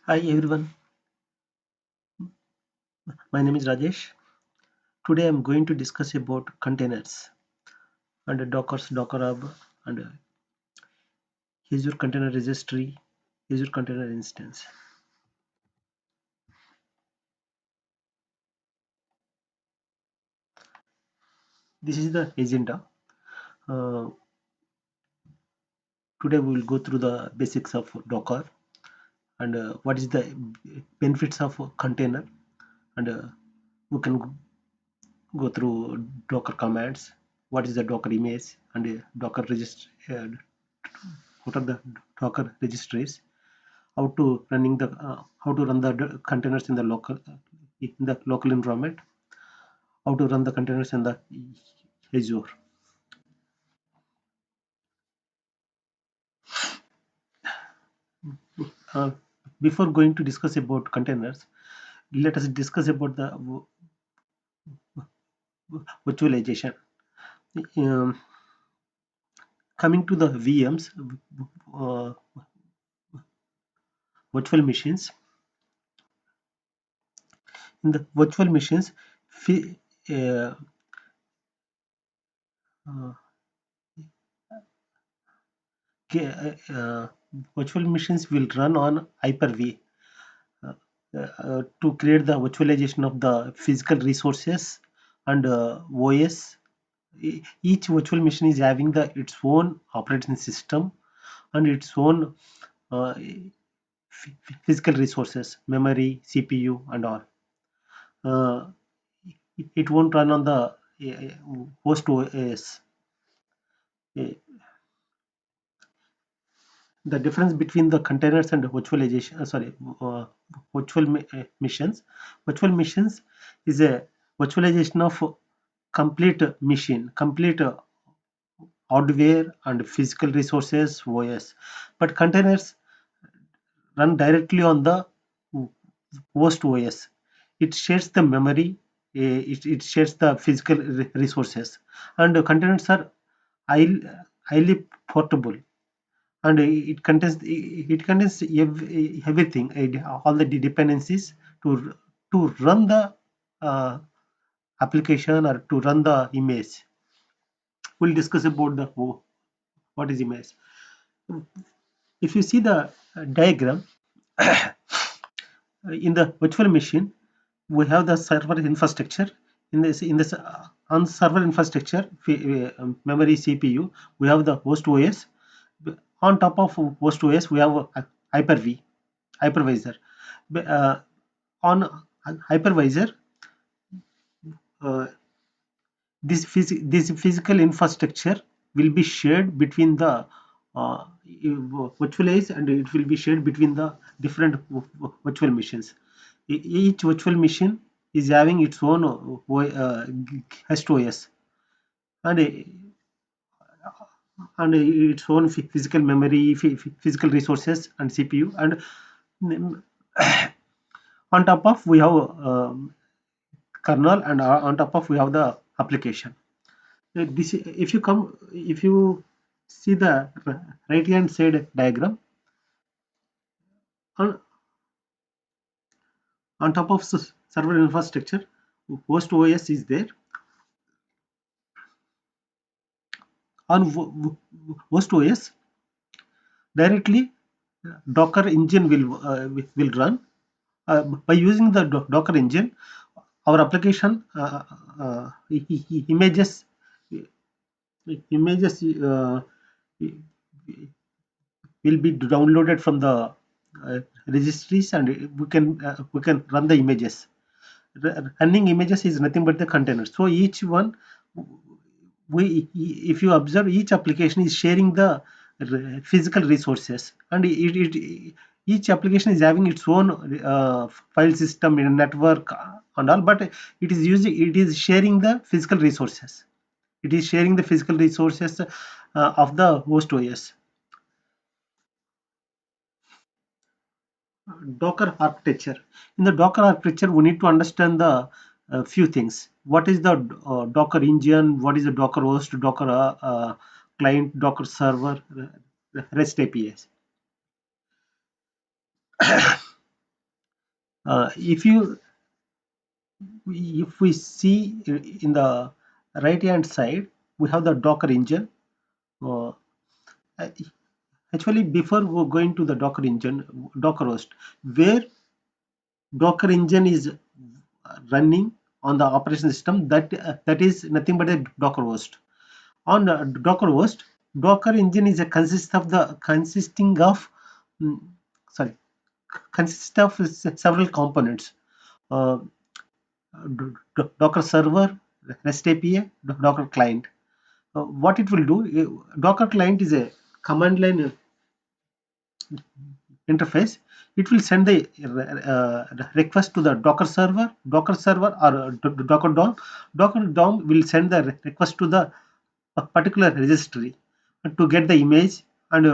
Hi everyone, my name is Rajesh. Today I'm going to discuss about containers and Docker Hub and Azure Container Registry, Azure Container Instance. This is the agenda. Uh, Today we will go through the basics of Docker and what is the benefits of a container, and we can go through Docker commands, what is the Docker image, and Docker registry, what are the Docker registries, how to run the containers in the local environment, how to run the containers in the Azure. Uh, Before going to discuss about containers, let us discuss about the virtualization. Um, Coming to the VMs, uh, virtual machines. In the virtual machines, fi- uh, uh, virtual machines will run on Hyper-V to create the virtualization of the physical resources and OS. Each virtual machine is having its own operating system and its own uh, physical resources, memory, CPU, and all. Uh, it won't run on the host OS. Uh, the difference between the containers and virtualization, machines. Virtual machines is a virtualization of complete machine, complete hardware and physical resources OS. But containers run directly on the host OS. It shares the memory, it shares the physical resources, and containers are highly, highly portable, and it contains everything, all the dependencies to run the uh, application or to run the image. We'll discuss about the what is image. If you see the diagram, in the virtual machine, we have the server infrastructure. In this on server infrastructure, memory, CPU, we have the host OS. On top of host OS, we have Hyper-V hypervisor. Uh, on hypervisor, uh, this physical infrastructure will be shared between the virtualize, and it will be shared between the different virtual machines. Each virtual machine is having its own host OS, and its own physical memory, physical resources, and CPU. And mm, on top of we have kernel, and on top of we have the application. If you see the right hand side diagram, on, on top of server infrastructure, host OS is there. On host OS, directly Docker engine will run. By using the Docker engine, our application images images will be downloaded from the registries, and we can run the images. Running images is nothing but the container. So each one, we if you observe, each application is sharing the physical resources, and each application is having its own file system in a network and all, but it is sharing the physical resources. It is sharing the physical resources of the host OS. Docker architecture. In the Docker architecture, we need to understand the few things. What is the Docker engine? What is the Docker host? Docker client? Docker server? REST APIs. If we see in the right hand side, we have the Docker engine. Uh, Actually, before we going to the Docker engine, Docker host, where Docker engine is running on the operation system, that is nothing but a Docker host. On Docker host, Docker engine is a consisting of mm, sorry consists of several components. Uh, Docker server, REST API, Docker client. What it will do, Docker client is a command line interface. It will send the request to the Docker server or Docker DOM. Docker DOM will send the request to the particular registry to get the image, and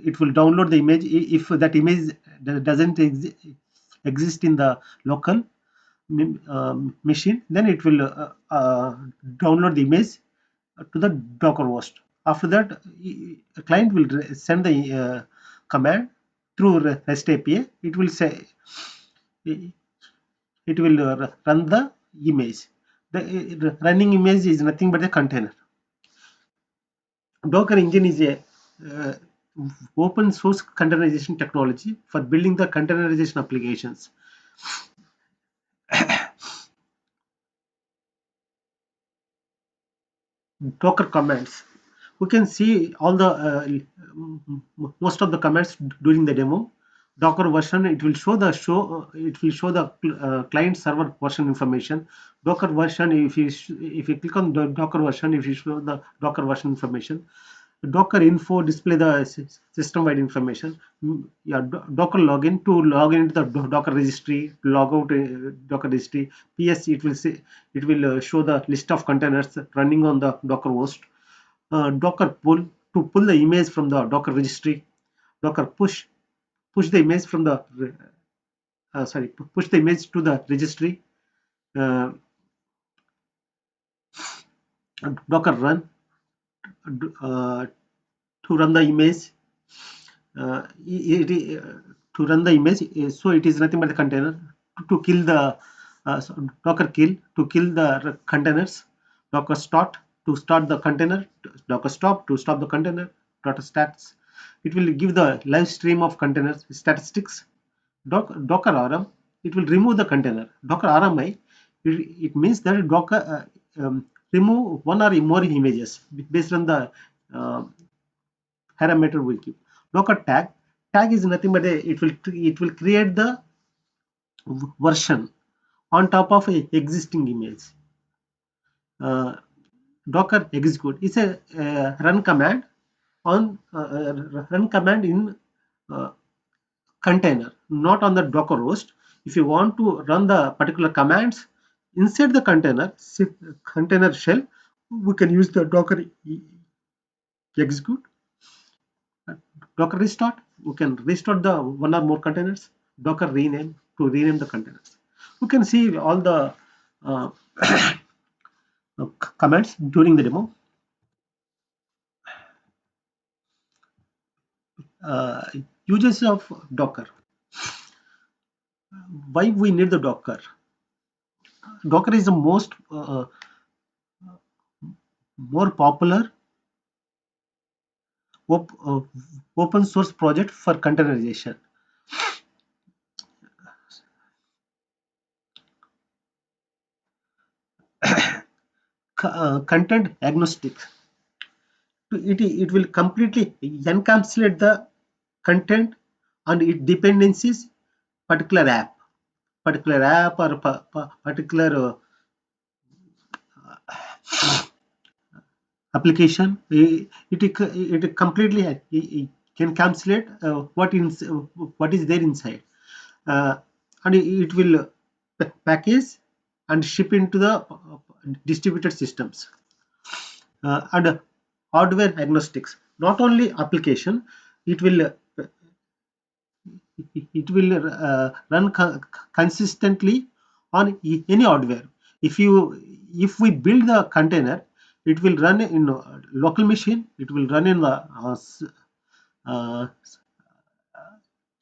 it will download the image. If that image doesn't exist in the local machine, then it will download the image to the Docker host. After that, a client will send the command through REST API. It will say it will run the image. The running image is nothing but a container. Docker engine is a uh, open source containerization technology for building the containerization applications. Docker commands. We can see all the most of the commands during the demo. Docker version, it will show the client server version information. Docker version, if you click on the Docker version, if you show the Docker version information. Docker info display the system wide information. Yeah, Docker login to log into the Docker registry, log out Docker registry. PS, it will show the list of containers running on the Docker host. Docker pull to pull the image from the Docker registry. Docker push the image from the push the image to the registry. Uh, Docker run uh, to run the image. To run the image, so it is nothing but the container to kill the Docker kill to kill the containers. Docker start to start the container. Docker stop to stop the container. Docker stats, it will give the live stream of containers statistics. Docker rm, it will remove the container. Docker rmi, it means that Docker remove one or more images based on the uh, parameter we give. Docker tag is nothing but it will create the version on top of a existing image. uh, Docker execute is a run command on run command in uh, container, not on the Docker host. If you want to run the particular commands inside the container shell, we can use the Docker execute. Docker restart, we can restart the one or more containers. Docker rename to rename the containers. You can see all the uh, commands during the demo. Uh, Uses of Docker. Why we need the Docker? Docker is the most more popular op, uh, open source project for containerization. Content agnostic. It will completely encapsulate the content and its dependencies particular app or particular application. It completely can encapsulate what is there inside, uh, and it will package and ship into the distributed systems. And hardware agnostics, not only application, it will run consistently on any hardware. If we build the container, it will run in local machine, it will run in the uh,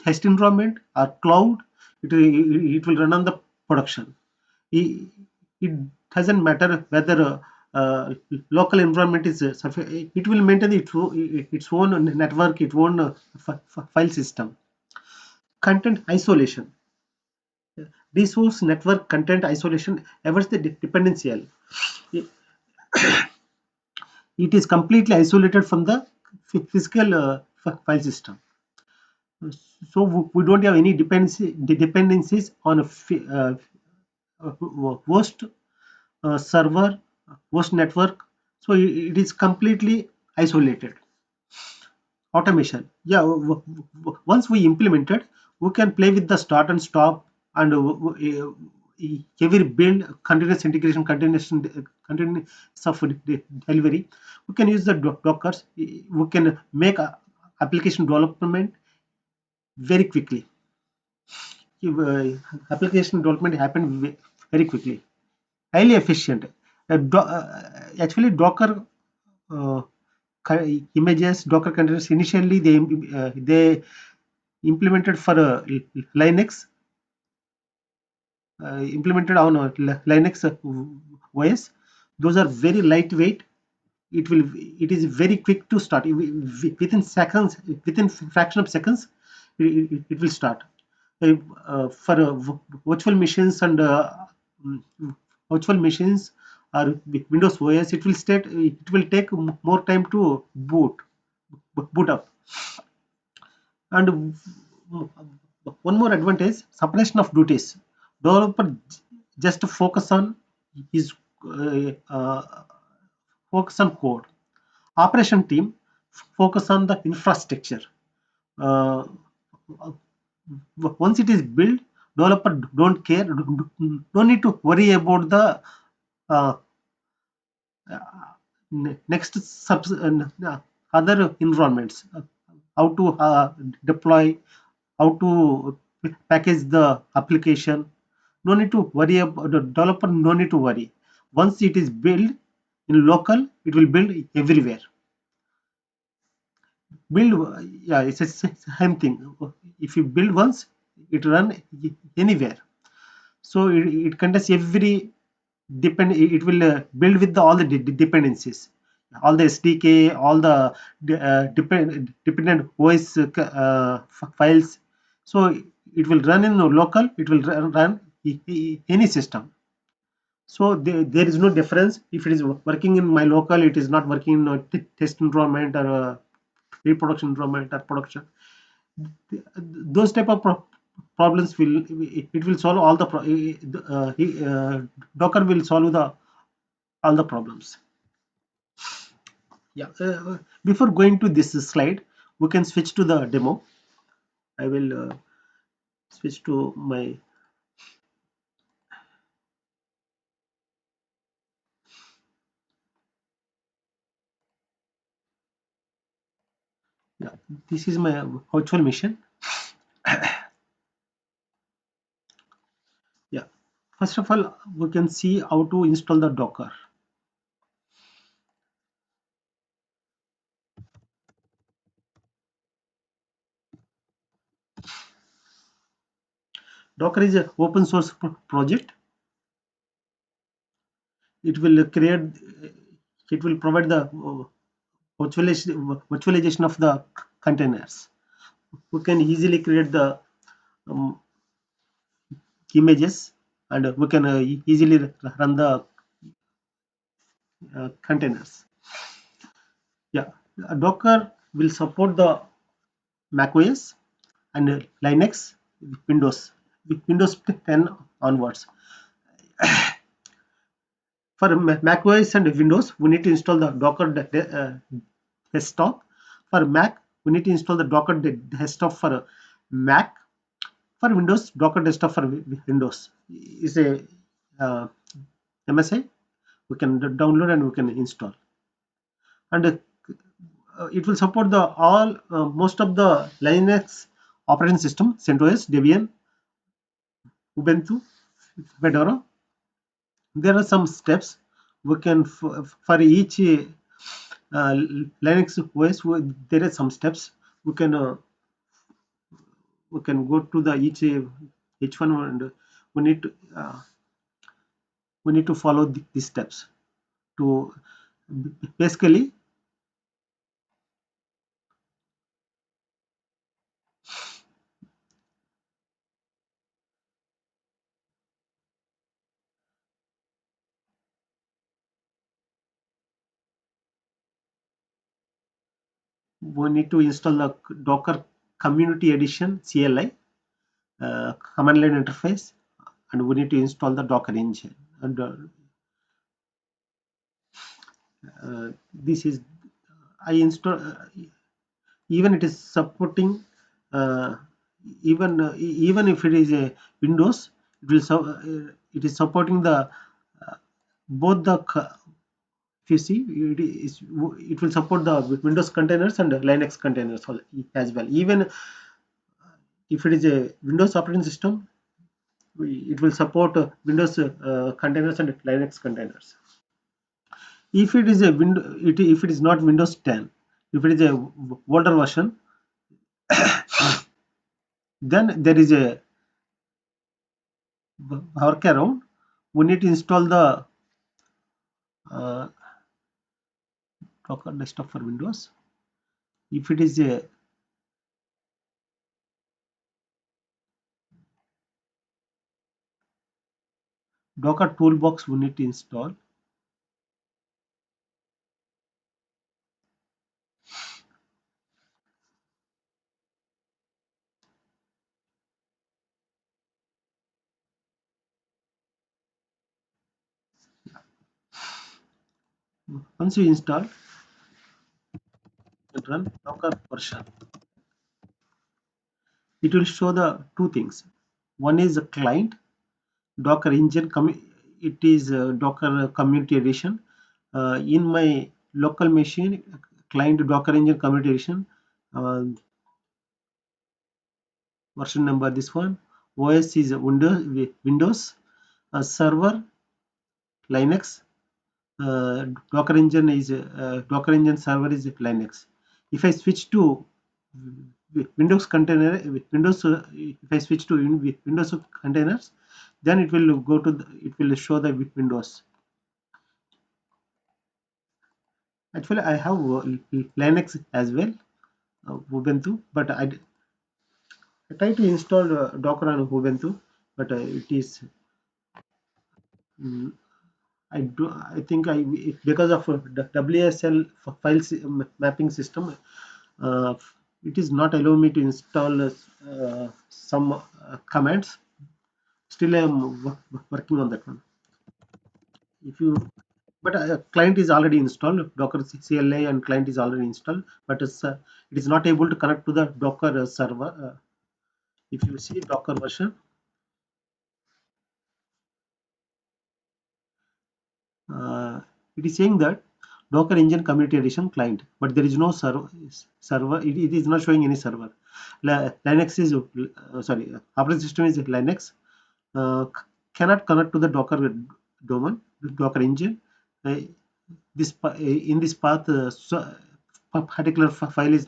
test environment or cloud, it will run on the production. it, it doesn't matter whether local environment is it will maintain its own network, its own file system. Content isolation, resource network content isolation avoids the dependency. It is completely isolated from the physical file system. So we don't have any dependencies on a host server, host network. So it is completely isolated. Automation, yeah, once we implement it, we can play with the start and stop, and every build, continuous integration, continuous of delivery. We can use the dockers. We can make application development very quickly. Application development happen very quickly, highly efficient. Actually, Docker uh, images, Docker containers. Initially, they implemented for Linux, implemented on Linux OS. Those are very lightweight. It is very quick to start. Within seconds, within fraction of seconds, it will start. For virtual machines and mm, virtual machines or Windows OS, it will take more time to boot up. And one more advantage, separation of duties. Developer just focus on his focus on code. Operation team focus on the infrastructure. Uh, Once it is built, developer don't care, don't need to worry about the uh, next other environments, how to deploy, how to package the application. No need to worry about the developer. No need to worry. Once it is built in local, it will build everywhere. Build, yeah, it's the same thing. If you build once, it run anywhere. So it contains every it will build with all the dependencies, all the SDK, all the dependent OS files. So it will run in local, it will run any system. So there is no difference. If it is working in my local, it is not working in a test environment or a pre-production environment or production. Those type of problems will, it will solve all the Docker will solve the all the problems. Yeah. Before going to this slide, we can switch to the demo. I will switch to my, yeah, this is my virtual machine. Yeah. First of all, we can see how to install the Docker. Docker is an open source project. It will create, it will provide the virtualization of the containers. We can easily create the um, images, and we can easily run the containers. Yeah, Docker will support the macOS and Linux, Windows, Windows 10 onwards. For macOS and Windows, we need to install the Docker desktop. For Mac, we need to install the Docker desktop for Mac. For Windows, Docker desktop for Windows is a MSI. We can download and we can install. And it will support the all most of the Linux operating system, CentOS, Debian, Ubuntu, Fedora. There are some steps we can for each Linux OS. There are some steps we can go to the each each one, and we need to follow these steps to basically we need to install the Docker Community Edition CLI command line interface, and we need to install the Docker engine. And this is I install even it is supporting uh, even if it is a Windows, it is supporting the both the if you see it will support the Windows containers and Linux containers as well. Even if it is a Windows operating system, it will support Windows containers and Linux containers. If it is a if it is not Windows 10, if it is a older version, then there is a workaround. We need to install the uh, Docker desktop for Windows. If it is a Docker toolbox, we need to install. Once you install, and run Docker version. It will show the two things. One is a client Docker engine. It is Docker Community Edition. In my local machine, client Docker engine Community Edition. Version number this one. OS is Windows. Server Linux. Docker engine is Docker engine server is Linux. If I switch to Windows container, Windows, if I switch to Windows containers, then it will go to it will show the Windows. Actually, I have Linux as well, Ubuntu, but I try to install Docker on Ubuntu, but it is mm, I do. I think because of WSL files mapping system, uh, it is not allowing me to install some commands. Still, I am working on that one. If you, but client is already installed. Docker CLI and client is already installed, but it is not able to connect to the Docker server. If you see Docker version, uh, it is saying that Docker Engine Community Edition client, but there is no server. It is not showing any server. Linux is sorry, operating system is Linux. Uh, cannot connect to the Docker domain, Docker engine. Uh, in this path, a particular file is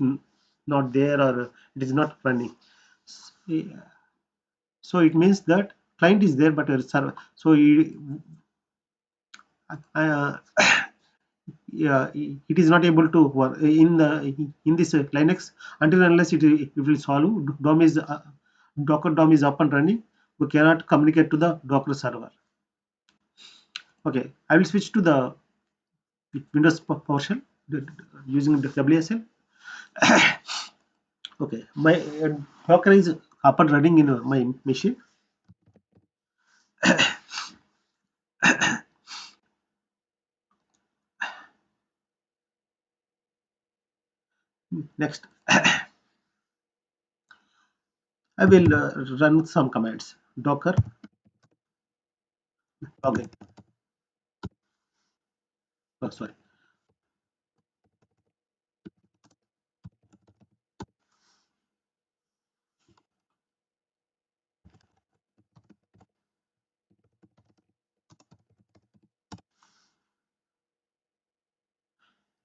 not there, or it is not running. So it means that client is there, but a server. So uh, yeah, it is not able to work in this Linux until unless it will solve. DOM is Docker DOM is up and running. We cannot communicate to the Docker server. Okay, I will switch to the Windows PowerShell using the WSL. Okay, my Docker is up and running in my machine. Next, I will run some commands. Docker login. Oh, sorry,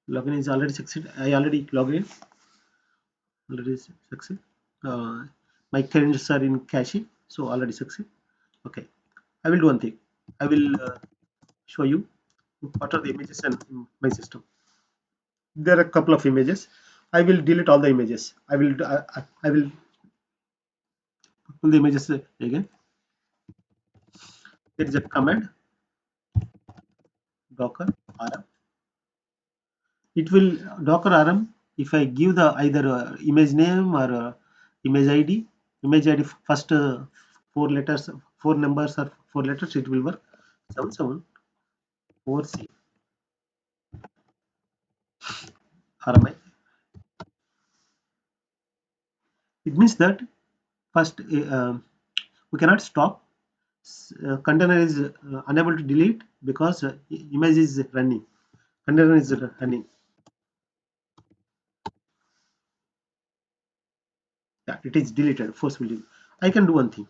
login is already succeed. I already logged in. Already succeed. My credentials are in cache. So already succeed. Okay, I will do one thing. I will show you what are the images in my system. There are a couple of images. I will delete all the images. I will pull the images again. There is a command docker rm. It will docker rm. If I give the either image name or image id first four letters, four numbers or four letters, it will work. 7744c rmi. It means that first we cannot stop. Container is unable to delete because image is running. Container is running. Yeah, it is deleted forcefully. I can do one thing.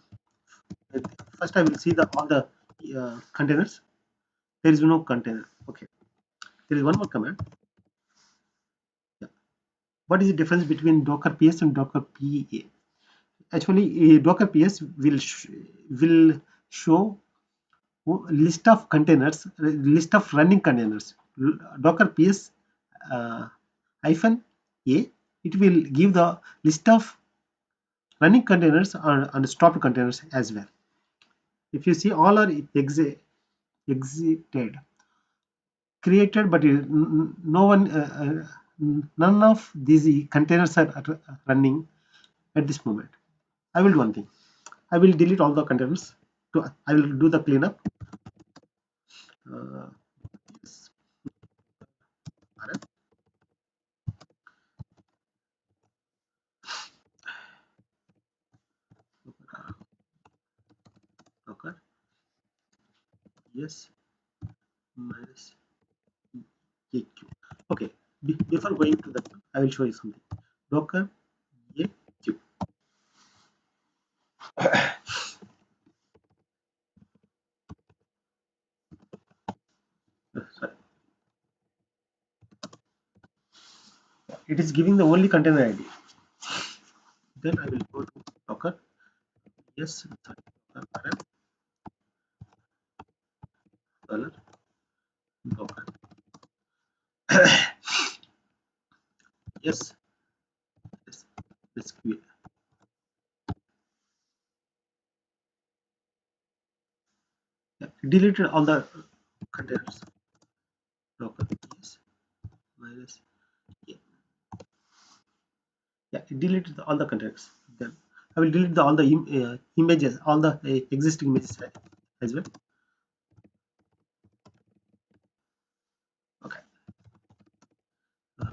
First, I will see the all the containers. There is no container. Okay. There is one more command. Yeah. What is the difference between Docker PS and Docker PA? Actually, Docker PS will show list of containers, list of running containers. Docker PS hyphen A, it will give the list of running containers and stopped containers as well. If you see, all are exited, created, but no one, none of these containers are running at this moment. I will do one thing. I will delete all the containers. I will do the cleanup. Uh, yes, Docker, yes, minus AQ. Okay, before going to that, I will show you something. Docker AQ. Sorry, it is giving the only container ID. Then I will go to Docker. Yes, sorry, Docker dollar Docker. Yes, yes, let's create. Yeah, deleted all the containers. Docker yes minus yeah, yeah, it deleted all the containers. Then I will delete all the images, all the existing images as well. Okay. Uh,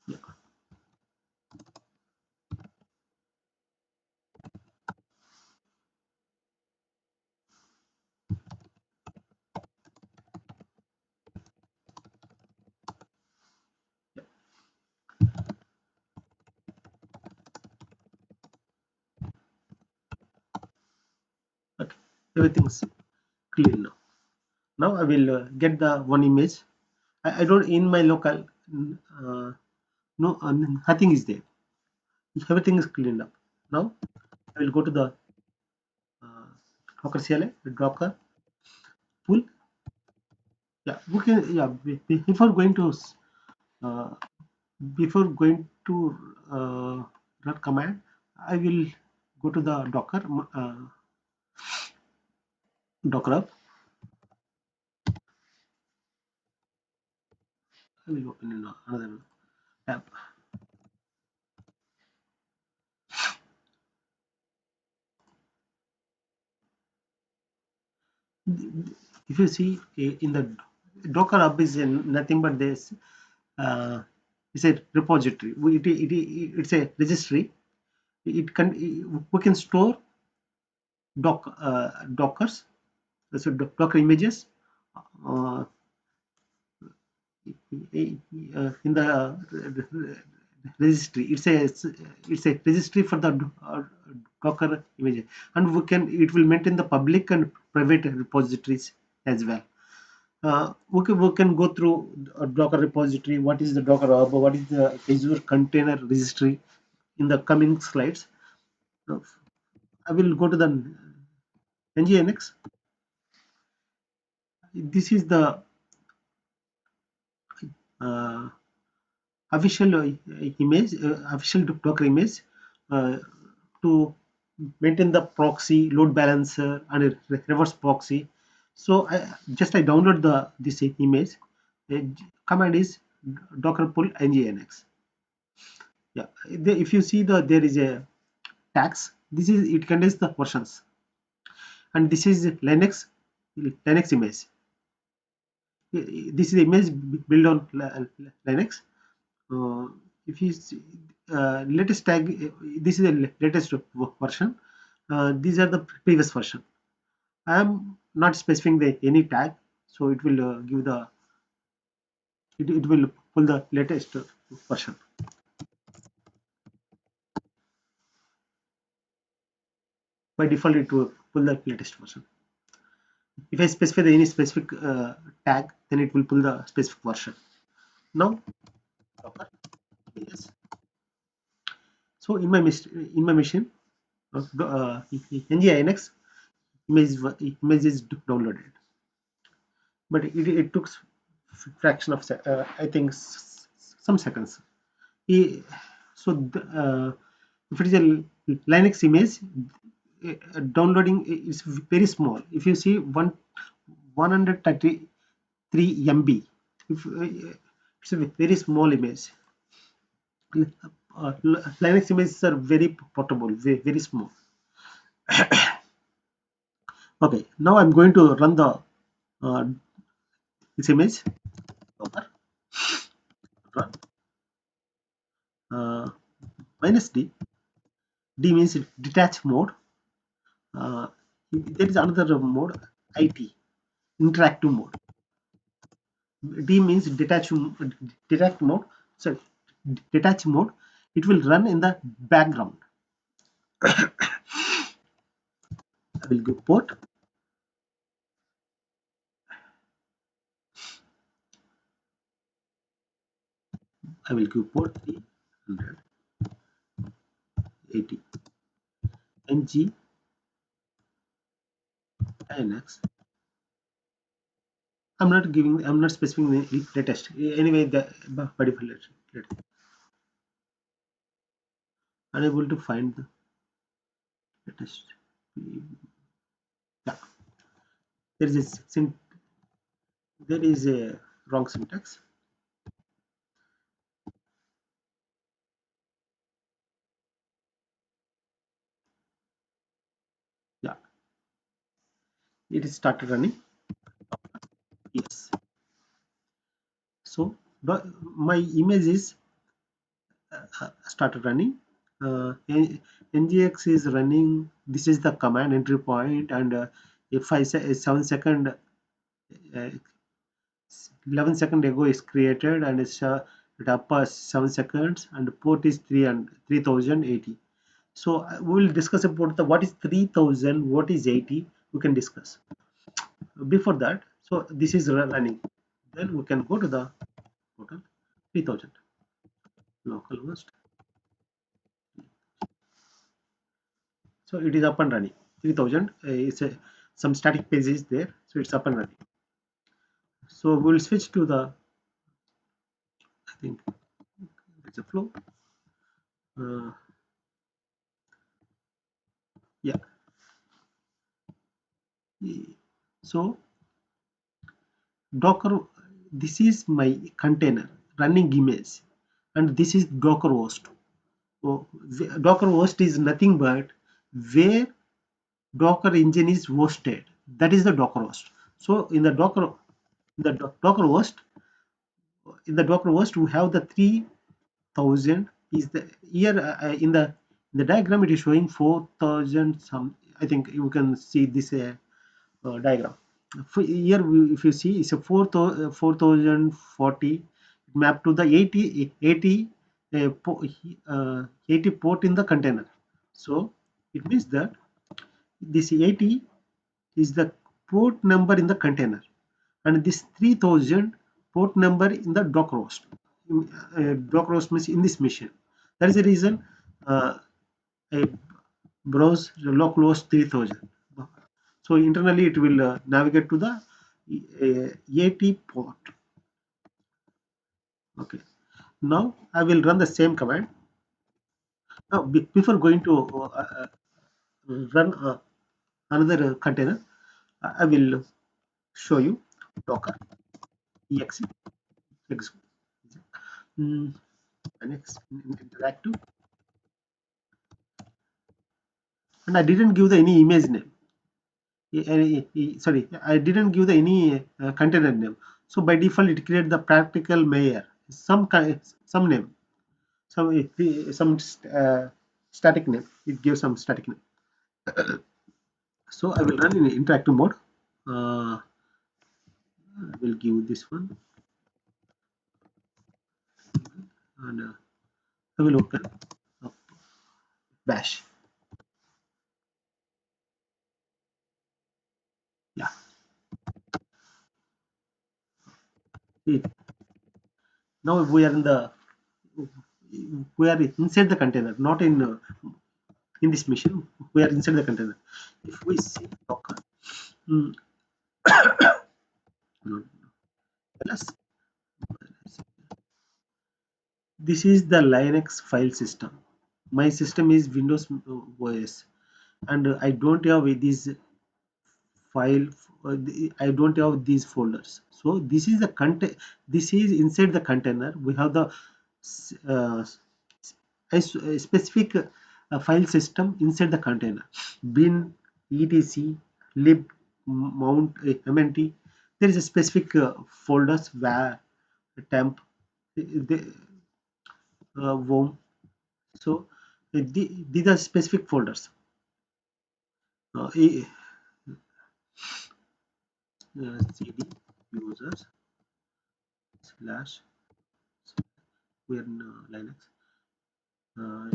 yeah. Okay, everything's clear now. Now I will get the one image. I don't in my local. No, nothing is there. Everything is cleaned up. Now I will go to the uh, Docker CLI, Docker pull. Yeah, we can. Yeah, before going to uh, run command, I will go to the Docker up. I will open in another tab. If you see in the Docker hub is nothing but this. Uh, it's a repository. It's a registry. It can we can store Dockers, so Docker images uh, in the registry. It's a registry for the Docker image, and it will maintain the public and private repositories as well. We can go through a Docker repository. What is the Docker hub? What is the Azure container registry in the coming slides. Uh, I will go to the NGINX. This is the uh, official official Docker image uh, to maintain the proxy, load balancer, and a reverse proxy. So I download this image. The command is docker pull nginx. Yeah, if you see there is a tags. It contains the versions, and this is Linux image. This is the image built on Linux. Uh, if you see, latest tag, this is the latest version. These are the previous version. I am not specifying any tag, so it will give it will pull the latest version. By default, it will pull the latest version. If I specify any specific tag, then it will pull the specific version. Now, yes. So in my machine, nginx image is downloaded, but it took fraction of I think some seconds. So if it is a Linux image, downloading is very small. If you see 133 MB, it's a very small image. Linux images are very portable, very small. Okay, now I'm going to run uh, this image. Run uh, -d. D means detach mode. Uh, there is another mode, IT, interactive mode. D means detach mode. Sorry, detach mode. It will run in the background. I will go port. I will go port 380 ng nx. I'm not specifying the latest. Anyway, by default, unable to find the latest. Yeah, there is there is a wrong syntax. Yeah, it is started running. Yes. So my image is started running. Ngx is running. This is the command entry point, and if I say 7 second, 11 second ago is created, and it's it up 7 seconds, and the port is 3080. So we will discuss about what is 3000, what is 80. We can discuss before that. So this is running. Then we can go to the total 3000 localhost. So it is up and running. 3000 is some static page is there, so it's up and running. So we'll switch to the, I think it's a flow. Uh, yeah. So Docker, this is my container running image, and this is Docker host. So Docker host is nothing but where Docker engine is hosted. That is the Docker host. So in the Docker host, we have the 3000 is the here in the diagram. It is showing 4000 some. I think you can see this diagram. Here if you see, it's a 4040 mapped to the 80 80 port in the container. So it means that this 80 is the port number in the container, and this 3000 port number in the dock roast. Dock roast means in this machine. That is the reason I browse localhost 3000. So internally it will navigate to the 80 port. Okay. Now I will run the same command. Now before going to run another container, I will show you Docker exe ex, mm, next interactive, and I didn't give the any image name. Sorry, I didn't give the any container name. So by default, it create the practical mayor, some name, some static name. It gives some static name. So I will run in interactive mode. I will give this one, and I will open up bash. Yeah, it, now we are inside the container, not in this machine. We are inside the container. If we see Docker, mm, no, plus this is the Linux file system. My system is Windows OS, and I don't have these file. I don't have these folders. So this is the content. This is inside the container. We have the uh, a specific file system inside the container. Bin, etc, lib, mount, mnt. There is a specific folders where temp, the worm. So these are specific folders. E- cd users slash, we are in Linux.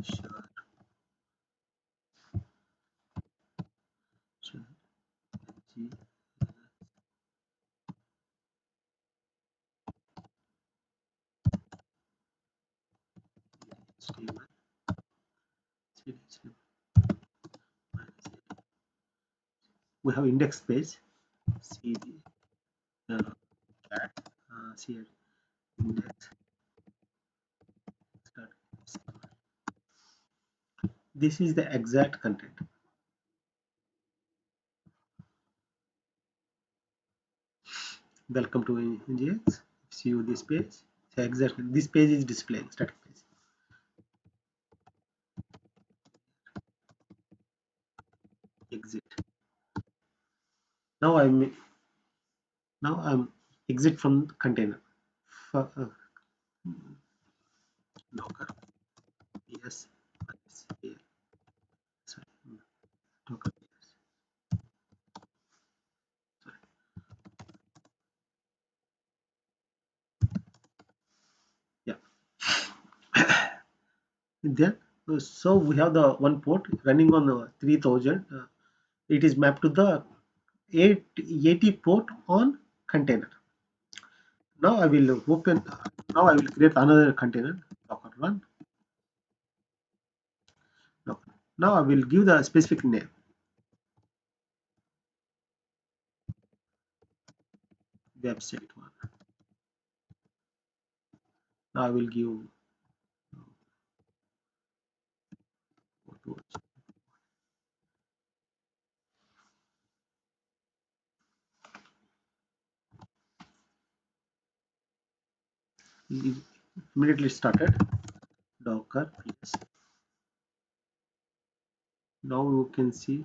Sure, sure, G, HTML, we have index page, cd cat, here index start. This is the exact content. Welcome to NGX. See you this page. So exactly this page is displaying static page. Exit. Now I'm exit from container. Docker. Yes. Sorry. Docker. Sorry. Yeah. Then so we have the one port running on 3000. It is mapped to the 80 port on container. Now I will open. Now I will create another container. Docker run. Now I will give the specific name. Website one. Now I will give immediately started Docker ps. Now you can see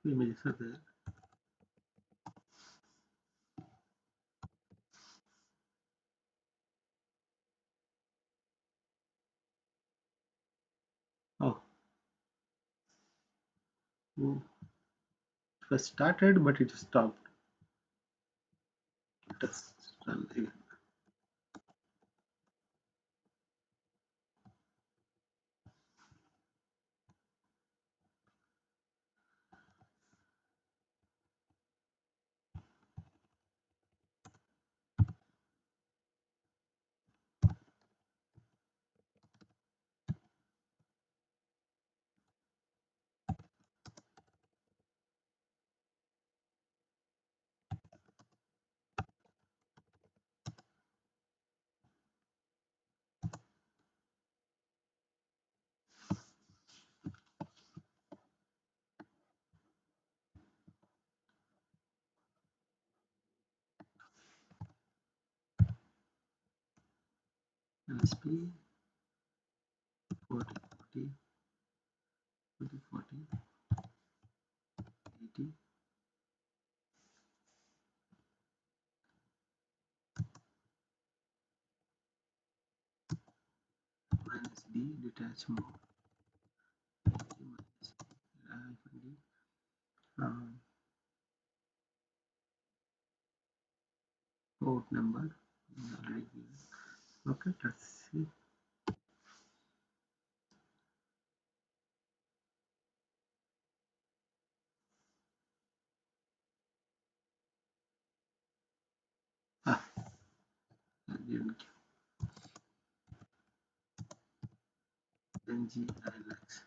images are there. Oh, oh, it was started, but it stopped. Let's run again. NSP 40, 40, 40, 40, 80. Minus D, detach mode. Minus D, um, port number. Already given. Okay, let's see. Ah, I didn't give NG Linux.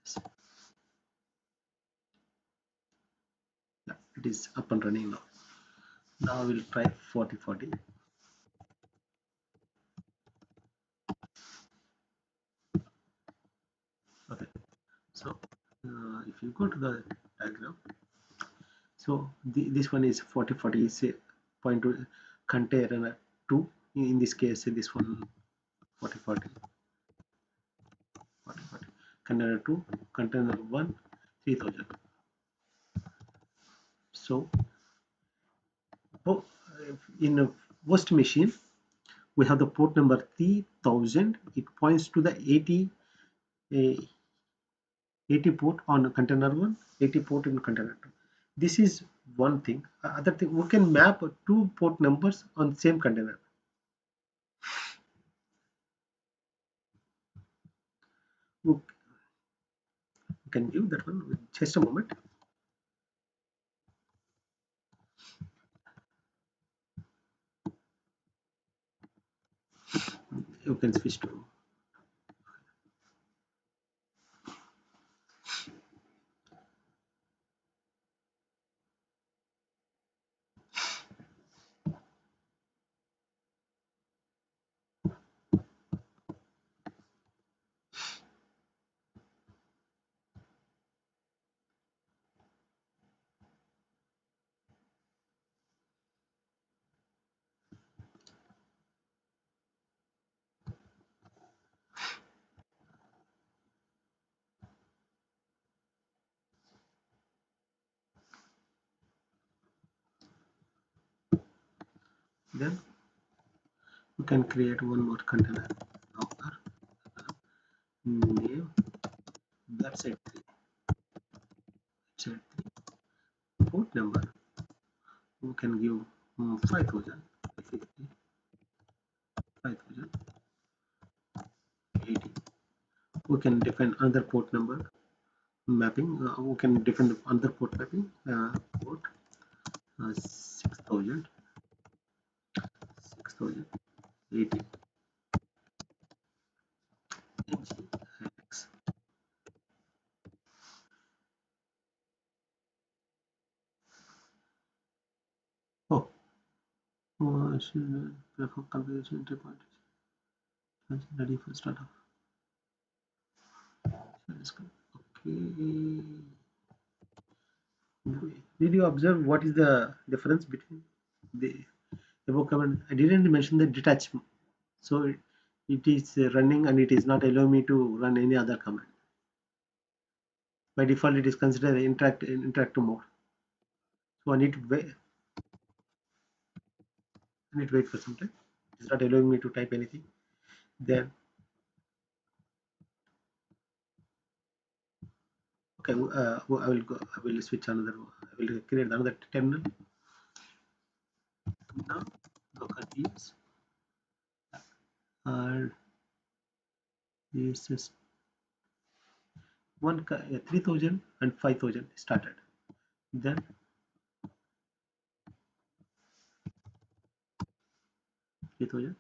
Yes. Yeah, it is up and running now. Now we'll try 40, 40. Okay, so if you go to the diagram, so this one is 40, 40 is a point to container 2. In this case, this one 40, 40, 40, 40. Container 2, container 1, 3000. So in a host machine, we have the port number 3000. It points to the 80, 80 port on container 1, 80 port in container 2. This is one thing. Other thing, we can map two port numbers on same container. We can give that one just a moment. You can switch to. Then we can create one more container. Our name website 3, website 3 port number. We can give 5000, 50, 5000, 80. We can define another port number mapping. We can define the another port mapping. Port 6000, 6000, 80. Oh, prefer configuration entry point. Ready for startup. Okay. Did you observe what is the difference between the above command I didn't mention the detach. So it is running and it is not allowing me to run any other command. By default it is considered interactive mode. So I need to wait for some time. It is not allowing me to type anything. Then okay, I will go. I will switch another. I will create another terminal. Now local is this is 3000 and 5000 started. Then 3000.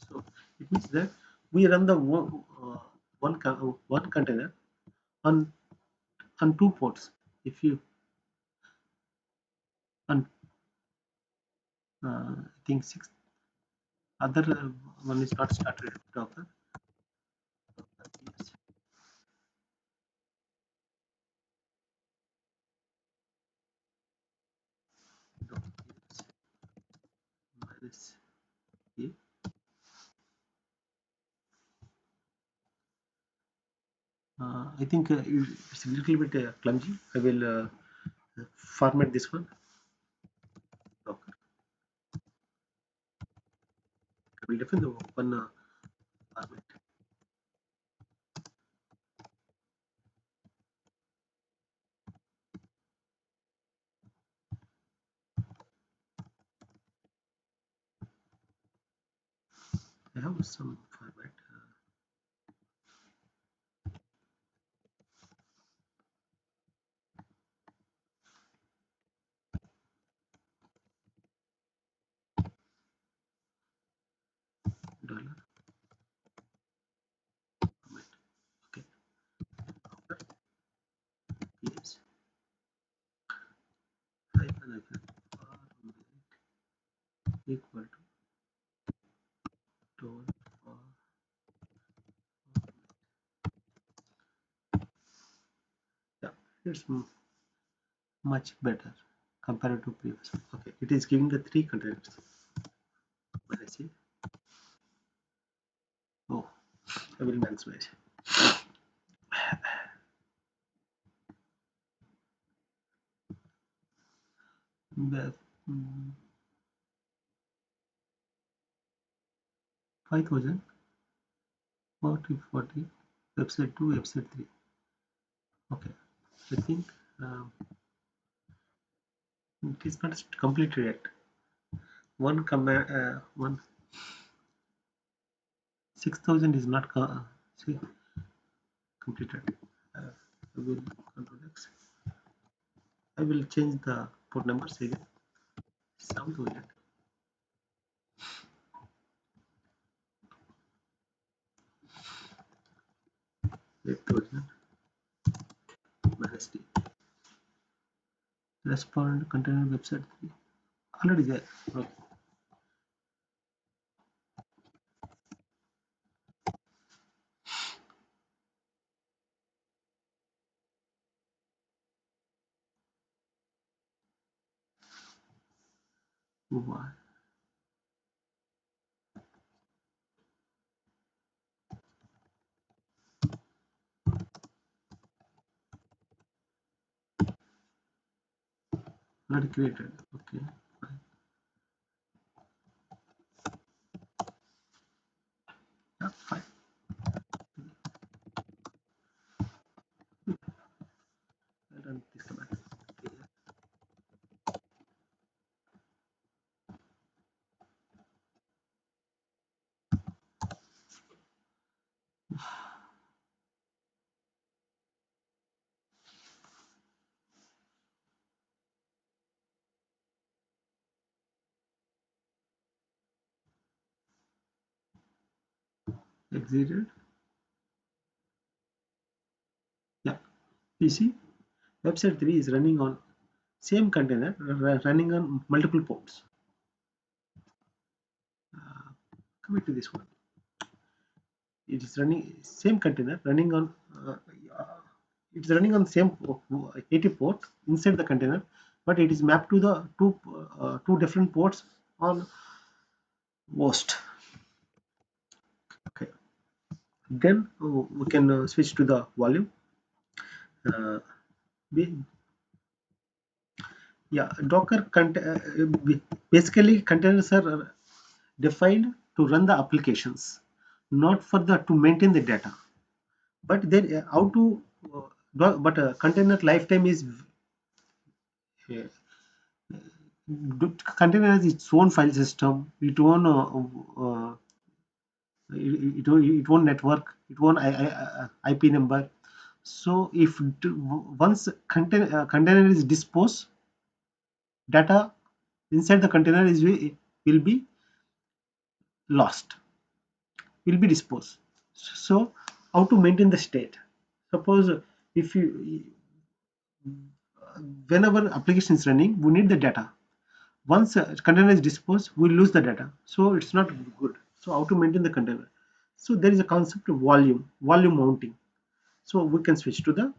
So it means that we run the one container on two ports. If you on I think six other one is not started Docker. Yes. Docker yes. Minus a. I think it's a little bit clumsy. I will format this one. Docker. I will define the one format. I have some format. Dollar format. Okay. Yes. Hyphen format equal to yeah. It's much better compared to previous one. Okay. It is giving the three containers. When I see oh, I will maximize. The 5000 40 website 2 website 3. Okay, I think it is not completed yet. One command one 6000 is not see, completed. I will control X. I will change the port numbers again. 7000 8000 minus D. Respond container website 3 already there. Okay. Why? Already created. Okay. Fine. Yeah, fine. I run this command. Okay. Exited. Yeah. You see, website 3 is running on same container, running on multiple ports. Coming to this one, it is running same container running on it's running on the same 80 port inside the container, but it is mapped to the two different ports on host. Okay, then we can switch to the volume. uh, yeah, basically containers are defined to run the applications, not for the to maintain the data. But then how to but container lifetime is uh, container has its own file system, its own it own network, its own IP number. So if once container is disposed, data inside the container will be lost, will be disposed. So how to maintain the state? Suppose if you whenever application is running, we need the data. Once a container is disposed, we lose the data. So it's not good. So how to maintain the container? So there is a concept of volume mounting. So we can switch to the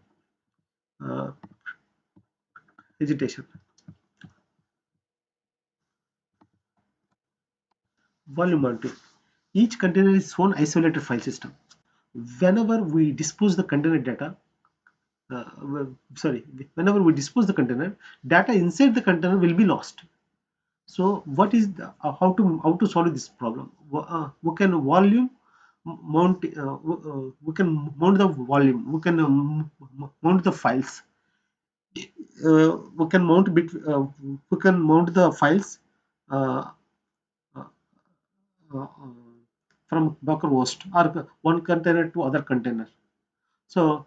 uh, agitation. Volume mounting. Each container is its own isolated file system. Whenever we dispose the container data, sorry, whenever we dispose the container, data inside the container will be lost. So what is the, how to solve this problem? We can volume mount. We can mount the volume. We can mount the files. We can mount bit. We can mount the files uh, uh, uh, from Docker host or one container to other container. So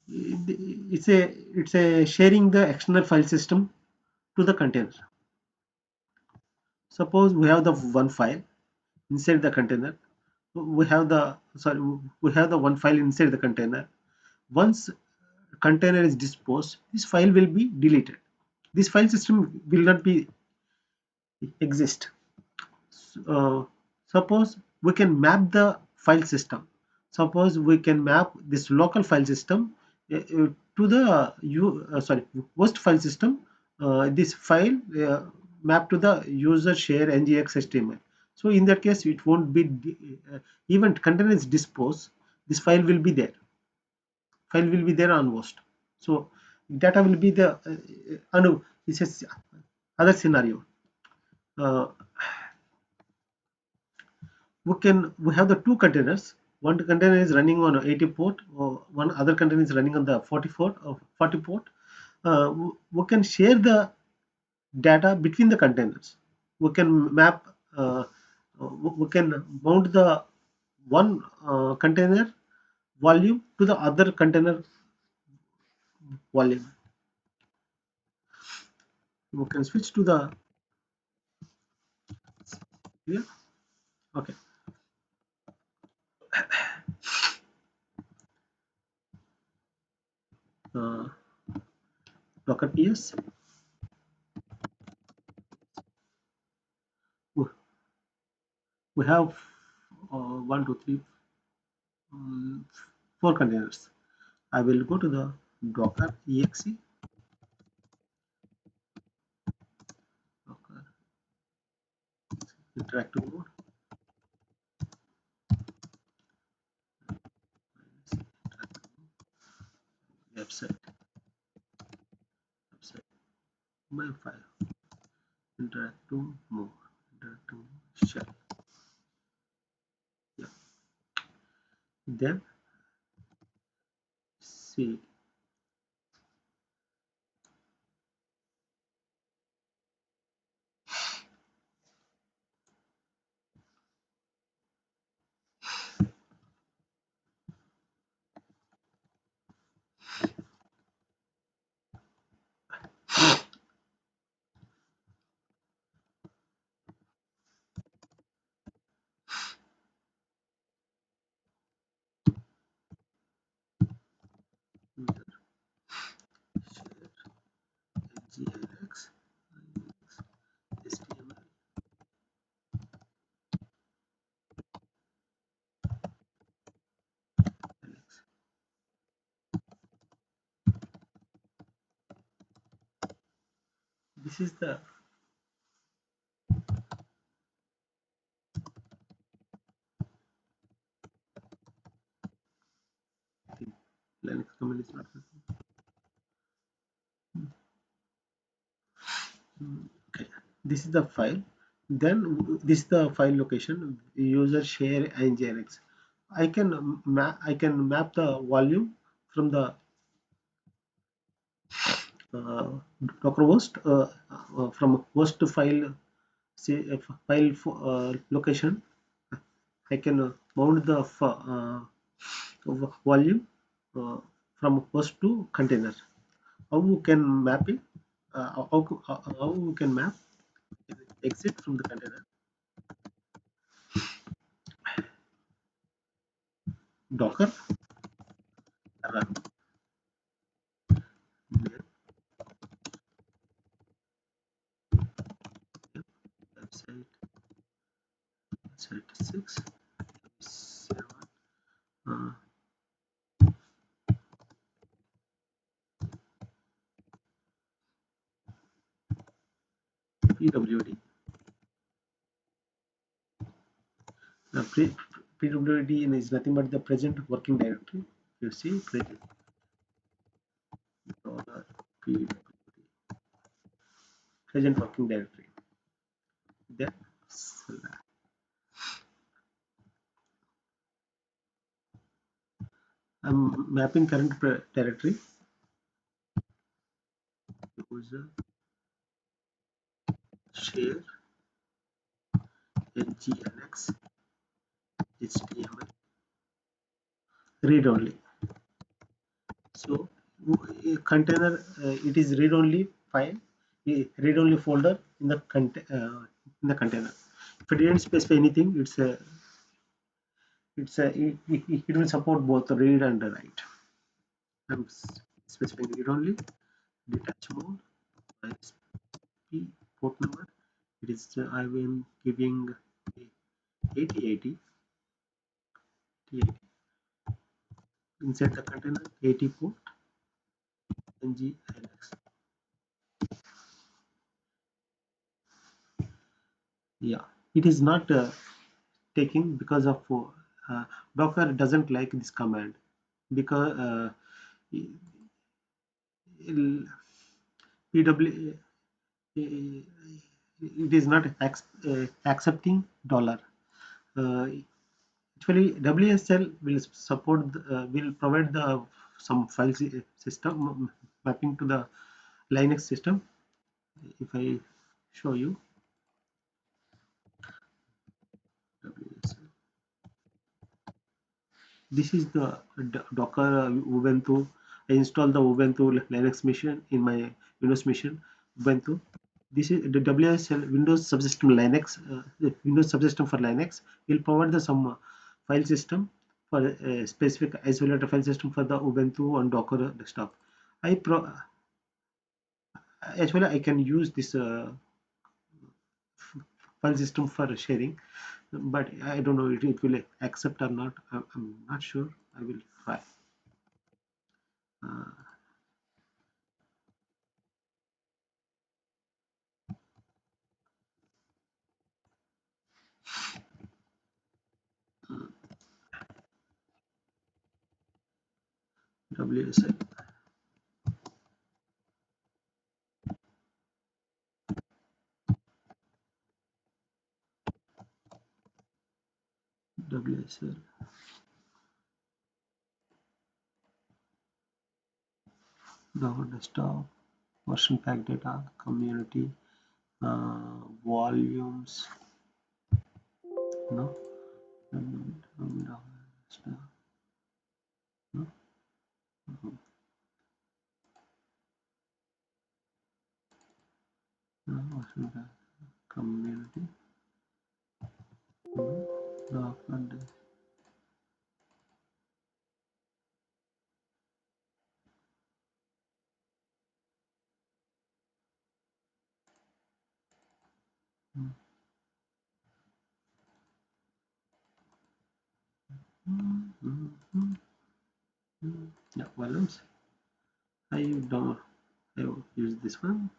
it's a sharing the external file system to the container. Suppose we have the one file inside the container. We have the one file inside the container. Once container is disposed, this file will be deleted. This file system will not be exist. uh, Suppose we can map the file system. Suppose we can map this local file system to the host file system. This file map to the user share ngx html. So in that case, it won't be even container is disposed. This file will be there on host. So data will be the this is other scenario. Uh, we have the two containers. One container is running on 80 port, or one other container is running on the 40 port. We can share the data between the containers. We can map. We can mount the one container volume to the other container volume. We can switch to the yeah. Okay. Uh, Docker PS. We we have one, two, three, um, four containers. I will go to the Docker exe, Docker interactive mode, website, website, my file, interactive mode, interactive shell. Yeah. Then see. This is the thing. Linux command is not working. Okay. This is the file. Then this is the file location. User share nginx. I can map the volume from the uh, Docker host from host to file say location. I can mount the volume uh, from host to container. How you can map it? How you can map exit from the container? Docker run website website 6 7 uh, pwd. Pwd is nothing but the present working directory. You see present pwd present working directory. Then I'm mapping current directory. User share nginx html read only. So a container it is read only file, a read only folder in the in the container. If it didn't specify anything, it will support both read and write. I'm specifying read only. Detach mode ISP port number. It is I am giving 8080 inside the container 80 port nginx. Yeah, it is not taking because of Docker doesn't like this command because PW it is not accepting dollar. Uh, Actually, WSL will support will provide the some file system mapping to the Linux system. If I show you WSL. This is the Docker Ubuntu. I installed the Ubuntu Linux machine in my Windows machine. Ubuntu. This is the WSL Windows Subsystem Linux. Windows Subsystem for Linux will provide the some file system for specific isolated file system for the Ubuntu and Docker desktop. I pro Actually I can use this file system for sharing, but I don't know it will accept or not. I'm not sure. I will try. Uh, WSL WSL Docker desktop version pack data community volumes no no version pack community no yeah volumes. I don't I will use this one.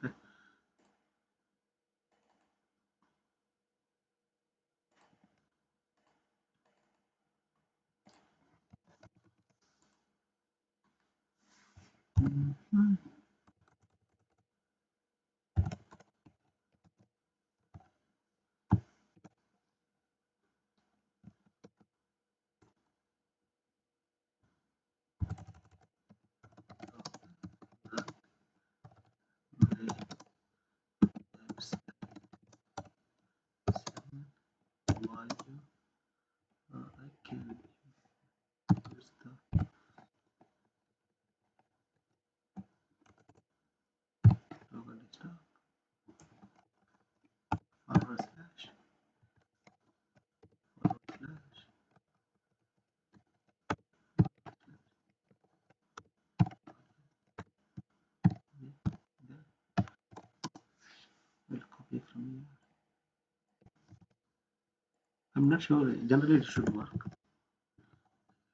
I'm not sure. Generally, it should work.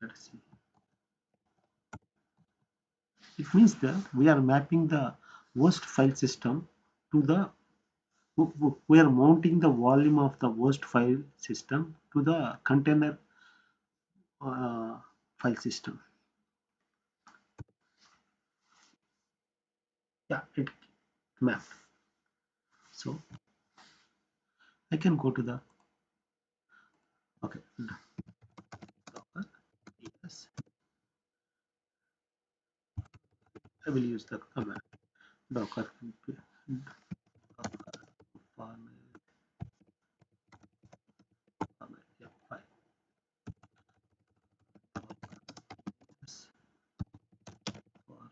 Let's see. It means that we are mapping the host file system to the we are mounting the volume of the host file system to the container uh, file system. Yeah, it mapped. So I can go to the okay. Docker. Yes, I will use the command docker format, yeah, file. Yes, format,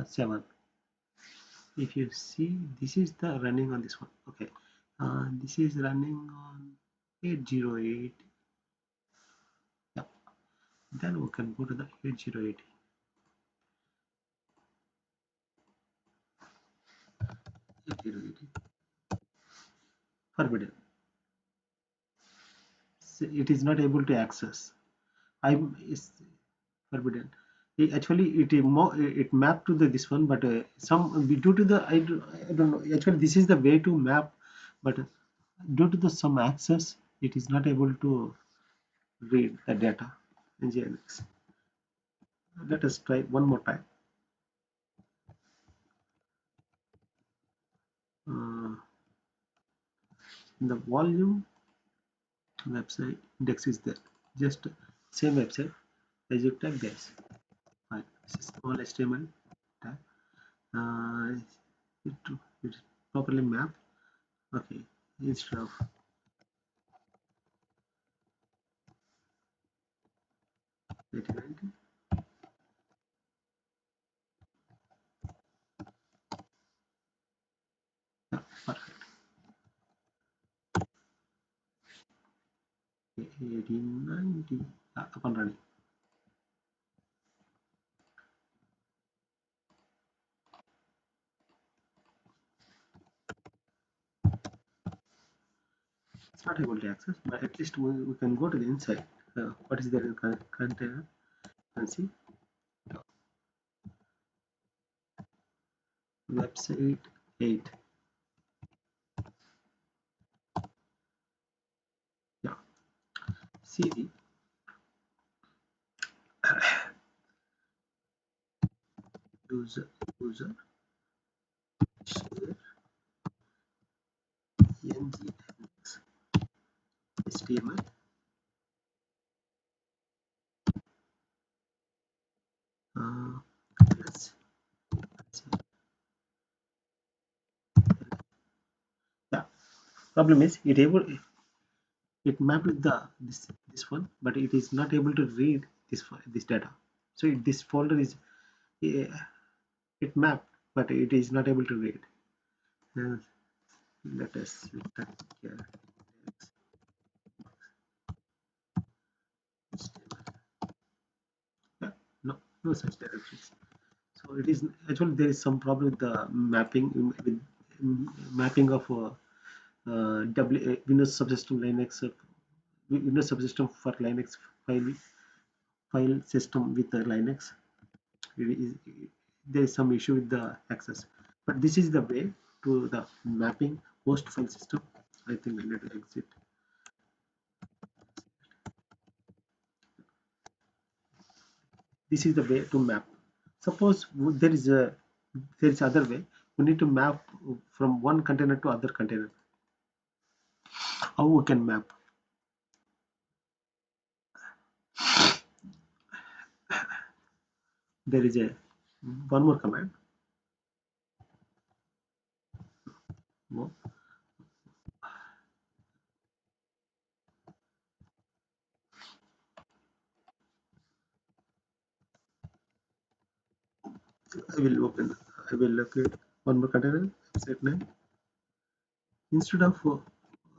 7. If you see, this is the running on this one. Okay, this is running on 808. Yeah, then we can go to the 808. 808 forbidden. So it is not able to access. I is forbidden. Actually, it mapped to the this one, but some due to the I don't know. Actually, this is the way to map, but due to the some access, it is not able to read the data in GNX. Let us try one more time. Uh, the volume website index is there. Just same website. Azure tag this. Fine. This is small HTML tag. Uh, it properly mapped. Okay. Instead of 8090. Yeah, perfect. 1890 up and running. It's not able to access, but at least we can go to the inside. What is there in container? And see website 8. Yeah, cd user share ngx html uh, let's, yeah. Problem is it mapped with the this one, but it is not able to read this data. So this folder is uh, it mapped, but it is not able to read. Uh, Let us return here. Yeah, no such directories. So it is actually there is some problem with the mapping with mapping of Windows subsystem Linux Windows subsystem for Linux file system with the Linux. There is some issue with the access, but this is the way to the mapping host file system. I think I need to exit. This is the way to map. Suppose there is other way. We need to map from one container to other container. How we can map? There is a one more command. No, I will open. I will locate one more container. Set name instead of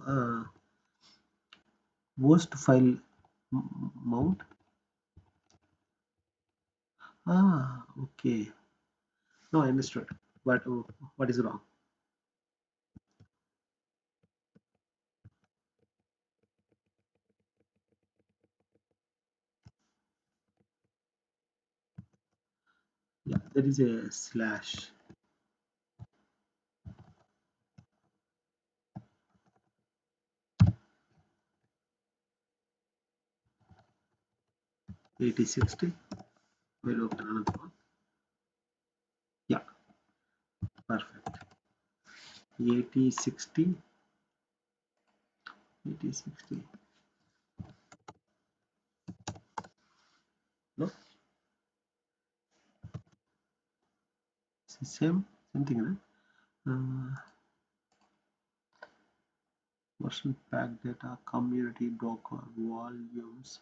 uh, host file mount. Okay. No, I understood. What what is wrong? Yeah, there is a slash. 8060. We'll open another one. Yeah, perfect. 8060. 8060. No, it's the same thing, right? Version pack data, community, Docker, volumes,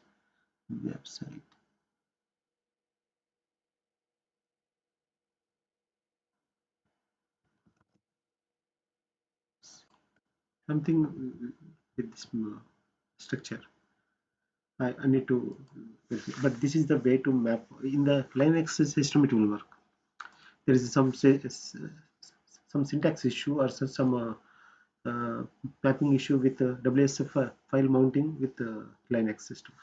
website. Something with this structure. I need to, but this is the way to map. In the Linux system, it will work. There is some syntax issue or some mapping issue with WSF file mounting with Linux system,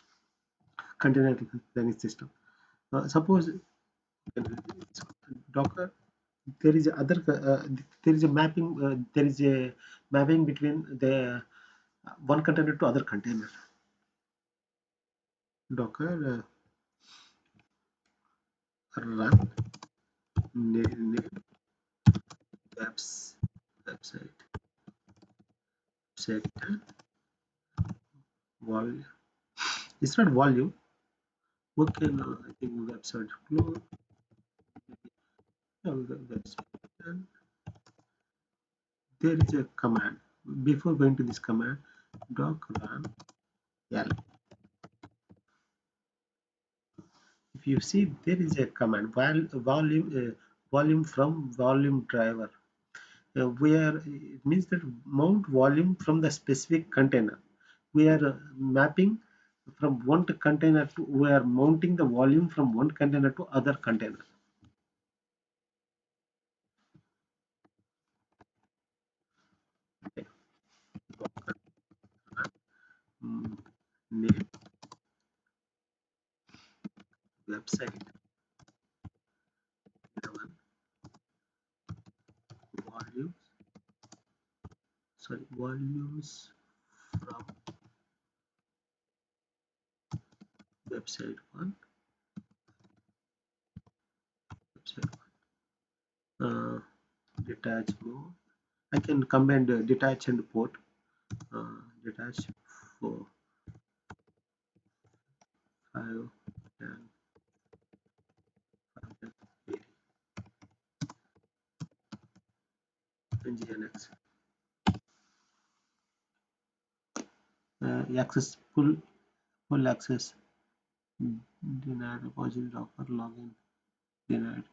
container Linux system. Suppose Docker, there is there is a mapping. There is a mapping between the one container to other container. Docker run name webs website set volume. It's not volume. Okay, no, I think website close. Website. And there is a command. Before going to this command, doc run l. If you see, there is a command volume from volume driver, where it means that mount volume from the specific container. We are mapping from one container to, we are mounting the volume from one container to other container. Okay. Name website 11 volumes, sorry, volumes from website 1, website 1. Detach mode. I can combine the detach and port. Detach for 5 and 580 nginx. Access full access denied. Repository Docker login denied.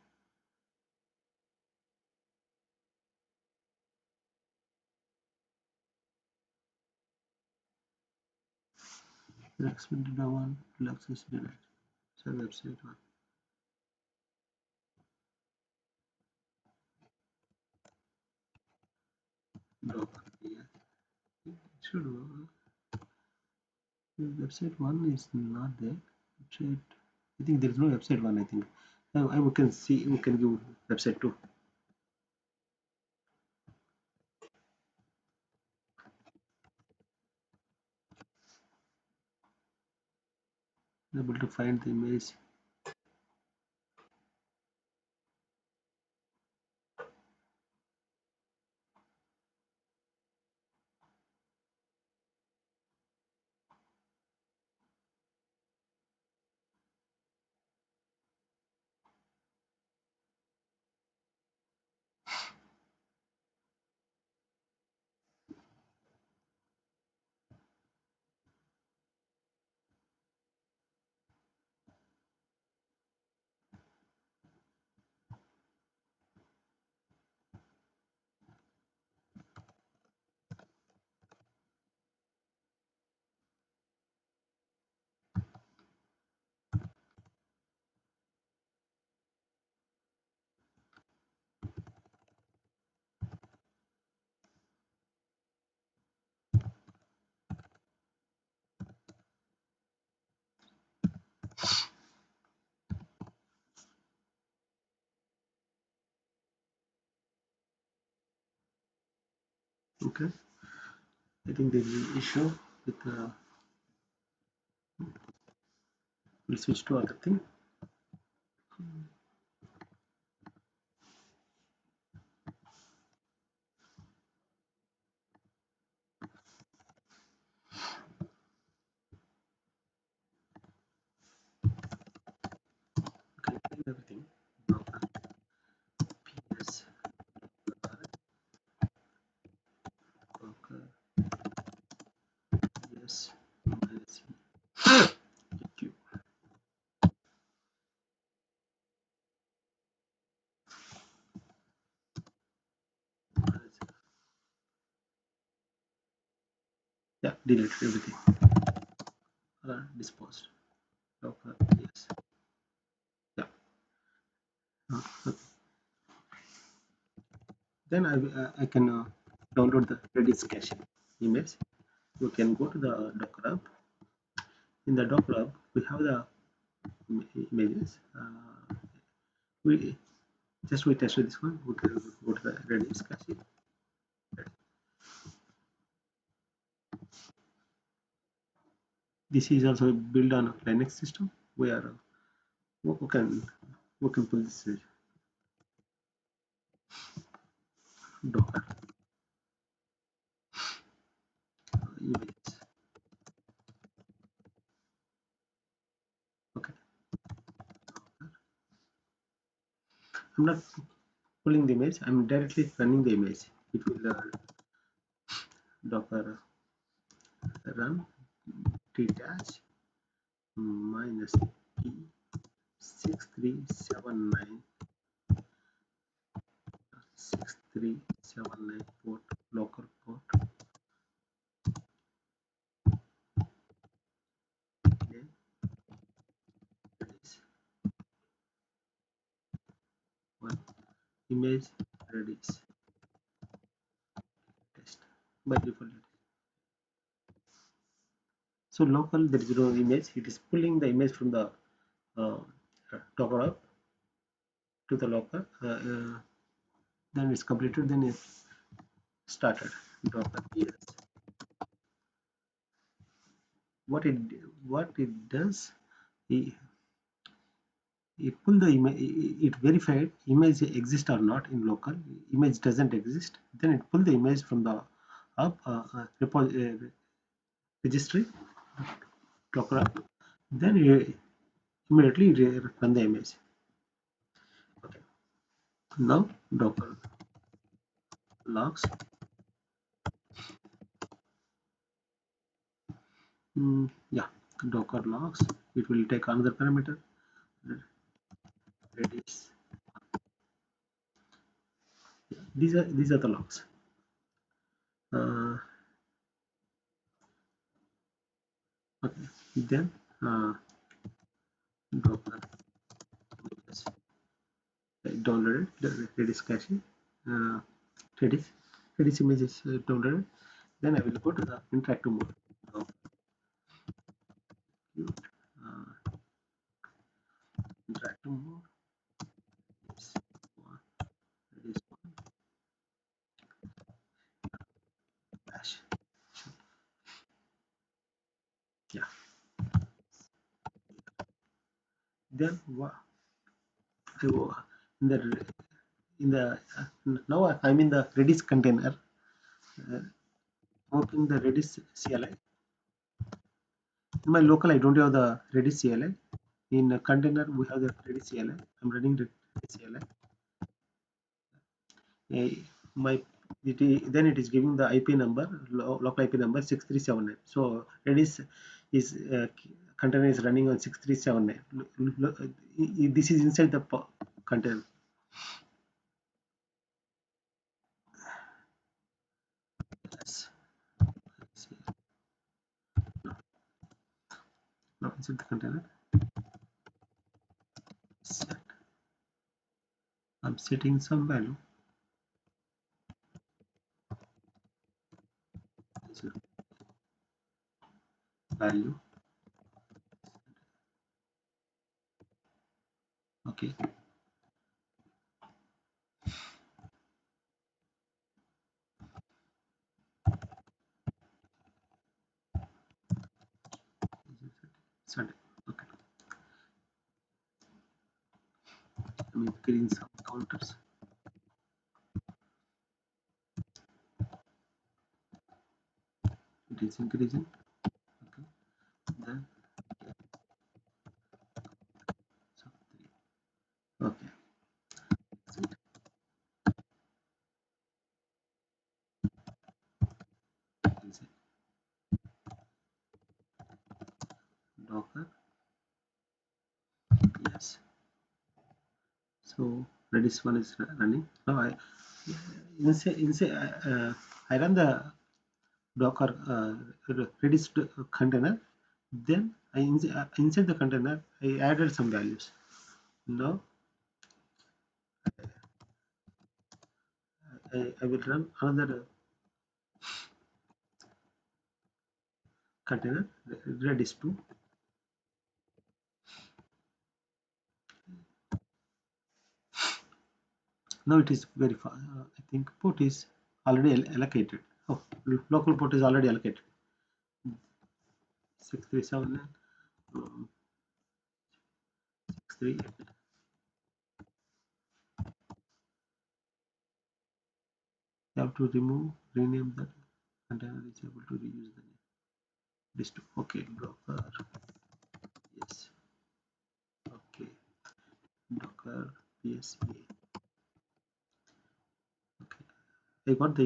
Access one full access denied. So website 1. Docker. Yeah, it should work. Website 1 is not there. Website, I think there is no website 1. I think we can see, we can give website 2. Able to find the image. Okay, I think there is an issue with we'll switch to other thing. Okay, everything. Docker, PS, Docker, PS, minus EQ. Yeah, delete everything. Disposed. Docker, yes. Yeah. Okay. Then I can download the Redis cache image. You can go to the Docker app. In the Docker app, we have the images. We we tested this one. We can go to the Redis cache. This is also built on a Linux system where we can pull this Docker images. Okay, I'm not pulling the image. I'm directly running the image. It will Docker run dash minus p 6379 6379 port local port name is one image Redis test by default. So local there is no image. It is pulling the image from the uh, Docker up to the local. Then it's completed. Then it's started. Docker yes. What it what it does, it, it pull the image. It verified image exists or not in local. Image doesn't exist. Then it pull the image from the up registry Docker up. Then immediately run the image. Okay. Now Docker logs. Yeah, Docker logs. It will take another parameter. Redis. Yeah, these are the logs. Okay. Then Docker images. I downloaded the Redis cache. Uh, Redis images downloaded. Then I will go to the interactive mode. So, uh, interactive mode. Redis one. Redis one. Bash. Yeah. Then in the now I'm in the Redis container. Uh, Opening the Redis CLI. In my local, I don't have the Redis CLI. In a container, we have the Redis CLI. I'm running the Redis CLI. My then it is giving the IP number, local IP number 6379. So Redis is container is running on 6379. This is inside the container. Yes. No, inside the container. Set. I'm setting some value. Value. Okay. Sunday. Okay. I'm increasing some counters. It is increasing. Okay. Then so 3. Okay. Exit. Exit. Docker. Yes. So Redis one is running. Now I run the Docker Redis container. Then inside the container I added some values. Now I will run another container Redis 2. Now it is very fast. I think port is already allocated. Oh, local port is already allocated. 637 63. You have to rename that container is able to reuse the name. This two. Okay, Docker. Yes. Okay, Docker PSA. Okay, I got the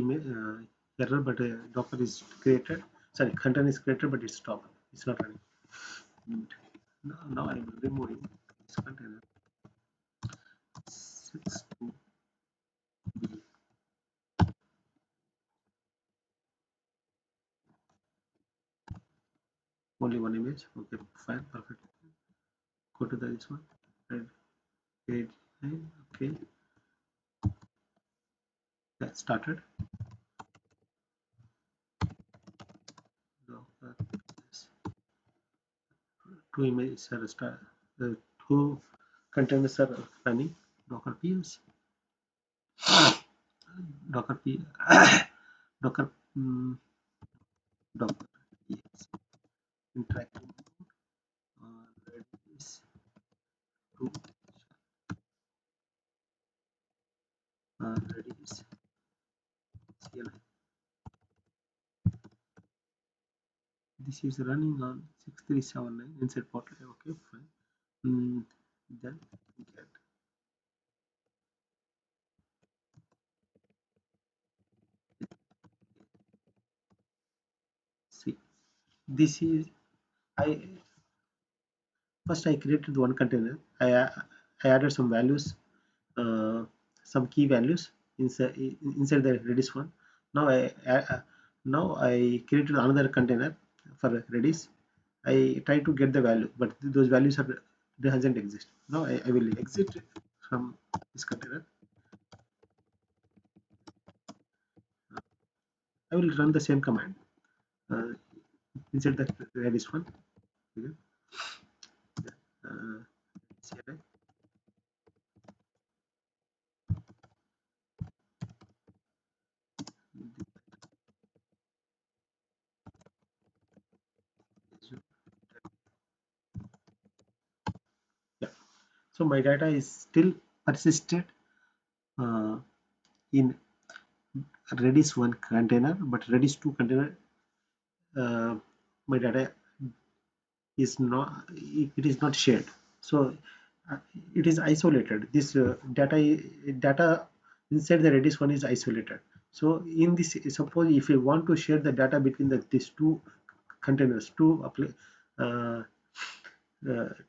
error, but Docker is created. Sorry, container is created, but it's stopped. It's not running. Now I am removing this container. 62B. Only one image. Okay, fine, perfect. Go to this one. Red page 9. Okay, that started. Docker. Yes. Two images are start. Two containers are running. Docker PS. Docker P. Docker. Docker. Yes. Interactive. Redis to Redis CLI. This is running on 6379 inside portal. Okay, fine. Then get see. This is I first I created one container. I added some values, uh, some key values inside the Redis one. Now I created another container for Redis. I try to get the value, but those values are doesn't exist. Now I will exit from this container. I will run the same command uh, inside the Redis one. Okay. Uh, CLI. Yeah. So my data is still persisted uh, in Redis 1 container, but Redis 2 container, my data is not, it is not shared. So uh, it is isolated. This data inside the Redis 1 is isolated. So in this, suppose if you want to share the data between these two containers, uh,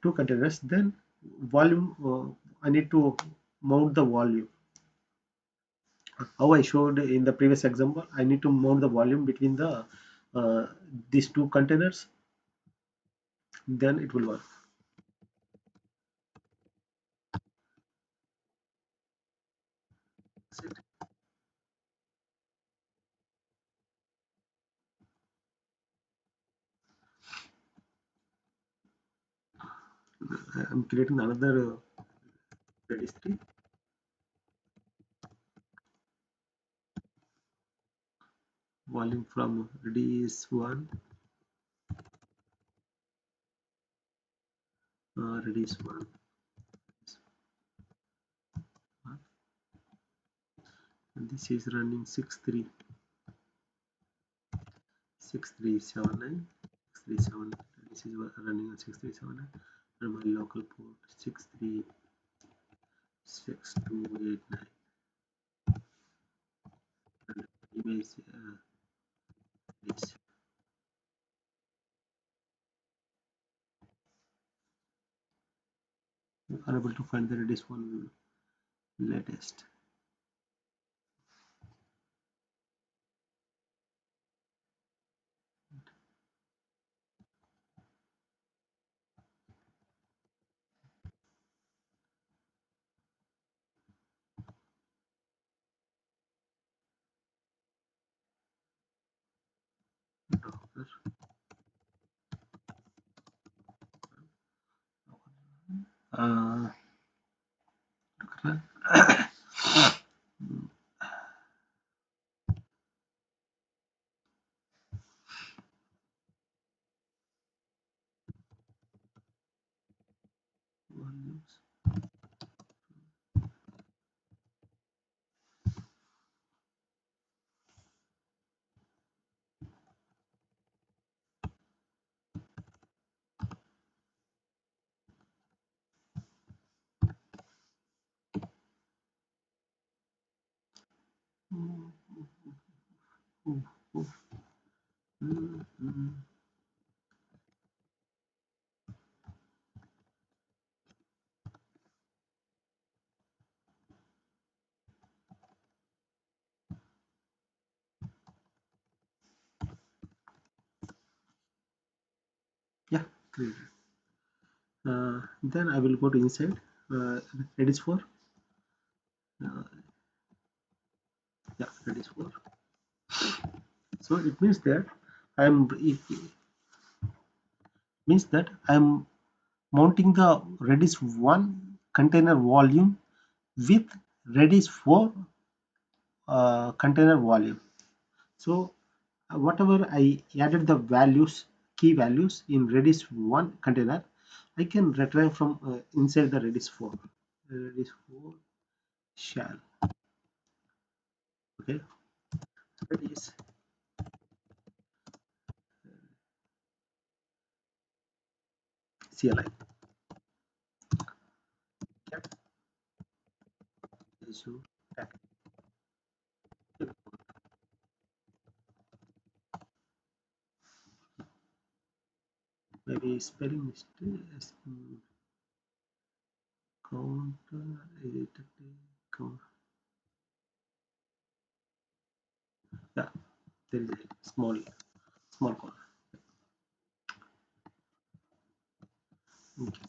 two containers, then volume, I need to mount the volume. How I showed in the previous example, I need to mount the volume between the uh, these two containers, then it will work. I'm creating another registry. Volume from Redis 1 Redis 1, and this is running 6379. This is running on 6379, and my local port 636289, and image is unable to find the Redis 1 latest. Docker. Uh, volumes. Yeah, great. Then I will go to inside Redis 4. Uh, yeah, Redis 4. So it means that it means that I'm mounting the Redis 1 container volume with Redis 4 container volume. So whatever I added the values, key values in Redis 1 container, I can retrieve from inside the Redis 4. Redis 4 shell. Okay, Redis CLI. Cat Azure tag. Maybe spelling mistake. Counter editor count. Yeah, there is a small corner. Okay.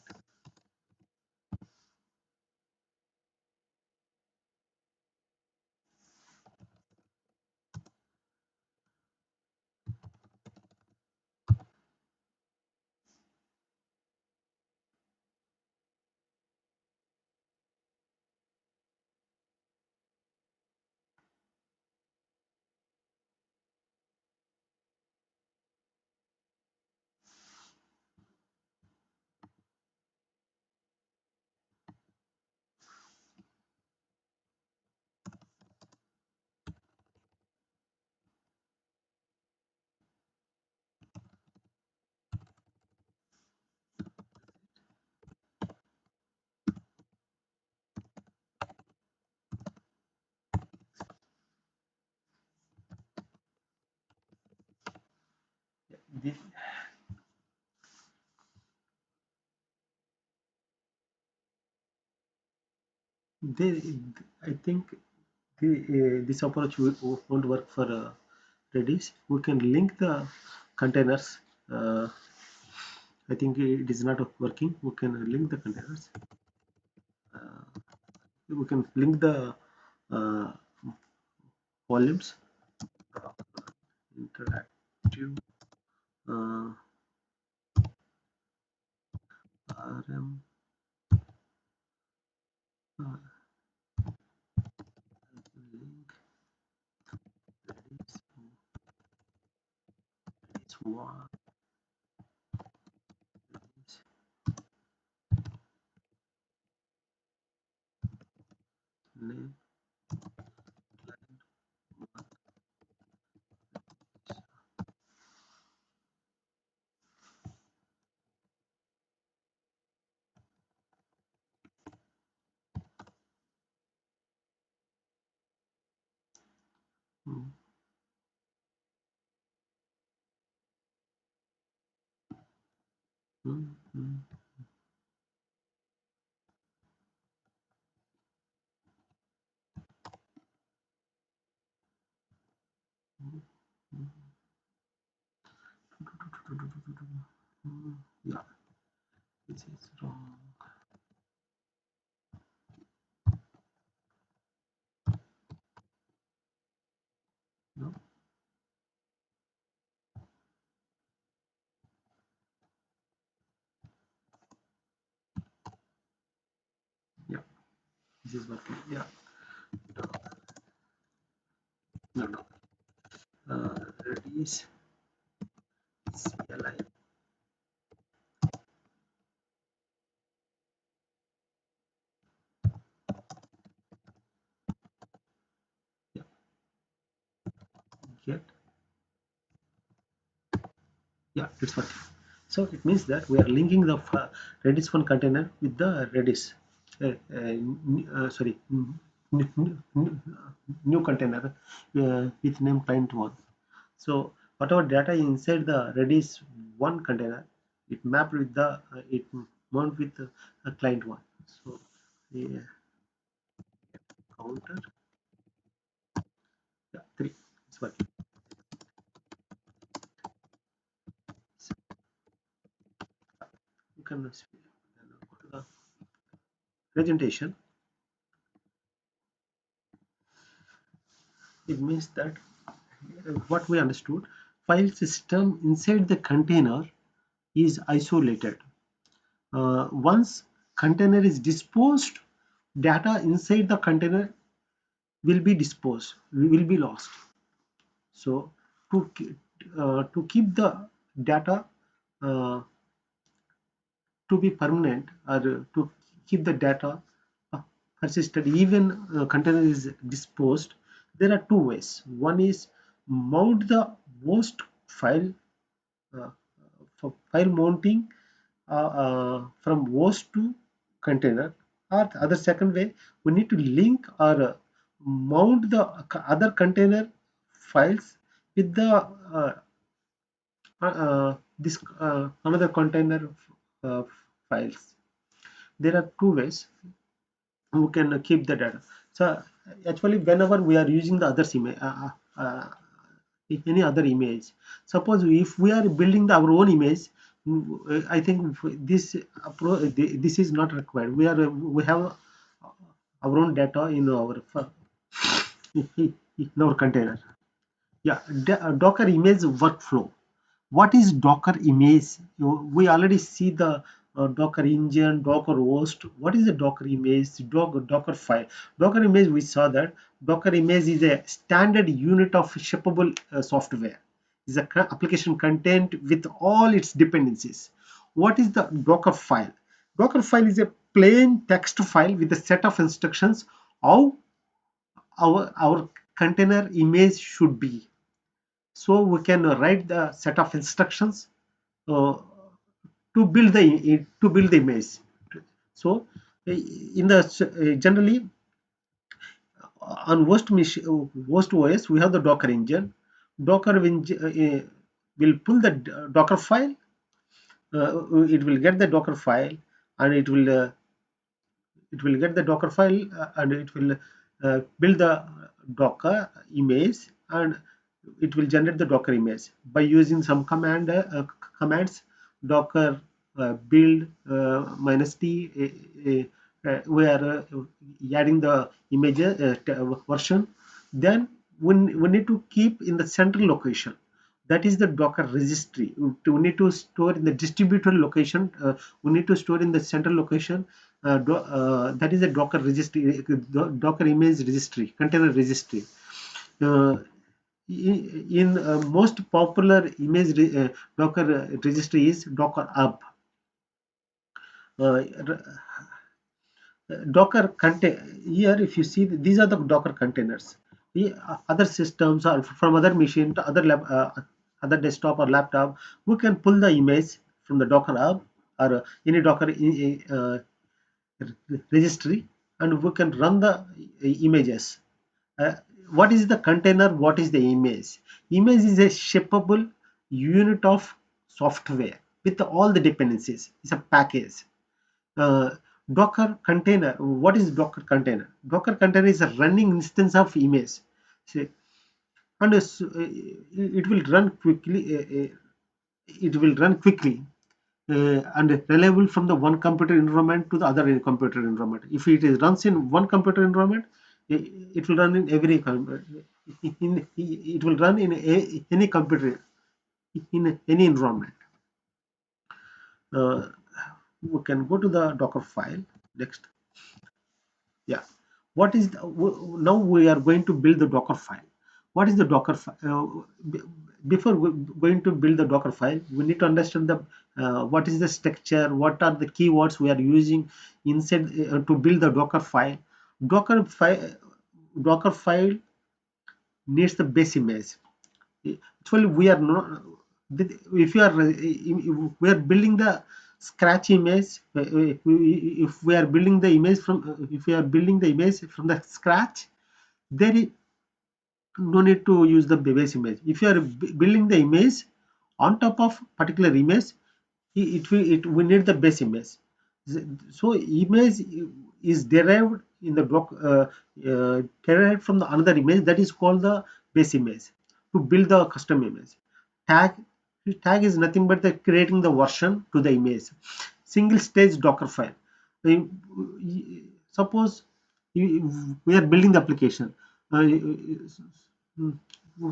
This, they, I think this approach won't work for Redis. We can link the containers. I think it is not working. We can link the containers. We can link the uh, volumes. Interactive RM link is one mm, mm, mm, mm, mm, yeah, this is wrong. No, yeah, this is working. Yeah, no, no. Redis CLI. Yeah, get. Yeah, it's working. So it means that we are linking the Redis one container with the Redis. Sorry, new container with name client one. So whatever data inside the Redis one container, it mapped with the it mount with the client one. So yeah, counter, yeah, three. It's working. So you can go to the presentation. It means that what we understood, file system inside the container is isolated. Once container is disposed, data inside the container will be disposed, will be lost. So to keep the data uh, to be permanent, or to keep the data persistent even container is disposed, there are two ways. One is mount the host file uh, for file mounting from host to container, or the other second way, we need to link or mount the other container files with the this another container uh, files. There are two ways we can keep the data. So actually, whenever we are using the other image, any other image, suppose if we are building our own image, I think this is not required. We have our own data in our in our container. Yeah, Docker image workflow. What is Docker image? We already see the Docker engine, Docker host. What is the Docker image? Docker file. Docker image, we saw that Docker image is a standard unit of shippable software. Is a application content with all its dependencies. What is the Docker file? Docker file is a plain text file with a set of instructions how our container image should be. So we can write the set of instructions uh, to build the image. So in the generally on host OS we have the Docker engine. Docker will pull the Docker file. It will get the Docker file, and it will get the Docker file, and it will build the Docker image, and it will generate the Docker image by using some commands. Docker build -t. We are adding the image version. Then we need to keep in the central location. That is the Docker registry. We need to store in the distributed location. We need to store in the central location. That is a Docker registry, Docker image registry, container registry. Uh, in most popular image Docker registry is Docker Hub. Uh, Docker contain here, if you see, these are the Docker containers. The other systems or from other machine to other desktop or laptop, we can pull the image from the Docker Hub or any Docker registry, and we can run the images. What is the container? What is the image? Image is a shippable unit of software with all the dependencies. It's a package. uh, Docker container. What is Docker container? Docker container is a running instance of image. See, and it will run quickly. It will run quickly and reliable from the one computer environment to the other computer environment. If it is runs in one computer environment, it will run in every it will run in any computer in any environment. Uh, we can go to the Docker file next. Yeah. What is the, now we are going to build the Docker file. What is the Docker file? Before going to build the Docker file, we need to understand the what is the structure, what are the keywords we are using inside to build the Docker file. Docker file, Docker file needs the base image. Actually, we are not. If you are, we are building the scratch image. If we are building the image from, if we are building the image from the scratch, there is no need to use the base image. If you are building the image on top of particular image, it we need the base image. So image is derived in the block, derived from the another image that is called the base image to build the custom image. Tag tag is nothing but the creating the version to the image. Single stage Docker file. Suppose we are building the application.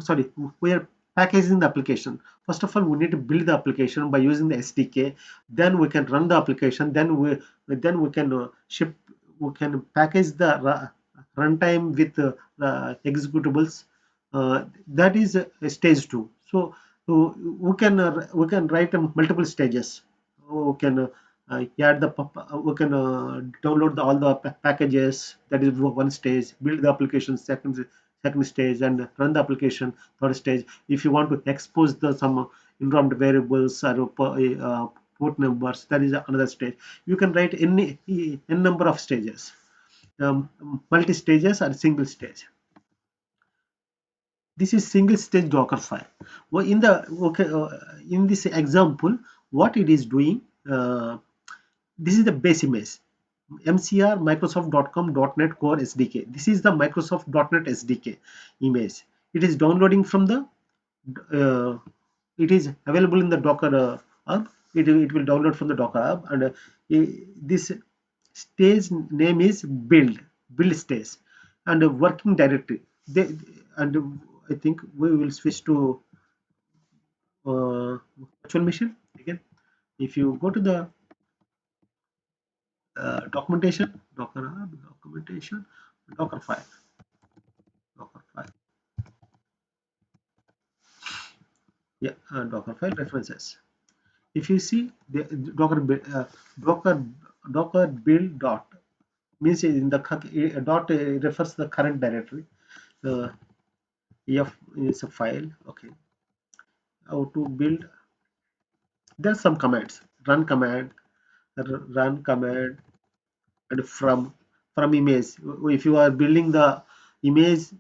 Sorry, we are packaging the application. First of all, we need to build the application by using the SDK. Then we can run the application. Then we can ship. We can package the runtime with executables. That is stage two. So we can write multiple stages. We can add the we can download all the packages. That is one stage. Build the application, second stage, and run the application, third stage. If you want to expose the some environment variables or port numbers, that is another stage. You can write any n number of stages, multi stages or single stage. This is single stage Docker file. Well, in the okay, in this example, what it is doing, this is the base image. MCR Microsoft.com.NET Core SDK. This is the Microsoft.NET SDK image. It is downloading from the, it is available in the Docker hub. It will download from the Docker hub, and this stage name is build stage, and working directory. And I think we will switch to virtual machine again. If you go to the documentation, Docker hub, documentation, Docker file, Docker file. Yeah, Docker file references. If you see the Docker Docker build dot means in the dot refers to the current directory. Uh, F is a file. Okay, how to build? There are some commands. Run command, and from image. If you are building the image,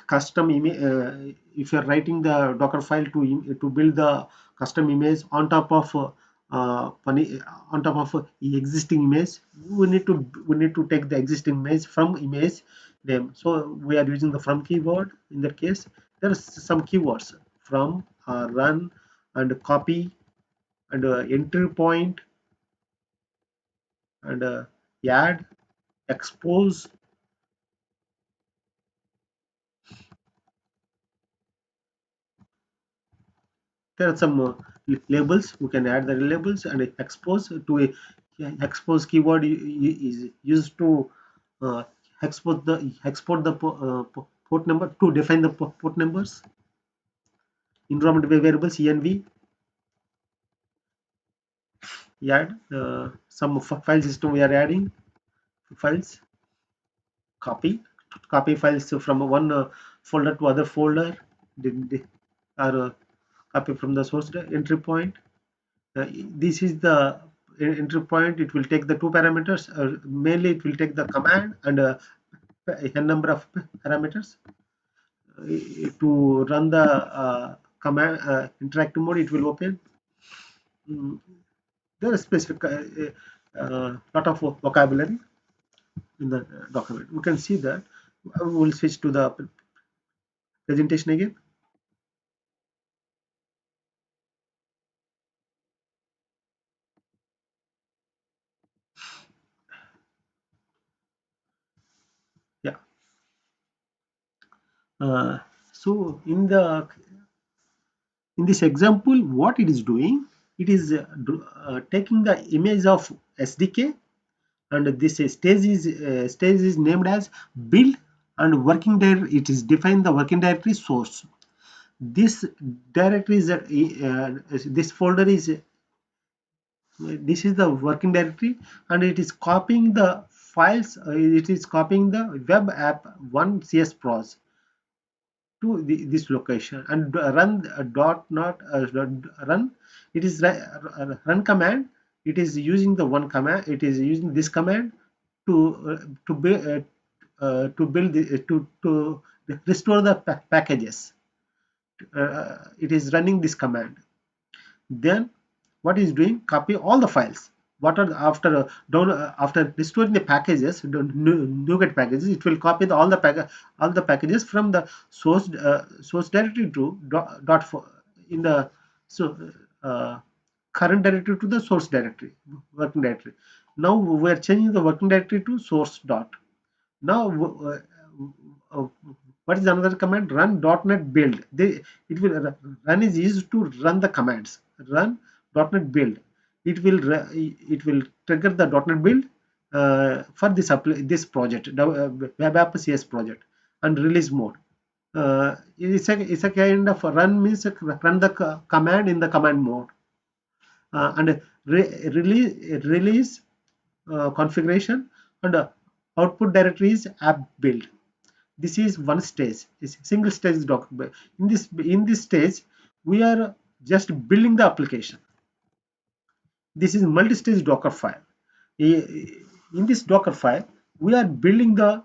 custom image, if you are writing the Docker file to build the custom image on top of on top of existing image, we need to take the existing image from image name. So we are using the from keyword. In that case, there are some keywords: from, run, and copy, and entry point, and add, expose. There are some labels. We can add the labels, and expose to a, yeah, expose keyword is used to uh, export the port number, to define the port numbers. Environment variables env, add some file system we are adding files, copy files from one folder to other folder, or copy from the source entry point. This is the entry point. It will take the two parameters. Mainly it will take the command and n number of parameters. to run the command interactive mode, it will open. Mm, there is specific lot of vocabulary in the document. We can see that. We will switch to the presentation again. Yeah. Uh, so in this example, what it is doing, it is taking the image of SDK, and this stage is named as build, and working directory, it is defined the working directory source. This directory is this folder is this is the working directory, and it is copying the files, it is copying the web app 1 cs pros to this location, and run dot not run, it is run command, it is using the one command, it is using this command to to build to restore the packages. It is running this command. Then what is doing, copy all the files what are after down after restoring the packages, the NuGet packages, it will copy all the packages from the source directory to in the so uh, current directory to the source directory, working directory. Now we are changing the working directory to source dot. Now uh, what is another command, run .NET build. It will run is used to run the commands, run .NET build. It will trigger the .NET build for this project, the web app CS project, and release mode. It's a kind of run, means run the command in the command mode, and release configuration, and output directory is app build. This is one stage, it's single stage document. In this stage, we are just building the application. This is multi-stage Docker file. In this Docker file, we are building the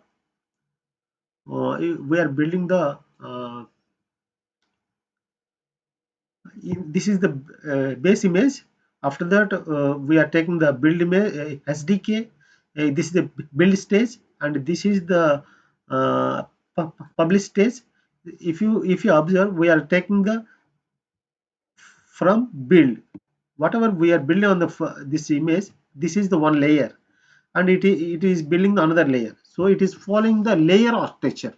we are building the this is the base image. After that, we are taking the build image SDK. This is the build stage, and this is the publish stage. If you observe, we are taking the from build. Whatever we are building on the this image, this is the one layer, and it is building another layer. So it is following the layer architecture,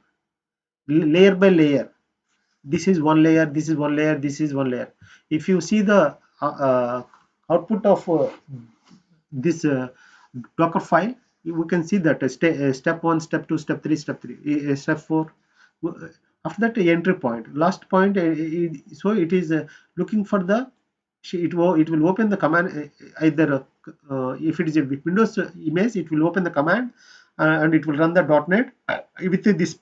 layer by layer. This is one layer, this is one layer, this is one layer. If you see the output of this Docker file, we can see that step 1, step 2, step 3, step 4. After that, entry point, last point. So it is looking for the, it will open the command, either if it is a Windows image, it will open the command, and it will run the .NET with this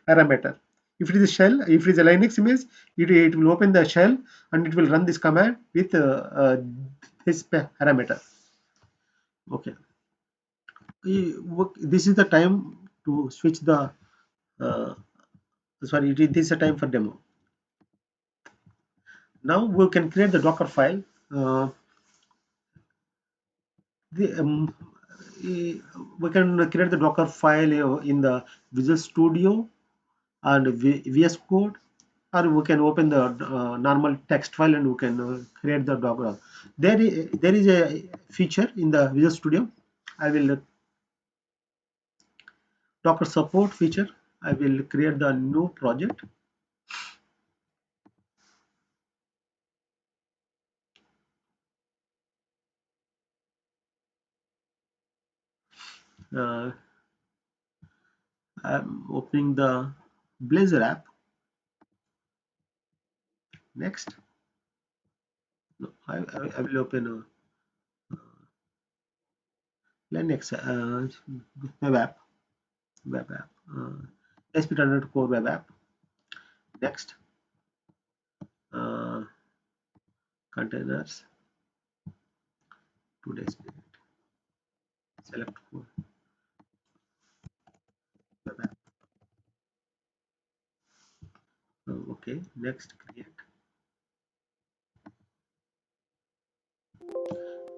parameter. If it is a shell, if it is a Linux image, it will open the shell, and it will run this command with this parameter. Okay. This is the time to switch the uh, sorry, this is a time for demo. Now we can create the Docker file. The, we can create the Docker file in the Visual Studio and VS Code, or we can open the normal text file and we can create the Docker. There is a feature in the Visual Studio. I will Docker support feature. I will create the new project. Uh, I'm opening the Blazor app. Next, no, I will open a Linux web app. Web app. SP.NET Core web app. Next, uh, containers. Today's select web app. Okay, next create.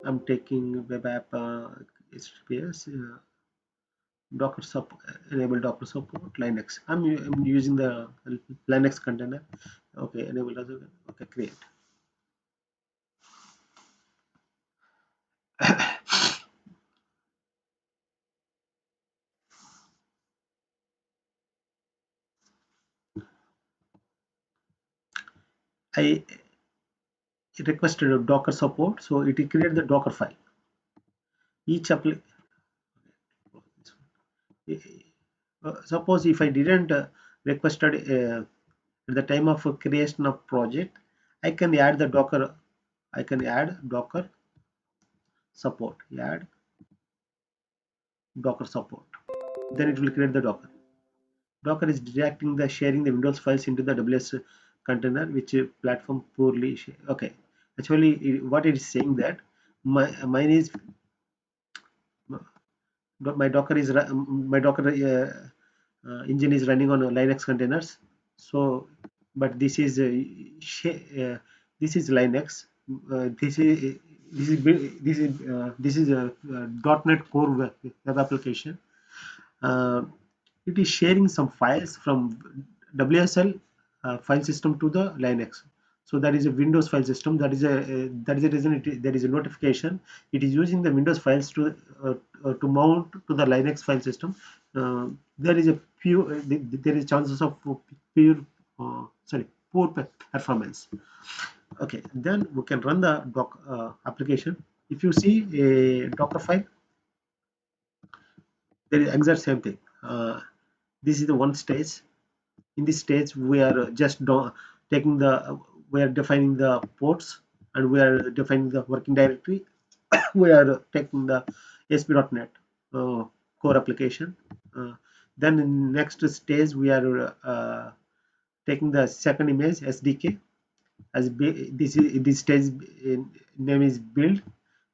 I'm taking web app HTTPS Docker support, enable Docker support Linux. I'm using the Linux container. Okay, enable Docker. Okay, create. I requested a Docker support, so it will create the Docker file. Each application. Suppose if I didn't requested at the time of creation of project, I can add the Docker. I can add Docker support. Add Docker support. Then it will create the Docker. Docker is directing the sharing the Windows files into the WS container, which platform poorly. Okay, actually, what it is saying that mine is my Docker is my Docker engine is running on Linux containers. So, but this is this is Linux. This is a .NET Core web application. Uh, it is sharing some files from WSL file system to the Linux. So that is a Windows file system. That is a reason there is a notification. It is using the Windows files to mount to the Linux file system. There is a there is chances of pure poor performance. Okay, then we can run the doc application. If you see a Docker file, there is exact same thing. This is the one stage. In this stage we are just taking the we are defining the ports, and we are defining the working directory. We are taking the ASP.NET core application. Then in next stage we are taking the second image SDK as this stage name is build,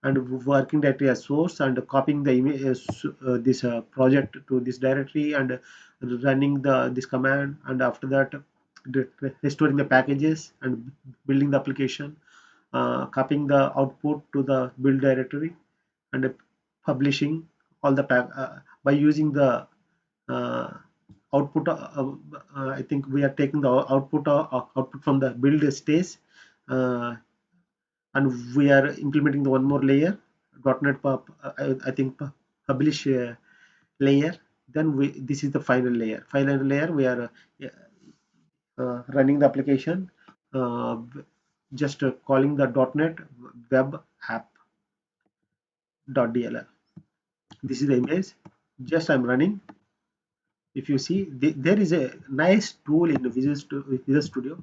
and working directory as source, and copying the image this project to this directory, and running the this command, and after that restoring the packages and building the application, copying the output to the build directory, and publishing all the by using the uh, output. I think we are taking the output from the build stage, uh, and we are implementing the one more layer, .NET I think publish layer. Then this is the final layer. Final layer we are running the application, just calling the .NET web app.dll. This is the image. Just I'm running. If you see, there is a nice tool in Visual Studio.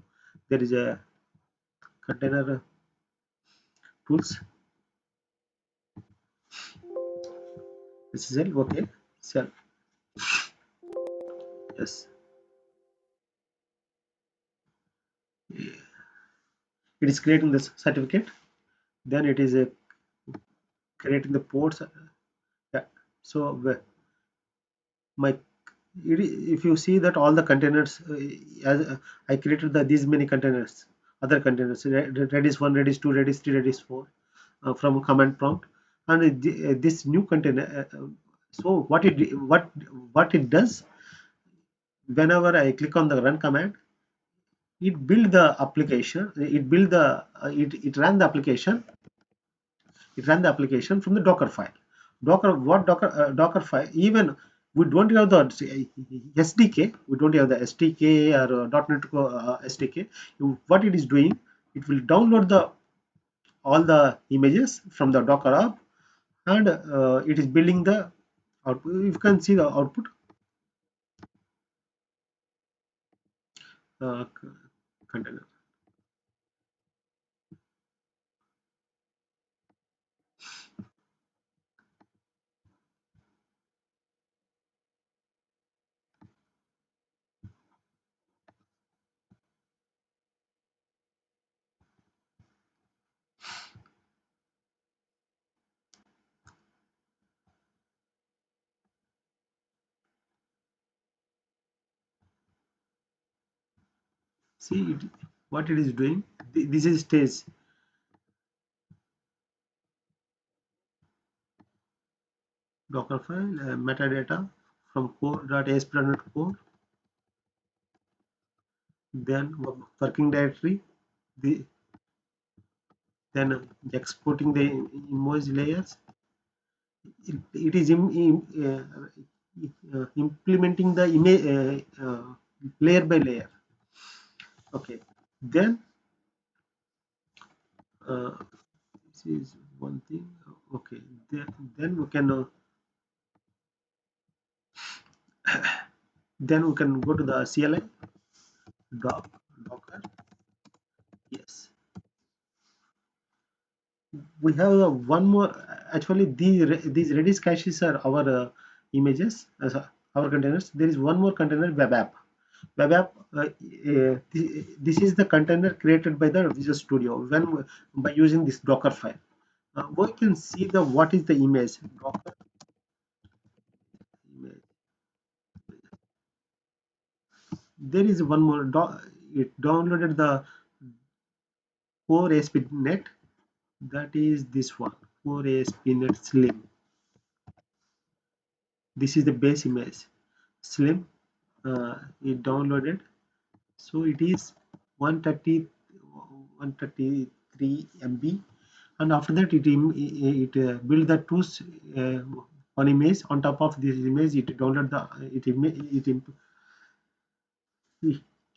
There is a container tools. This is it. Okay. So yes, it is creating the certificate. Then it is creating the ports. Yeah. So my if you see that all the containers, as I created these many containers, other containers, Redis 1, Redis 2, Redis 3, Redis 4, from command prompt, and this new container. So what it does, whenever I click on the run command, it build the application. It ran the application. It ran the application from the Docker file. Docker file. Even we don't have the SDK. We don't have the SDK or .NET SDK. What it is doing, it will download the all the images from the Docker app, and it is building the output. You can see the output. uh, Container. See it, what it is doing. This is stage Docker file, metadata from core.asp.NET Core, then working directory, the, then exporting the image layers. It is implementing the image layer by layer. Okay, then uh, this is one thing. Okay, then we can then we can go to the CLI Docker. Yes, we have one more. Actually, these Redis caches are our images as our containers. There is one more container, web app. Web app. This is the container created by the Visual Studio by using this Docker file. We can see the what is the image. Docker image. There is one more. It downloaded the core ASP.NET. That is this one. Core ASP.NET Slim. This is the base image. Slim. It downloaded. So it is 133 MB, and after that it build the two one image. On top of this image, it download the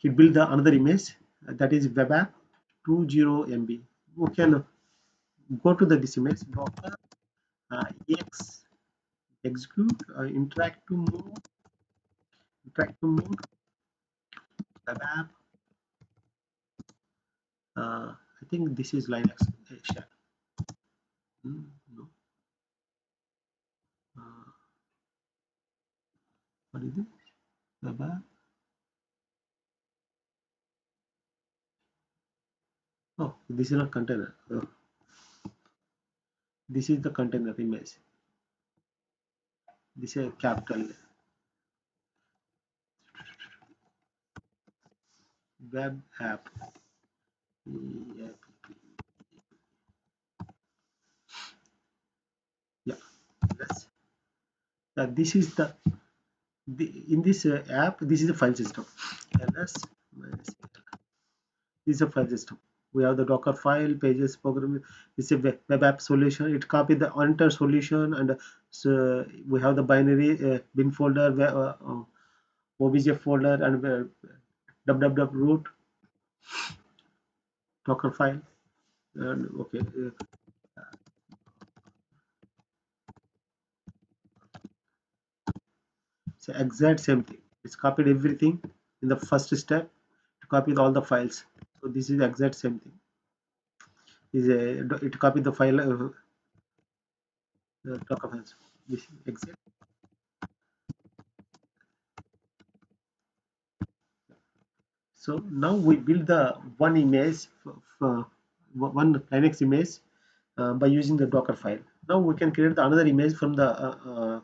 it build the another image, that is web app 20 MB. We can go to this image Docker ex execute interactive mode web app. I think this is Linux shell. No. Uh, what is it? Web app. Oh, this is not container. Oh, this is the container image. This is a capital web app. Yeah, yes. This is in this app. This is a file system. ls minus this is a file system. We have the Docker file, pages, program. It's a web app solution. It copies the entire solution, and so we have the binary bin folder, obj folder, and www root Docker file. And okay, so exact same thing. It's copied everything in the first step to copy all the files. So this is exact same thing. Is a it copy the file Docker files. This is exact. So now we build the one image for one Linux image by using the Docker file. Now we can create the another image from the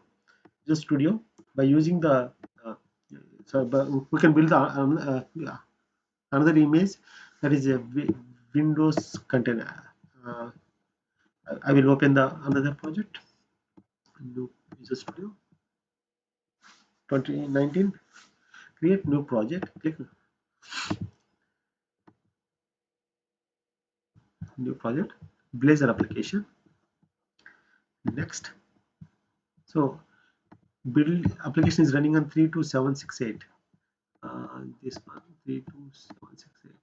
studio by using the we can build the yeah, another image, that is a Windows container. Uh, I will open the another project. New Visual Studio 2019. Create new project. Click new project. Blazor application. Next. So build application is running on 32768. This one 32768.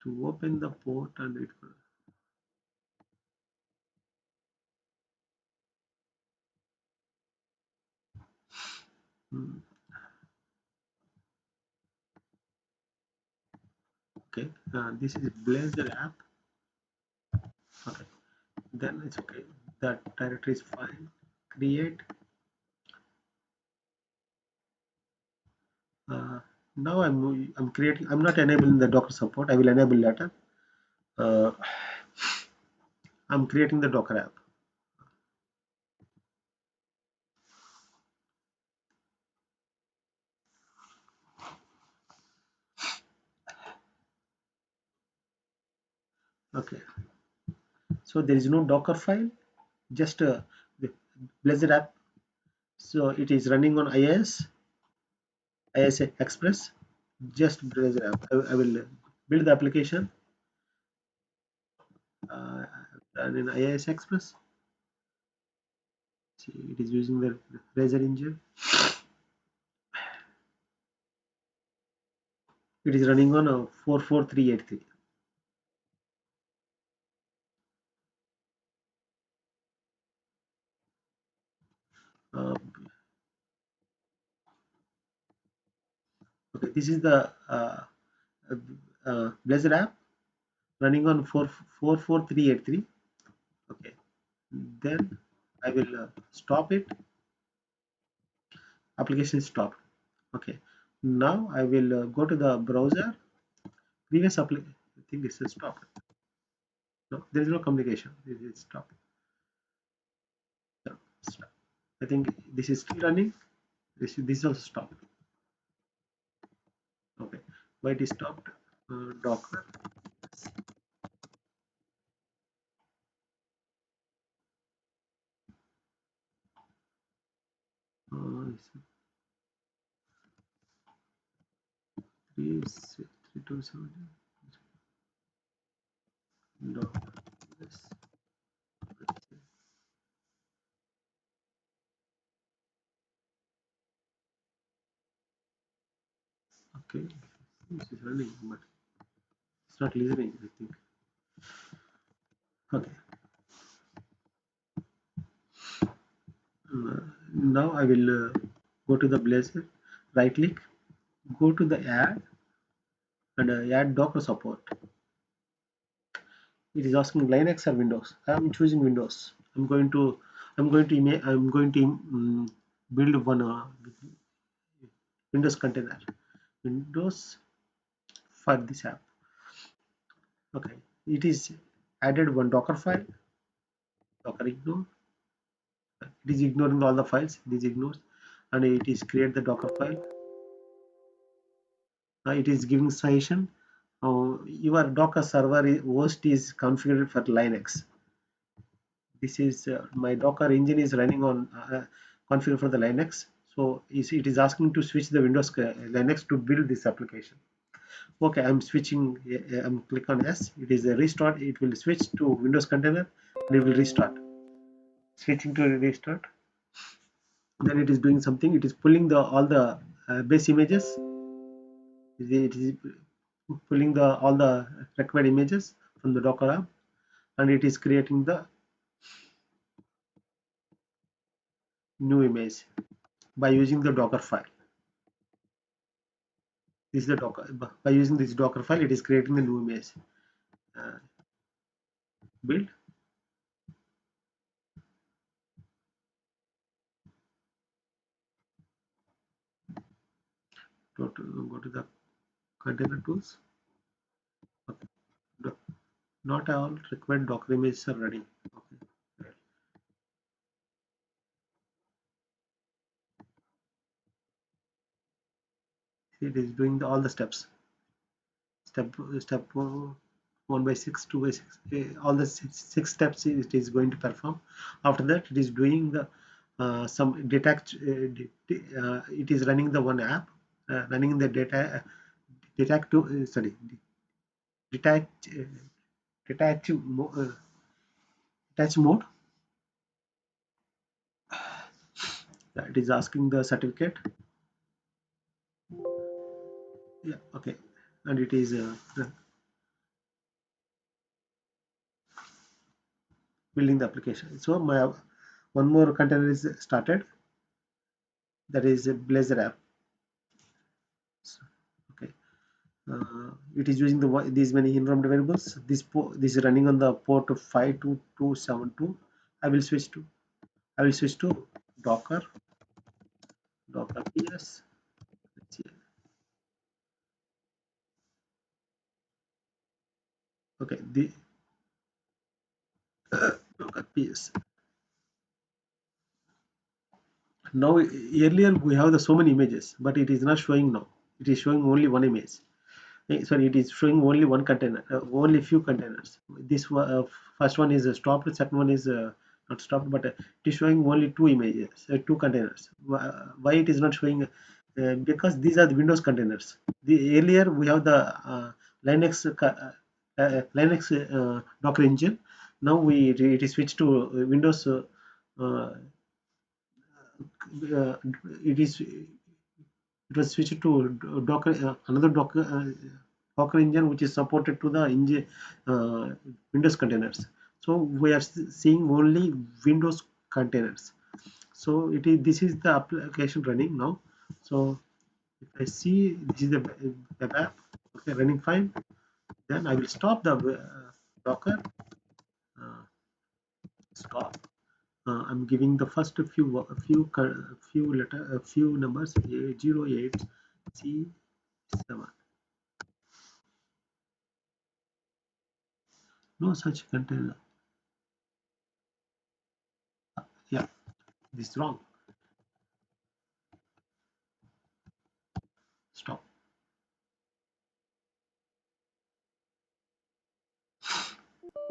To open the port and it will. Okay, this is Blazor app. Okay, then it's okay. That directory is fine. Create. Now I'm creating. I'm not enabling the Docker support. I will enable later. Uh, I'm creating the Docker app. Okay, so there is no Docker file, just the Blazor app. So it is running on IIS Express, just Blazor app. I will build the application uh, run in IIS Express. See, it is using the Razor engine. It is running on a 44383. Uh, okay, this is the Blazor app running on 44383. Okay, then I will stop it. Application is stopped. Okay, now I will go to the browser. Previous application, I think this is stopped. No, there is no communication. It is stopped. No, stop. I think this is still running. This is also stopped. Okay, why it is stopped? Docker. Uh, 3270. Docker. Yes. Okay, this is running, but it's not listening. I think. Okay. Now I will go to the Blazor, right click, go to the add and add Docker support. It is asking Linux or Windows. I am choosing Windows. I'm going to build one Windows container. Windows for this app. Okay, it is added one Docker file. Docker ignore. It is ignoring all the files. It is ignores, and it is create the Docker file. It is giving suggestion. Your Docker server host is configured for Linux. This is my Docker engine is running on configured for the Linux. So it is asking to switch the Windows Linux to build this application. Okay, I'm switching. I'm click on yes. It is a restart. It will switch to Windows container and it will restart. Switching to restart. Then it is doing something. It is pulling the all the base images. It is pulling the all the required images from the Docker app, and it is creating the new image by using the Docker file. This is the Docker. By using this Docker file, it is creating the new image. Uh, Build. Go to the container tools. Okay. Not all required Docker images are ready. Okay. It is doing all the steps. Step 1 by 6, 2 by 6, all the six steps it is going to perform. After that, it is doing the some detect. It is running the one app, running the data detect to sorry detach detach detach mode. It is asking the certificate. Yeah, okay, and it is building the application. So my one more container is started. That is a Blazor app. So, okay. It is using these many environment variables. This is running on the port 52272. I will switch to Docker PS. Okay, the Docker PS. Now earlier we have the so many images, but it is not showing now. It is showing only one image. sorry, it is showing only one container, only few containers. This first one is stopped, second one is not stopped, but it is showing only two images, two containers. Why it is not showing? Because these are the Windows containers. The earlier we have the Linux Linux Docker engine. Now it is switched to Windows. Uh, uh, it is it was switched to Docker, another Docker engine which is supported to the engine, Windows containers. So we are seeing only Windows containers. So it is, this is the application running now. So if I see this is the web app, okay, running fine, then I will stop the Docker. Uh, Stop. I'm giving the first few numbers, 08 C7. No such container. Yeah, this is wrong. Stop.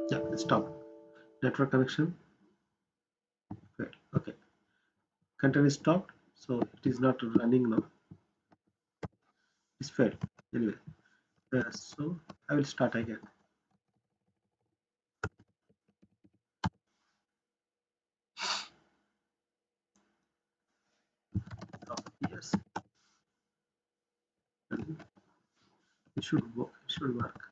Yeah, stop. Network connection. Right. Okay. Container is stopped. So it is not running now. It's failed. Anyway, so I will start again. Yes, it should work. It should work.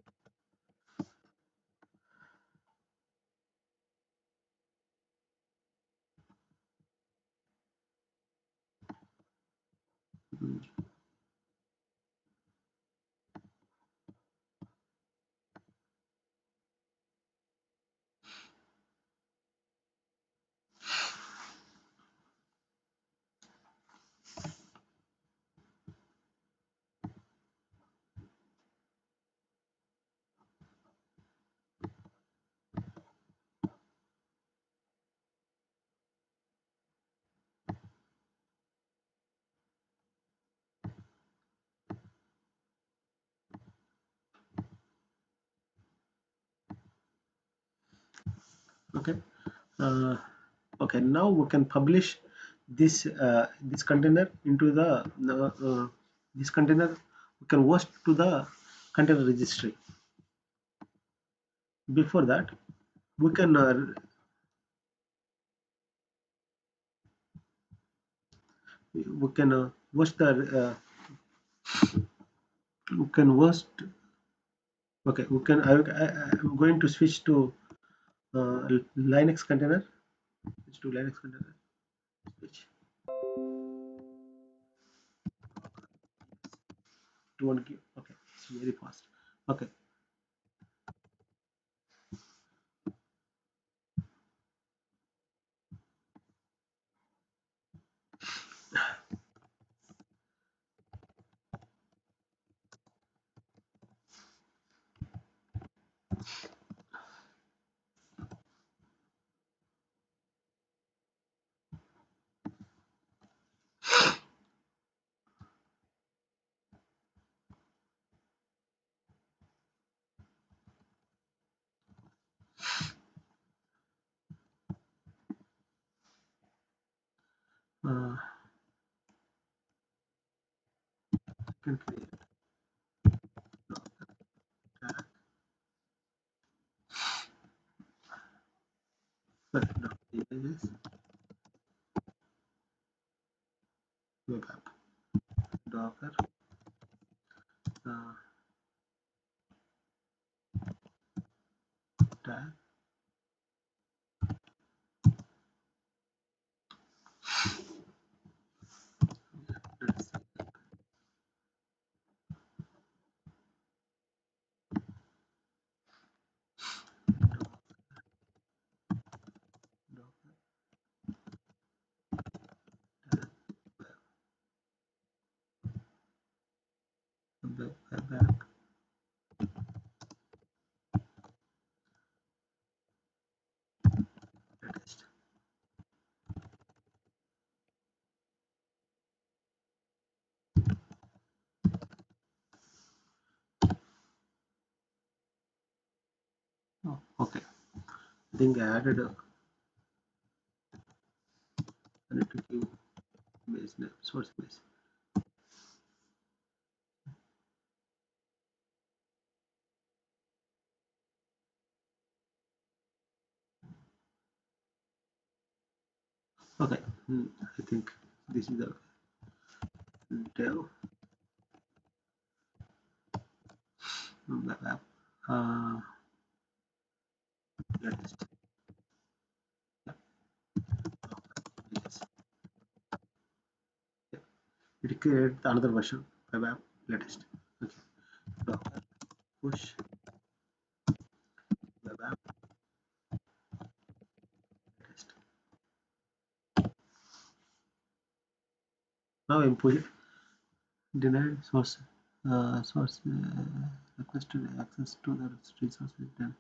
Mm. Okay. Uh, okay. Now we can publish this container into the this container. We can host to the container registry. Before that, we can host the we can host. Okay, we can. I'm going to switch to Linux container. Switch to Linux container. Switch. Don't give. Okay, it's very fast. Okay. Uh, can create. Sorry, no, images. Web app. Docker. Uh, Tag. Let's Docker. Tag. Web app. Oh, okay. I think I added a I need to give base name, source base. Okay, I think this is the dev web app. Latest. Yes. Yeah. It created another version web app latest. Okay. Docker push web app latest. Now input denied source requested access to the resources. Then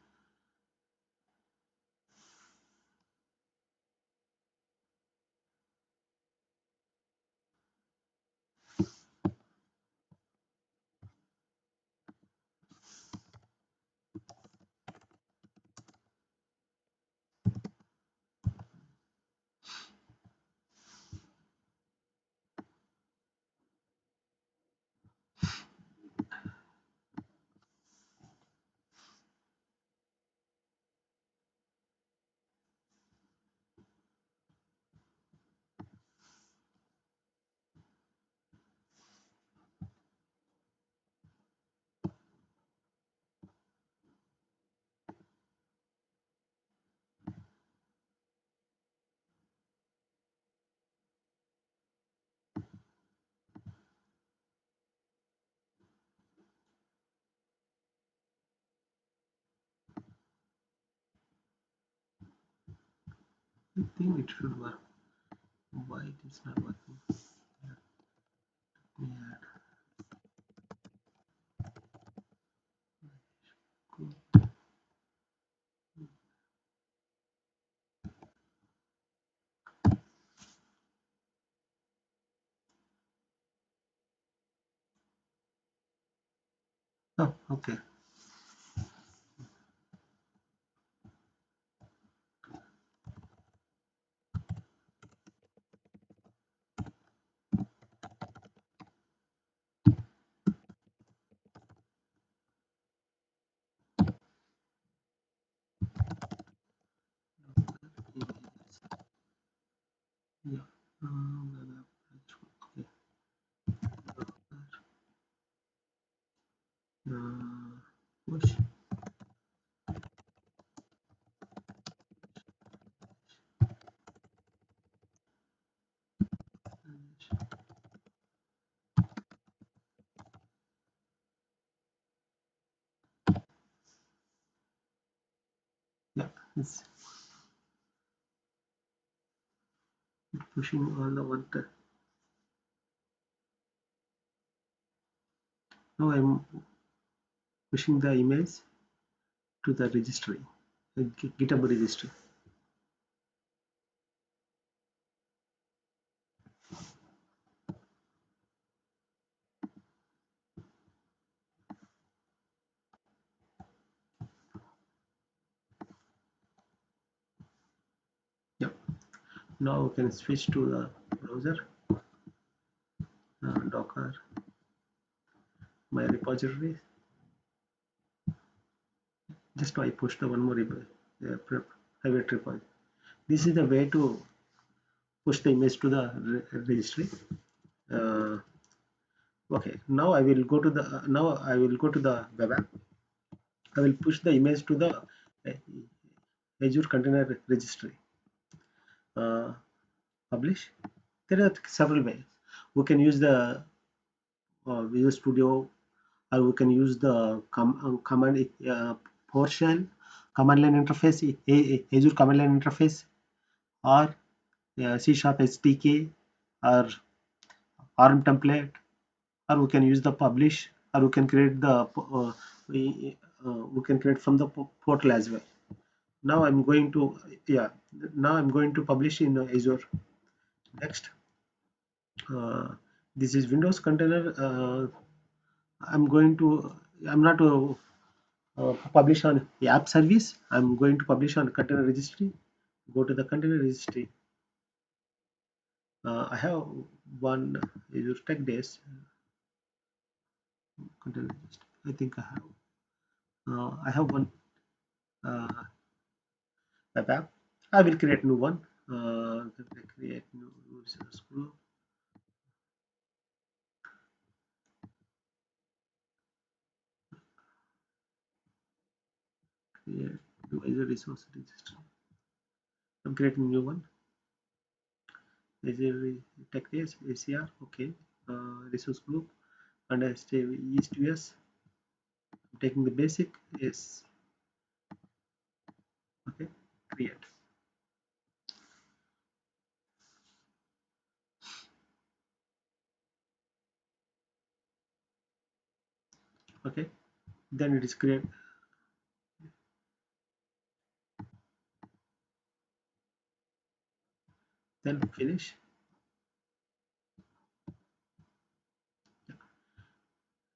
I think it should work. Why it is not working? Yeah. Cool. Oh, okay. Yeah. Okay. Push. Yeah, it's pushing all the one time. Now I'm pushing the image to the registry, the GitHub registry. Yep. Now we can switch to the browser, Docker, my repository. Just I push the one more private repository. This is the way to push the image to the registry. Uh, okay. Now I will go to the web app. I will push the image to the Azure Container Registry. Publish. There are several ways. We can use the Visual Studio, or we can use the command PowerShell command line interface, Azure command line interface, or C# SDK, or ARM template, or we can use the publish, or we can create we can create from the portal as well. Now I'm going to publish in Azure. Next, this is Windows container. I'm not publish on the app service. I'm going to publish on container registry. Go to the container registry. I have one Azure Tech Days container registry. I think I have one uh, web app. I will create new one. Create new resource group. Create new Azure resource registry. I'm creating new one. Azure Tech Days ACR. Okay. Resource group and I stay East US. I'm taking the basic. Yes. Okay. Create. Okay. Then it is create. Then finish.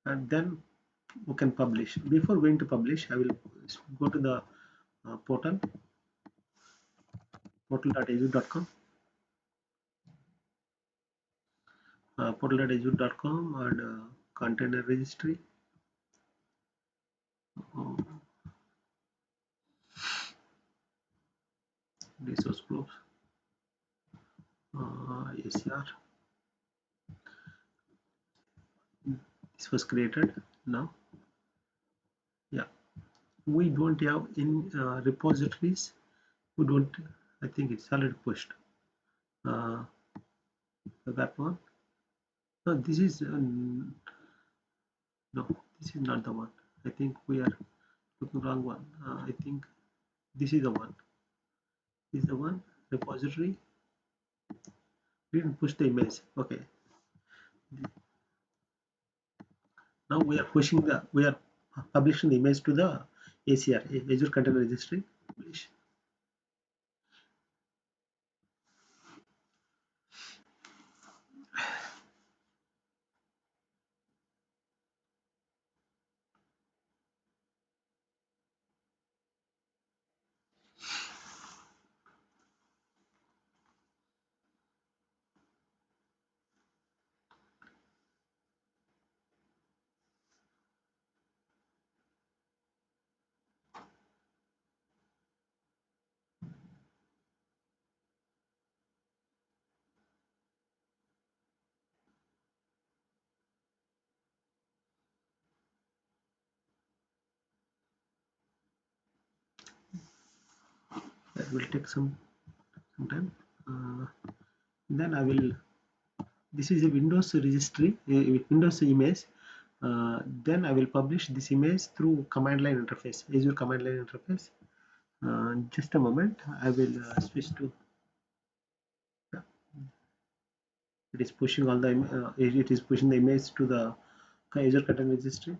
And then we can publish. Before going to publish, I will go to the portal portal.azure.com portal.azure.com and container registry, uh, resource groups, ACR. This was created. Now, yeah, we don't have in repositories. We don't. I think it's already pushed. Uh, that one. No, this is no. This is not the one. I think we are looking wrong one. I think this is the one. This is the one repository. We didn't push the image. Okay. Now we are publishing the image to the ACR, Azure Container Registry. Publish. That will take some time. Then I will. This is a Windows registry, a Windows image. Then I will publish this image through command line interface, Azure command line interface. Just a moment. I will switch to. Yeah, it is pushing all the. It is pushing the image to the Azure Container Registry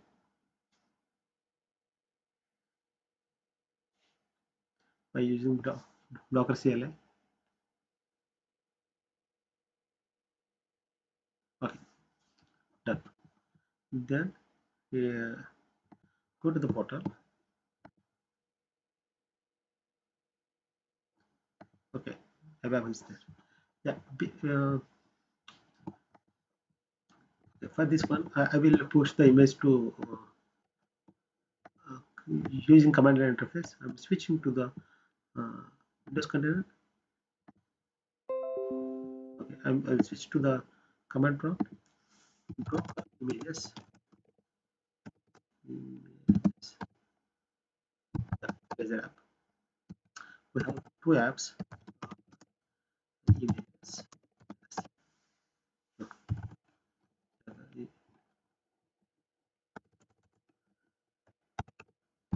by using Docker CLI. Okay, done. Then go to the portal. Okay, above is there. Yeah, for this one, I will push the image to using command line interface. I'm switching to the uh, Windows container. Okay, I'll switch to the command prompt. Drop images. Images. There's an app. We have two apps. Images.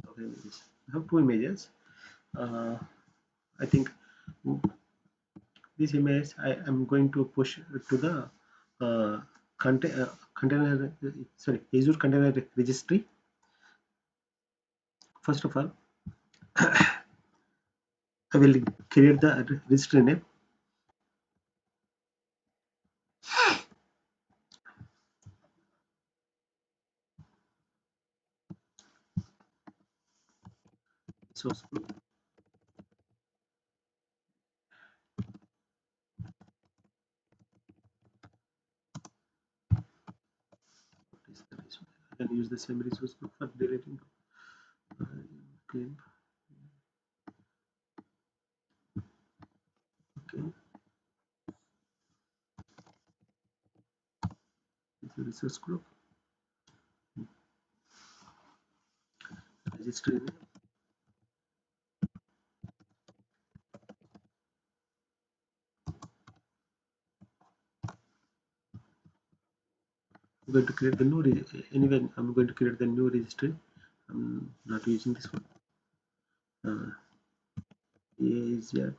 Okay, images. We have two images. I think this image I am going to push to the container sorry Azure container registry. First of all, I will create the registry name. resource group. What is the resource? I can use the same resource group for deleting claim. Okay, it's a resource group. Registry name. I'm going to create the new anyway. I'm going to create the new registry. I'm not using this one. Is yet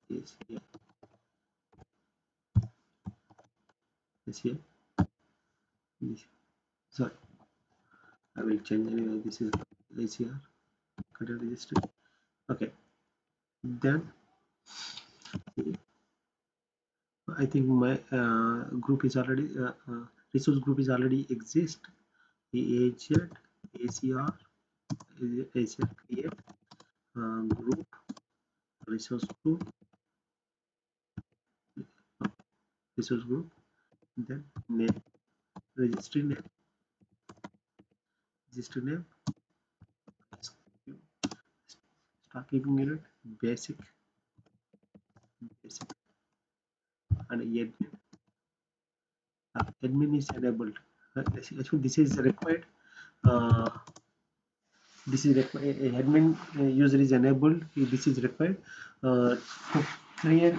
is here. Is here. Sorry, I will change anyway. This is ACR content registry. Okay, then I think my group is already resource group is already exist. AZ, ACR, ACR create group resource group, resource group, then name, registry name, registry name, stock keeping unit, basic, basic, and admin. Admin is enabled. Actually, this is required. Uh, this is required. Admin user is enabled. This is required to create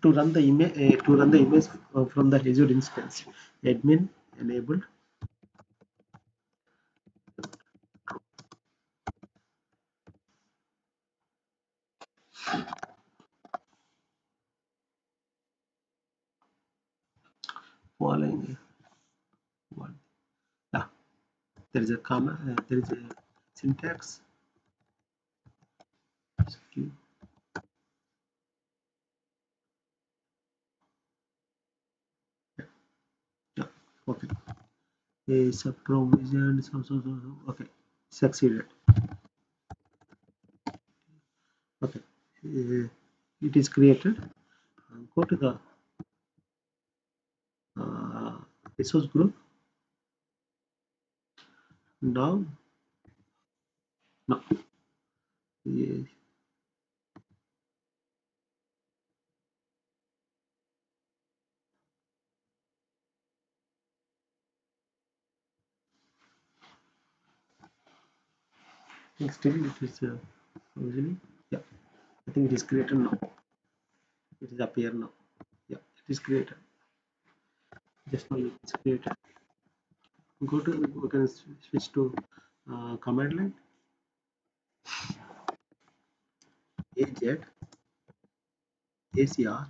to run the image from the Azure instance. Admin enabled. Following one. Yeah, there is a comma. There is a syntax. Okay. Yeah. Okay. Is a provision. So. Okay. Succeeded. Okay. It is created. Go to the uh, resource group. Now, no. Yes. I think still it is usually. Yeah. I think it is created now. It is appear now. Yeah. It is created. Just now it is created. Go to. We can switch to command line. AZ ACR.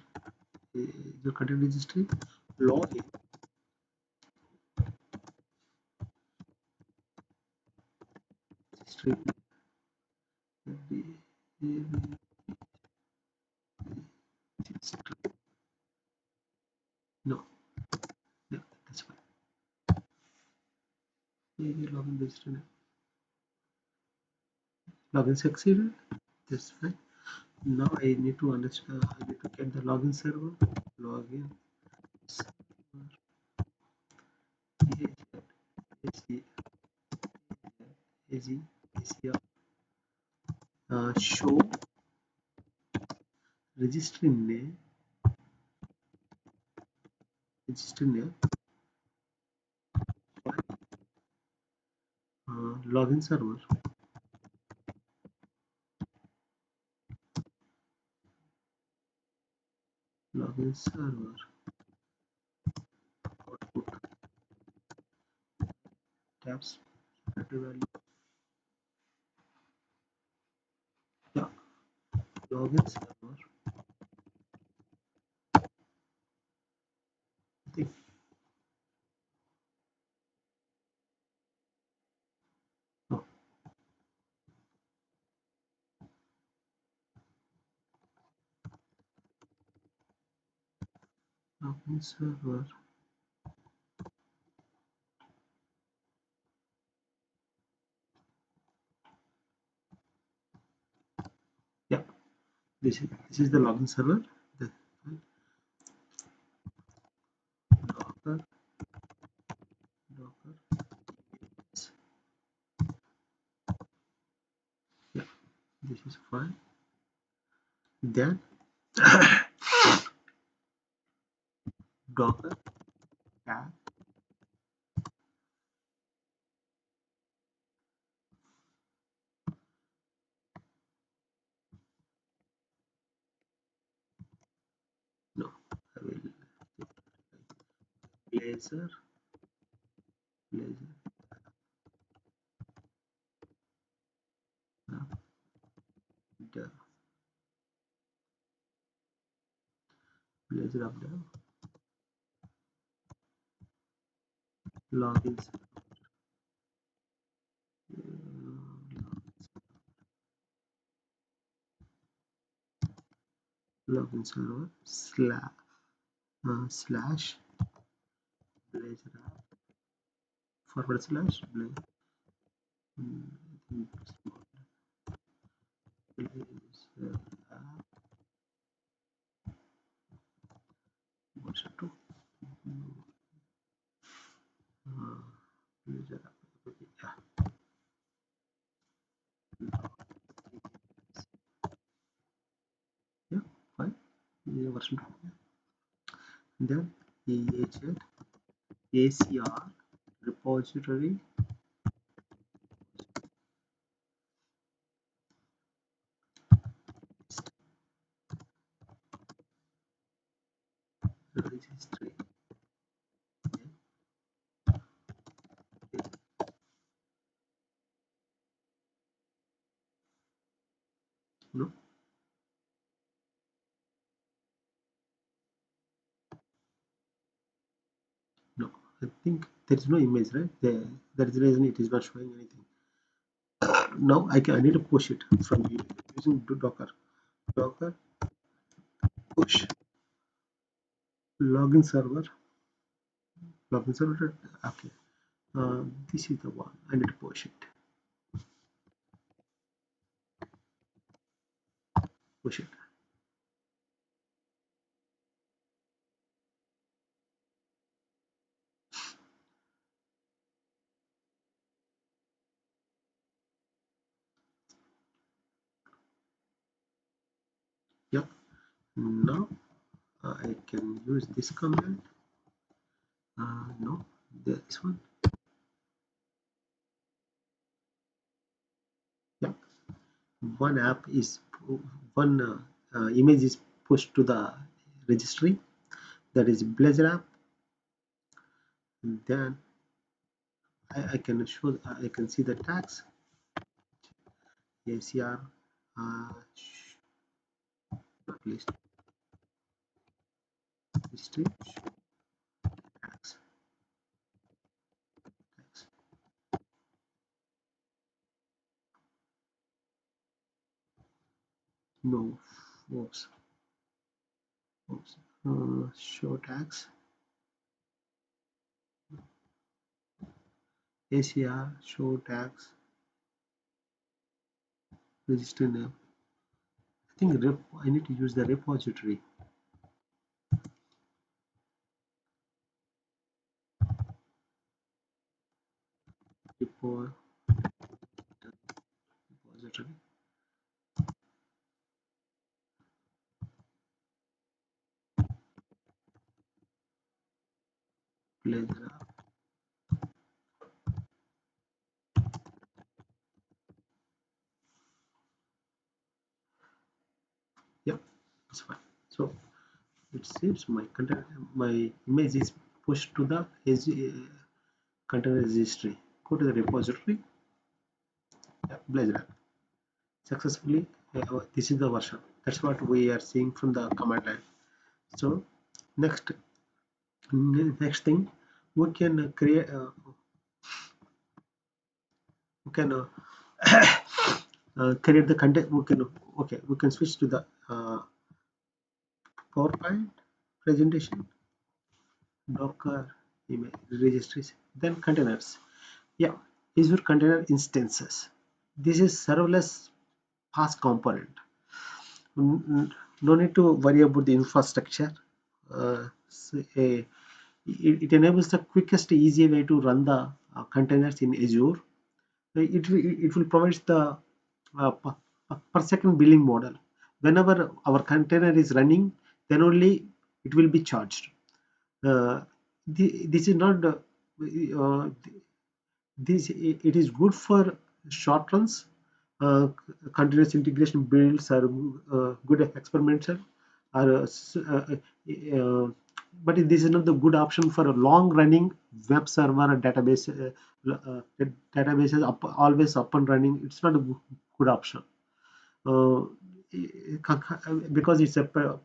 Your content registry. Login. Registry. No. Yeah. That's fine. Login registry. Login succeeded. That's fine. Now I need to understand. I need to get the login server. Login server. ACR. Show registry name. Registry name. Login server. Login server. Output tabs. Value. Yeah. Login server. I think no. Login server. This is the login server. The Docker Docker. Yeah, this is fine. Then Docker tab. No, I will Blazor Blazor the Blazor of the login login server slash Blazor forward slash Blazor. Blazor version 2. Blazor yeah. Yeah, fine. Yeah, version 2. Then ACR repository registry. No, no. I think there is no image, right? That is the reason it is not showing anything. Now I need to push it from using Docker. Docker push login server. Login server. Okay. This is the one. I need to push it. Push it. Yeah. Now I can use this command. No, this one. Yeah. One app is one image is pushed to the registry, that is Blazor app. Then I can show I can see the tags ACR not list history tags tags no oops, oops. Show tags ACR show tags register name. I think I need to use the repository. Repo, repository Blazor app. Yeah, it's fine. So it seems my content, my image is pushed to the container registry. Go to the repository. Yeah, Blazor app. Successfully. This is the version. That's what we are seeing from the command line. So next thing we can create. We can create the content. We can switch to the PowerPoint presentation. Docker image registries, then containers. Yeah, Azure container instances. This is serverless PaaS component. No need to worry about the infrastructure. It enables the quickest, easy way to run the containers in Azure. It will provide the per second billing model. Whenever our container is running, then only it will be charged. This is not uh, this it is good for short runs. Continuous integration builds are good experimental, are but this is not the good option for a long running web server and database. Databases always up and running. It's not a good option, uh, because it's a per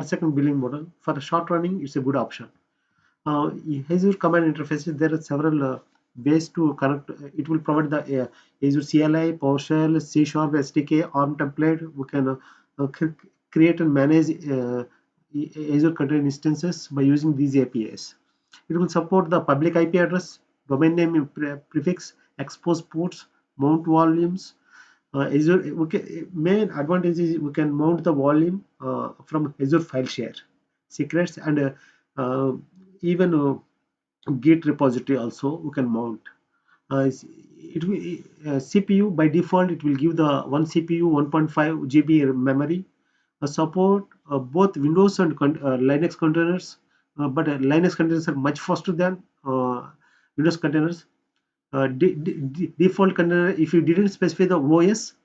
second billing model. For a short running, it's a good option. Azure command interfaces, there are several ways to connect. It will provide the Azure CLI, PowerShell, C Sharp, SDK, ARM template. We can create and manage Azure container instances by using these APIs. It will support the public IP address, domain name prefix, expose ports, mount volumes. Azure, main advantage is we can mount the volume from Azure file share, secrets, and even Git repository also we can mount. It will, CPU by default it will give the one CPU 1.5 GB memory. Support both Windows and Linux containers, but Linux containers are much faster than Windows containers. Default container, if you didn't specify the OS,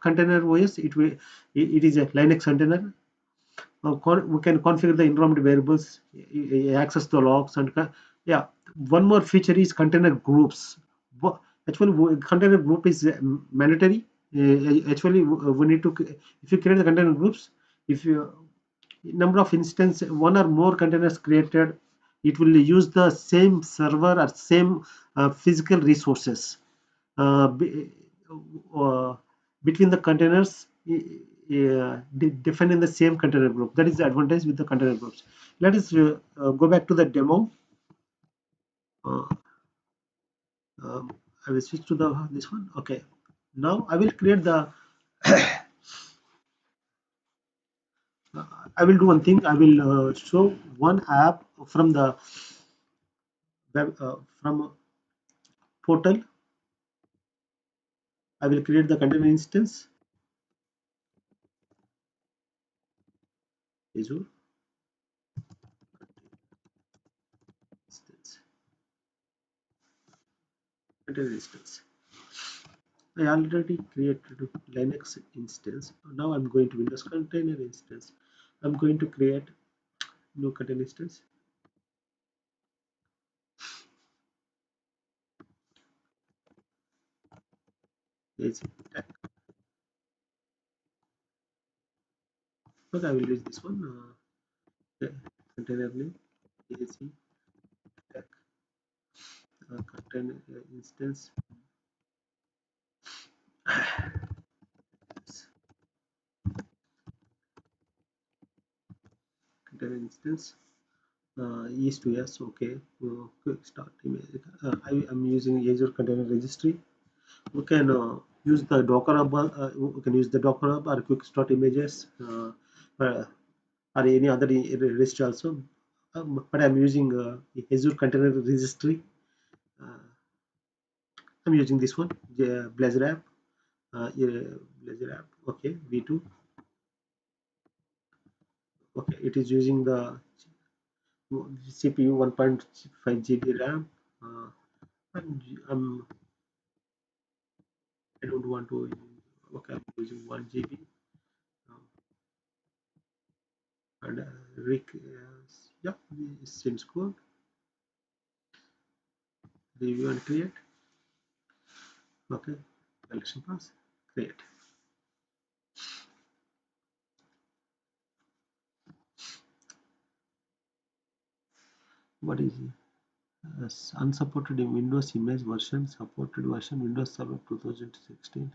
container OS, it is a Linux container. We can configure the environment variables, access the logs, and yeah. One more feature is container groups. Actually, container group is mandatory. Actually, we need to, if you create the container groups, if you number of instance one or more containers created, it will use the same server or same physical resources uh, be, uh, between the containers, defined in the same container group. That is the advantage with the container groups. Let us go back to the demo. uh, um, I will switch to the this one. Okay, now I will create the I will do one thing. I will show one app from the web, from portal. I will create the container instance, Azure instance, container instance. I already created Linux instance. Now I'm going to Windows container instance. I'm going to create new container instance. It's tech. But I will use this one. Container name AC tech container instance. Container instance. Is to yes. Okay. Quick start image. I am using Azure Container Registry. We can use the Docker hub. We can use the Docker hub or quick start images. Or any other registry also. But I'm using Azure Container Registry. Uh, I'm using this one, Blazor app. Yeah, Blazor app. Okay, V2. Okay, it is using the CPU 1.5 GB RAM. Uh, and I don't want to. Okay, I'm using 1 GB. Uh, and yeah, it seems good. Review and create. Okay, collection pass. Create. What is it? Unsupported in Windows image version, supported version Windows Server 2016,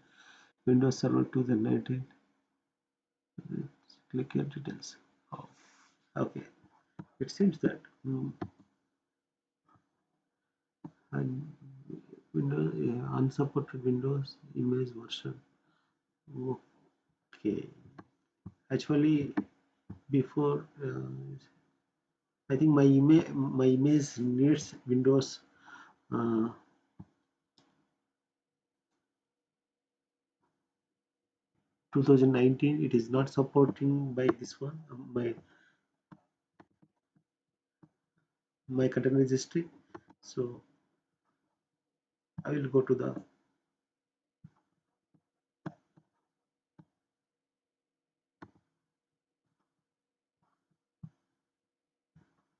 Windows Server 2019. Click here details. Oh, okay. It seems that and Windows unsupported Windows image version. Okay. Actually, before I think my image needs Windows 2019. It is not supporting by this one. My container registry. So I will go to the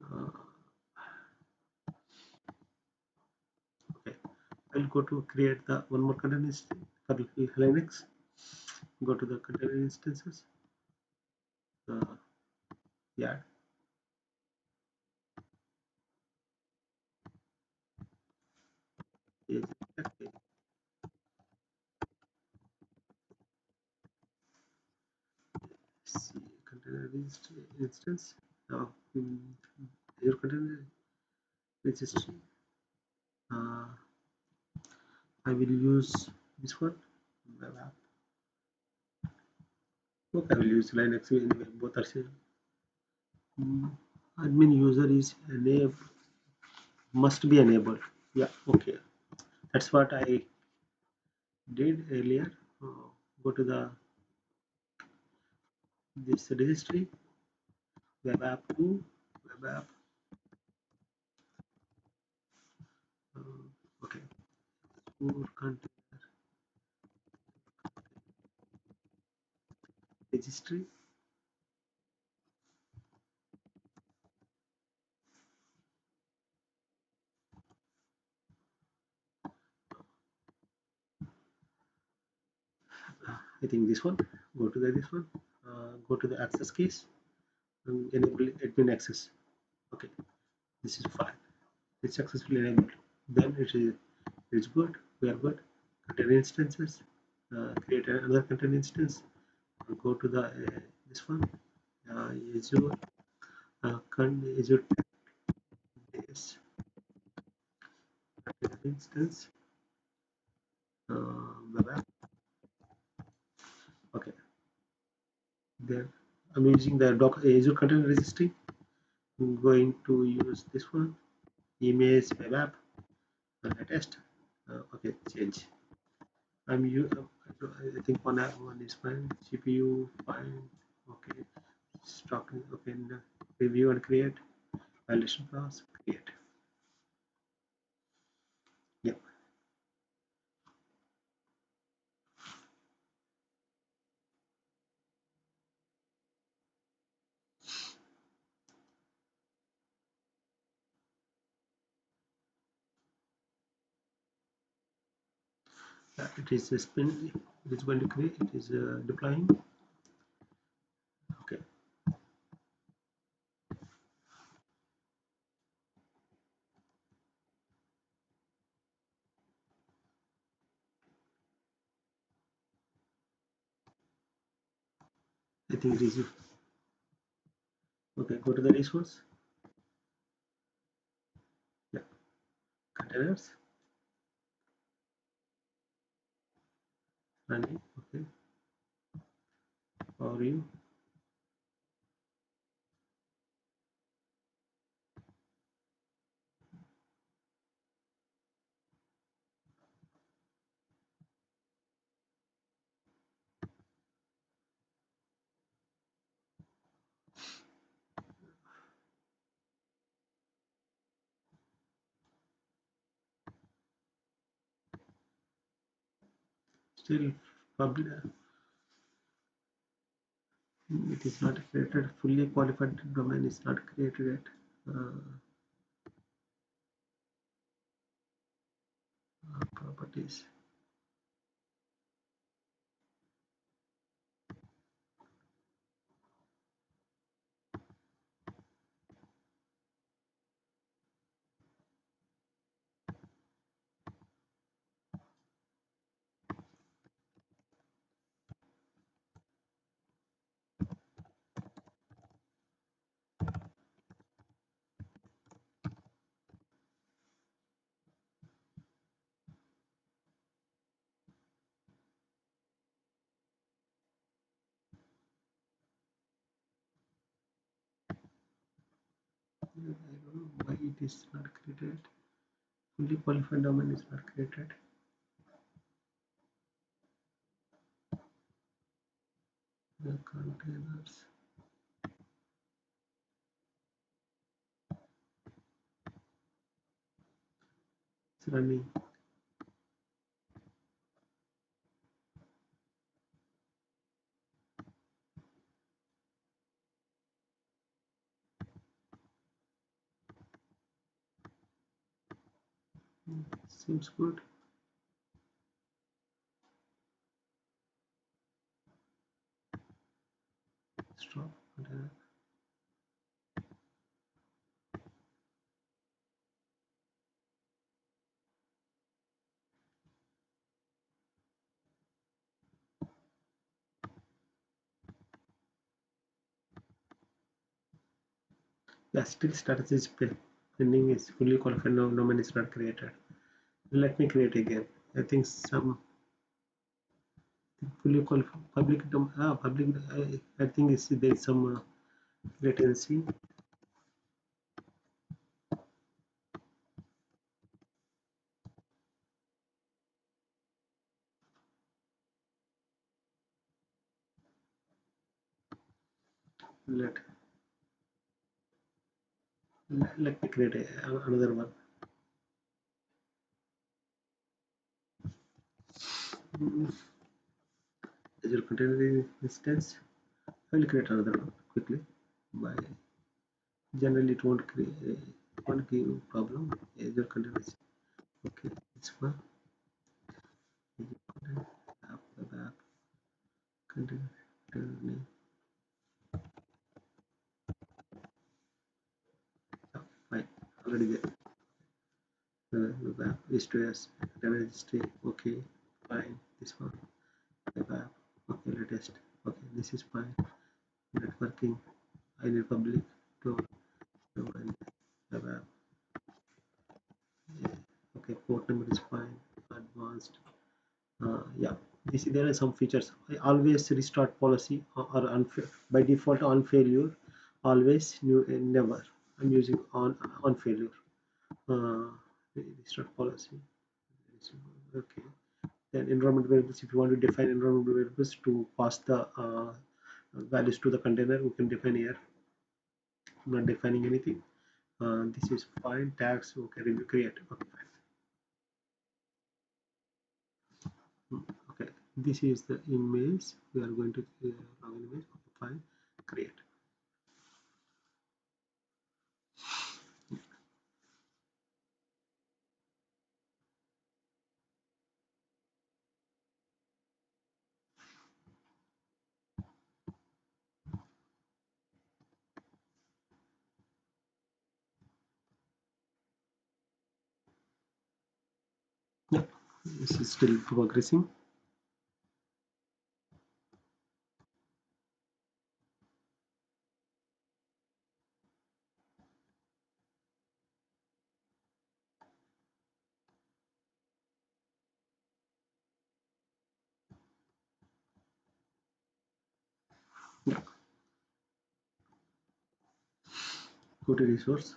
uh, okay. I'll go to create the one more container instance. Linux. Go to the container instances. Uh, yeah. Yes, okay. See, container registry instance. Now, your container registry. Uh, I will use this one. Web app. Okay, I will use Linux anyway. Both are same. Admin user is enabled. Must be enabled. Yeah. Okay. That's what I did earlier. Go to the this registry. Web app 2. Web app. Okay. For container registry. I think this one. Go to this one. Go to the access keys. Enable admin access. Okay. This is fine. It's successfully enabled. Then it's good. We are good. Container instances. Create another container instance. Go to the this one. Azure. Azure base container instance. Web app. Okay. Then I'm using the Azure container registry. I'm going to use this one. Image web app. Test. Okay. Change. I think one is fine. CPU fine. Okay. Stock. Okay. Review and create. Validation class. Create. Yep. It is a spin. It is going to create. It is deploying. Okay. I think it is. Okay. Go to the resource. Yeah. Containers. Running. Okay. For you. Still public. It is not created. Fully qualified domain is not created yet. Properties. I don't know why it is not created. Fully qualified domain is not created. The containers. It's running. Seems good. Stop. Yeah, still status is pending is fully qualified domain is not created. Let me create again. I think some fully qualified public I think there is some latency. Let me create another one. Azure container instance. I will create another one quickly. By generally it won't create won't give problem. Azure containers. Okay, it's fine. Web app container name. Yeah, fine. Already there. Web app history container history. Okay, fine. This one. Web app. Okay, latest. Okay, this is fine. Networking. I need public to web app. Yeah. Okay, port number is fine. Advanced. Yeah, there are some features. I always restart policy or by default on failure. Always never. I'm using on failure. Uh, Restart policy. Okay. Then environment variables. If you want to define environment variables to pass the values to the container, we can define here. I'm not defining anything. This is fine. Tags. Okay. Review create. Okay. Fine. Okay, this is the image we are going to log in image. Okay, fine, create. Yeah, this is still progressing. Yeah, go to resource.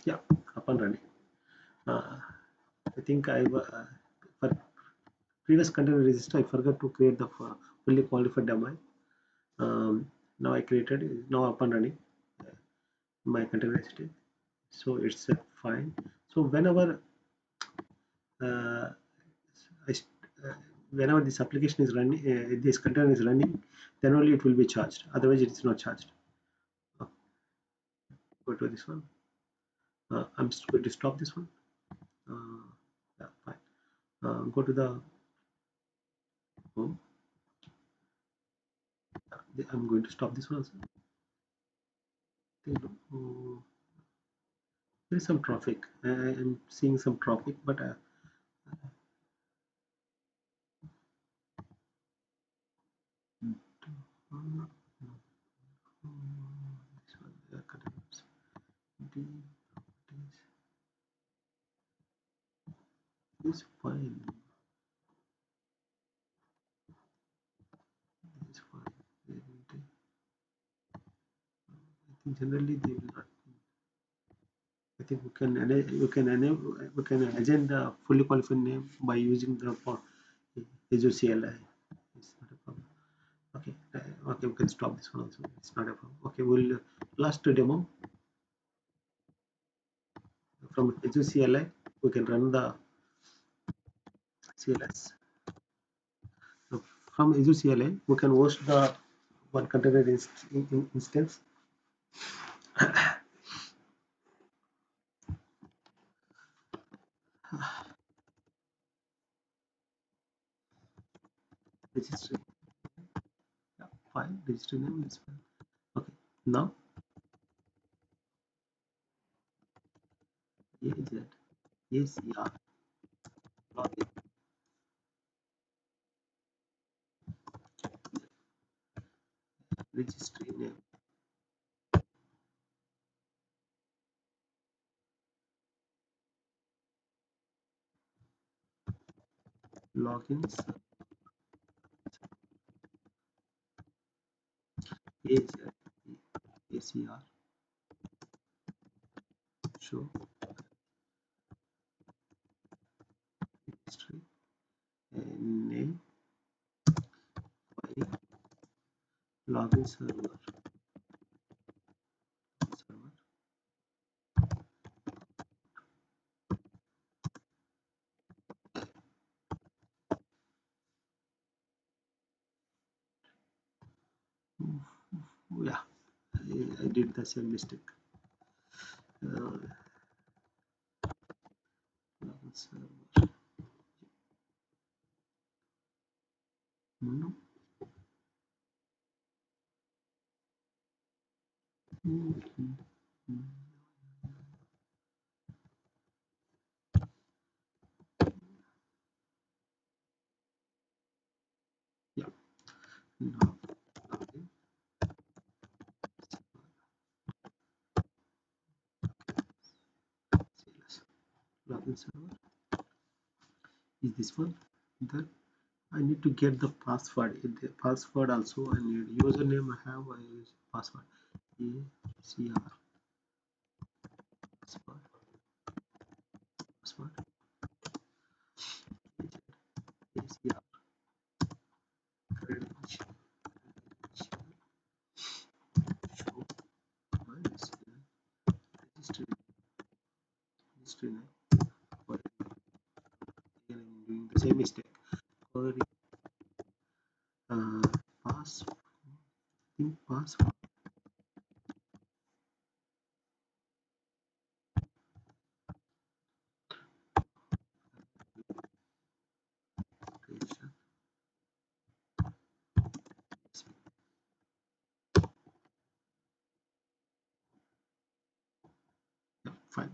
Yeah, up and running. uh, I think for previous container register I forgot to create the fully qualified domain. Now I created, now up and running my container register, so it's fine. So uh, I, uh, whenever this application is running, this container is running, then only it will be charged. Otherwise, it is not charged. Uh, Go to this one. I'm just going to stop this one. Uh, yeah, fine. Go to the home. I'm going to stop this one also. There is some traffic. I'm seeing some traffic, but Generally they will not. I think we can agent the fully qualified name by using the Azure CLI. It's not a problem. Okay, okay, we can stop this one also. It's not a problem. Okay, we'll last demo from Azure CLI. We can run the CLS. So from Azure CLI, we can host the one container instance. Registry. Yeah, fine. Registry name is fine. Okay. Now, AZ, ACR, login, registry name, logins, AZ, ACR, show, registry, name, file, login server. Yeah, I did the same mistake. Login server. No. Yeah. Now, login, CLS. Login server is this one. Then I need to get the password. The password also I need. Username I have. I use password. ACR password. Password. ACR credential. Show my registry. Registry name. Or again I'm doing the same mistake. Query pass. Think password. Creation. Yeah, fine.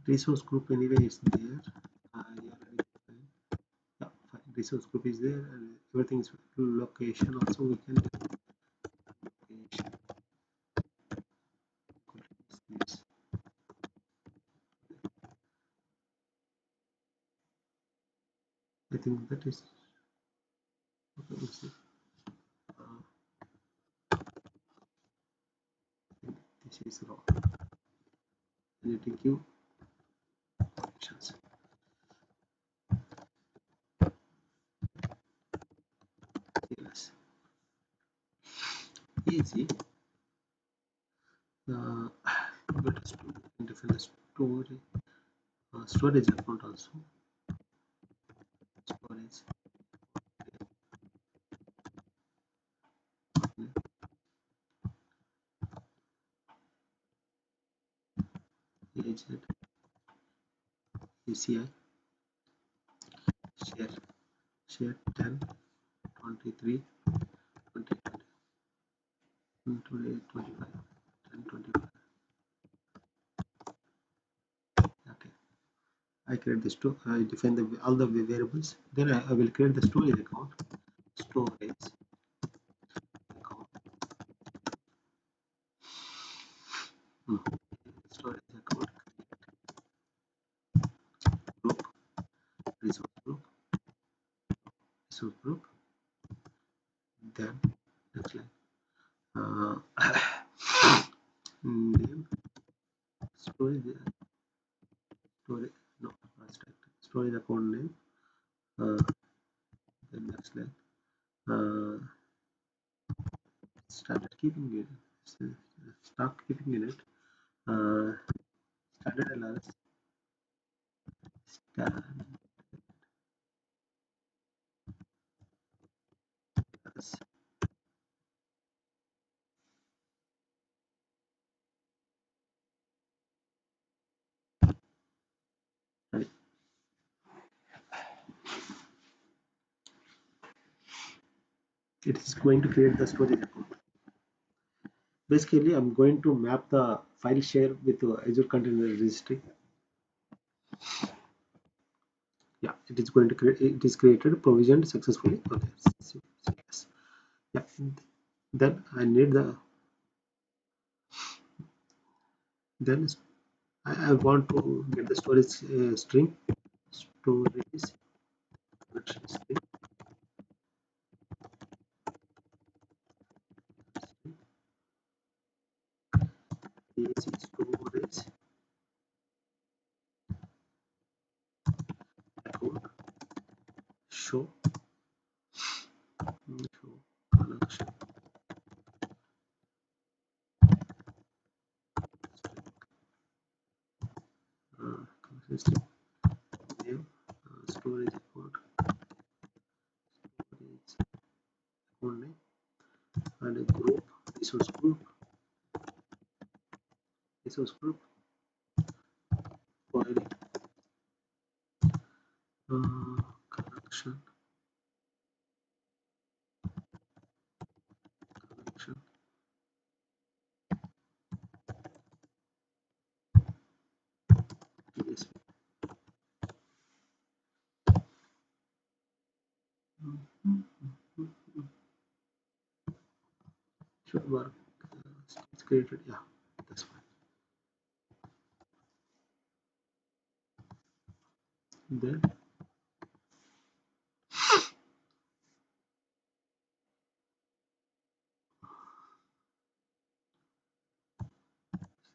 Resource group anyway is there. Yeah, yeah, fine. Resource group is there and everything is location also we can location. I think that is okay. Let's see. This is wrong. Editing queue options. Yes. Easy. But define the storage account also. Storage. Agent. ACI. Share. Share 10, 23, 20, 20, 25, 10, 25. Okay. I create this two. I define all the variables. Then I will create the storage account. Storage account. Hmm. Storage account. Group. Resource group. Resource group. Then next line. storage, storage, no, not static. Storage account name. Then next line. Started keeping it. Start keeping in it. Standard LRS. Standards. Right. It is going to create the storage account. Basically, I'm going to map the file share with Azure Container Registry. Yeah, it is going to create. It is created, provisioned successfully. Okay, yes. Yeah. Then I need the. Then I want to get the storage string. Storage connection string. AC storage account show connection connection string name storage account storage account name and a group resource group file connection connection yes should work it's created yeah that's fine then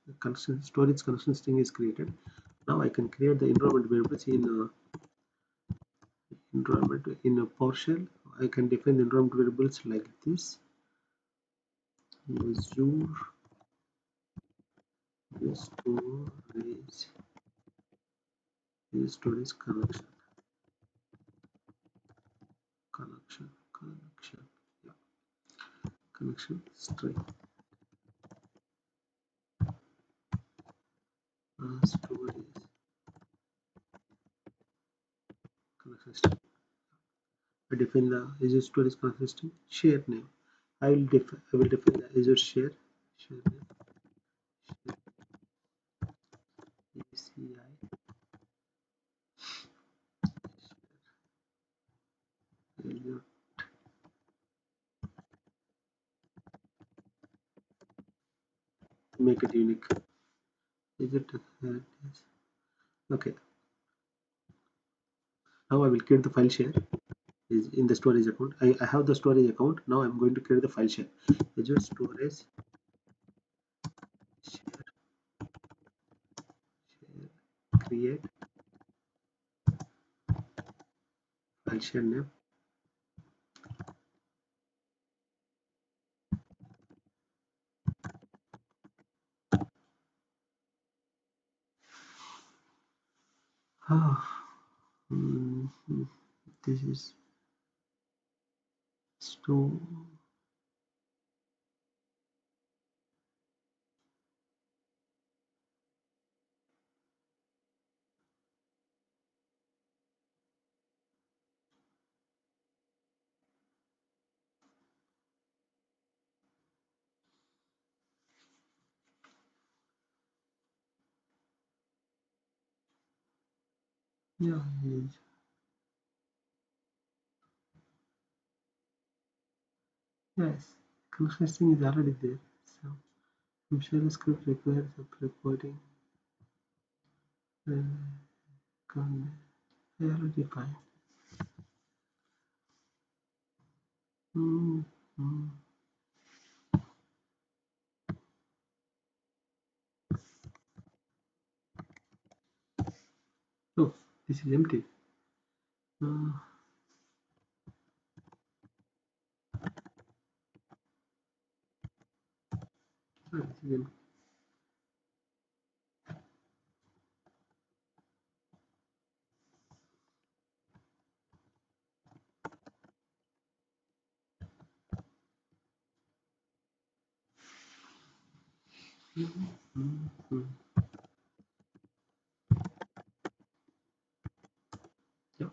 the connection storage connection string is created. Now I can create the environment variables in environment in a PowerShell. I can define the environment variables like this. Azure storage connection yeah connection string storage connection string. I define the Azure storage connection string share name. I will define the Azure share name ACI Azure make it unique. Is it yes. Okay. Now I will create the file share is in the storage account. I have the storage account. Now I'm going to create the file share. Azure storage share, create file share name. Ah, this is store. Yeah, yes. Connection is already there. So shell script requires a reporting. I already fine. Mm, mm. This is empty. Uh, this is empty. Mhm. Yeah,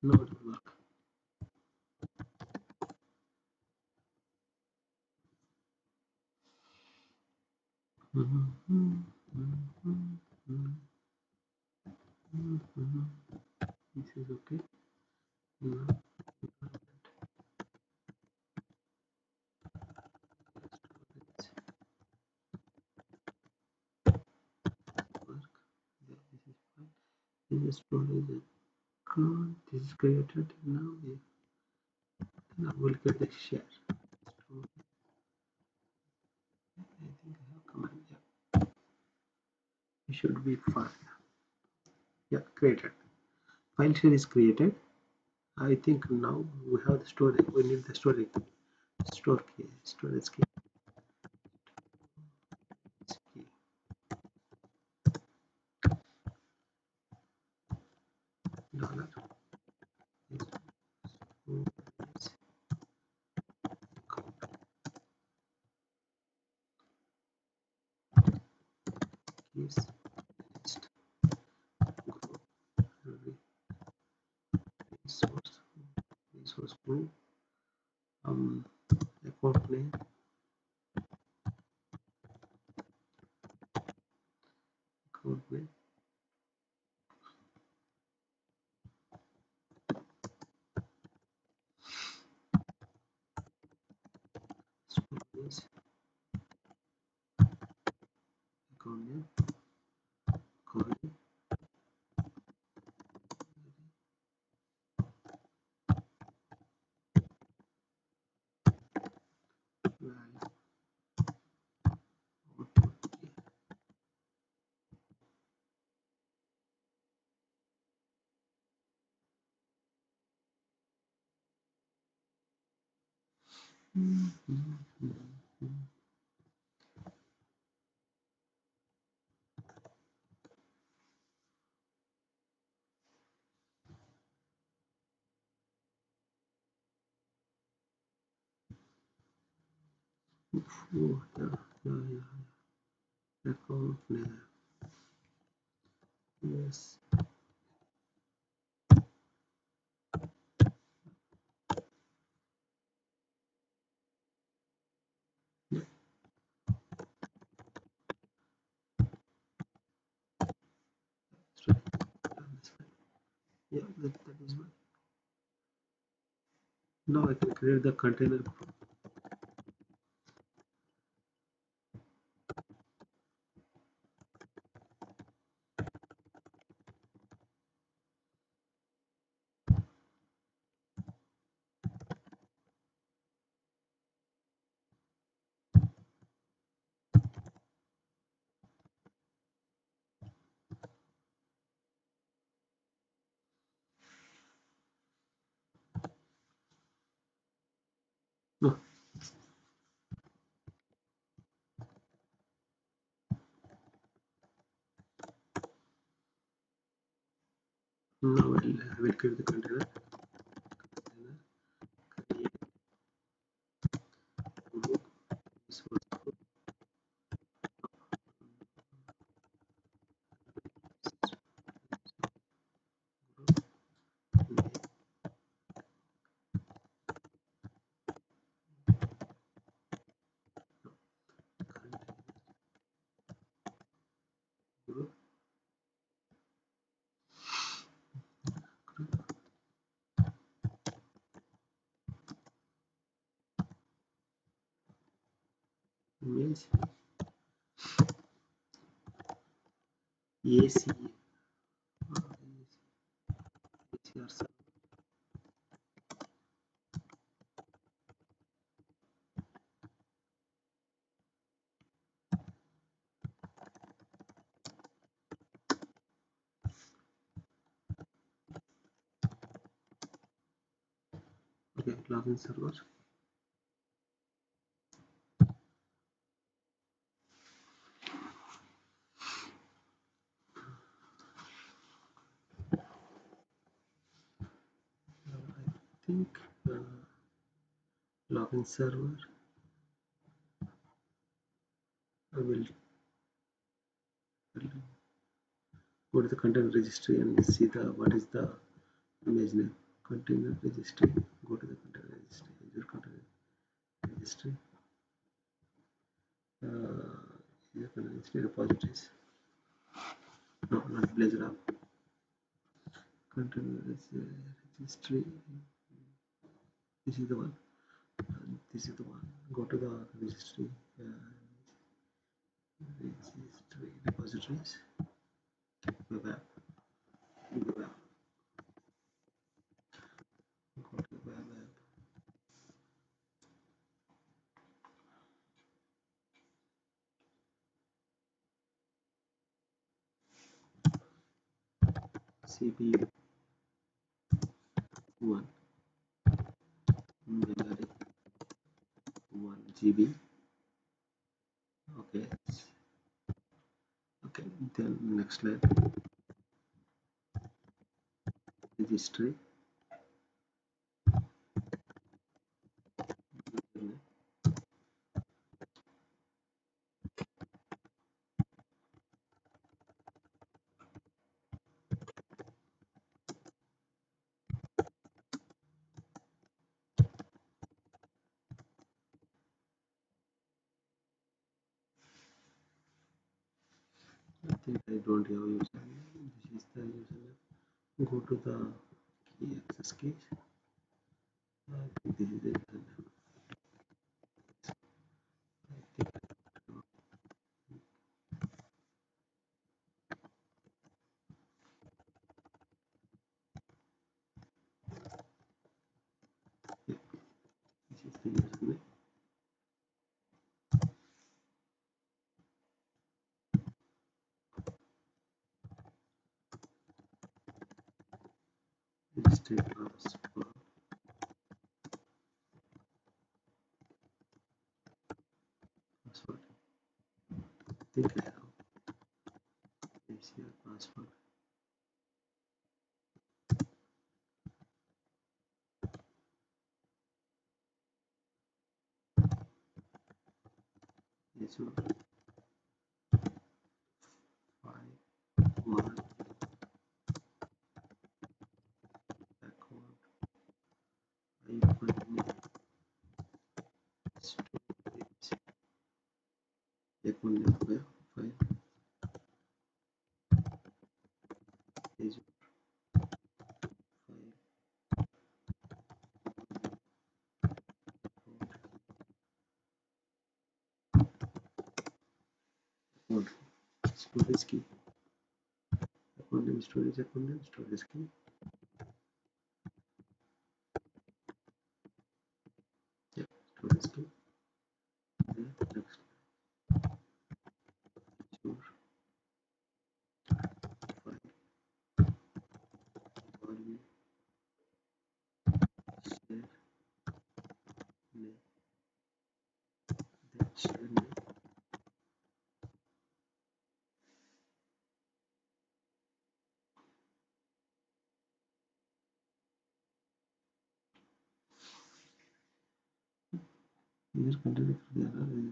no, it will work. Mhm. Mhm. Mhm. This is okay. No, let's work. Yeah, this is fine. This is storage account. This is created now. Yeah. Now we'll get the share. So I think I have command. Yeah, it should be fine. Yeah, created. File share is created. I think now we have the storage. We need the storage. Store key. Storage key. Key. Dollar. Is keys list group resource resource group account name account name storage account name query value output key. Oh, yeah. Account name. Yes. Yeah, that's right. Yeah, that's right. Yeah, that is right. Now I can create the container. No, now I will create the container. Container create group resource group name container group group image ACI ACR Okay, login server. I think login server. I will go to the container registry and see the what is the image name. Container registry. Go to the container registry. Azure container registry. Azure container registry repositories. No, not Blazor app. Container registry. This is the one. This is the one. Go to the registry. Registry repositories. Web app. Web app. Go to the web app. CPU 1 memory 1 GB. Okay. Okay. Then next slide. Registry. I think I don't have username. This is the username. Go to the key access key. I think this is the username. I think yeah, this is the username. Register password. Password. I think I have ACR password. Azure 5 1 account. I open storage. Account number 5 Azure 5 account. Storage key. Account name storage key. Yeah, storage key. Then next Azure 5 volume share name. Then share name. User container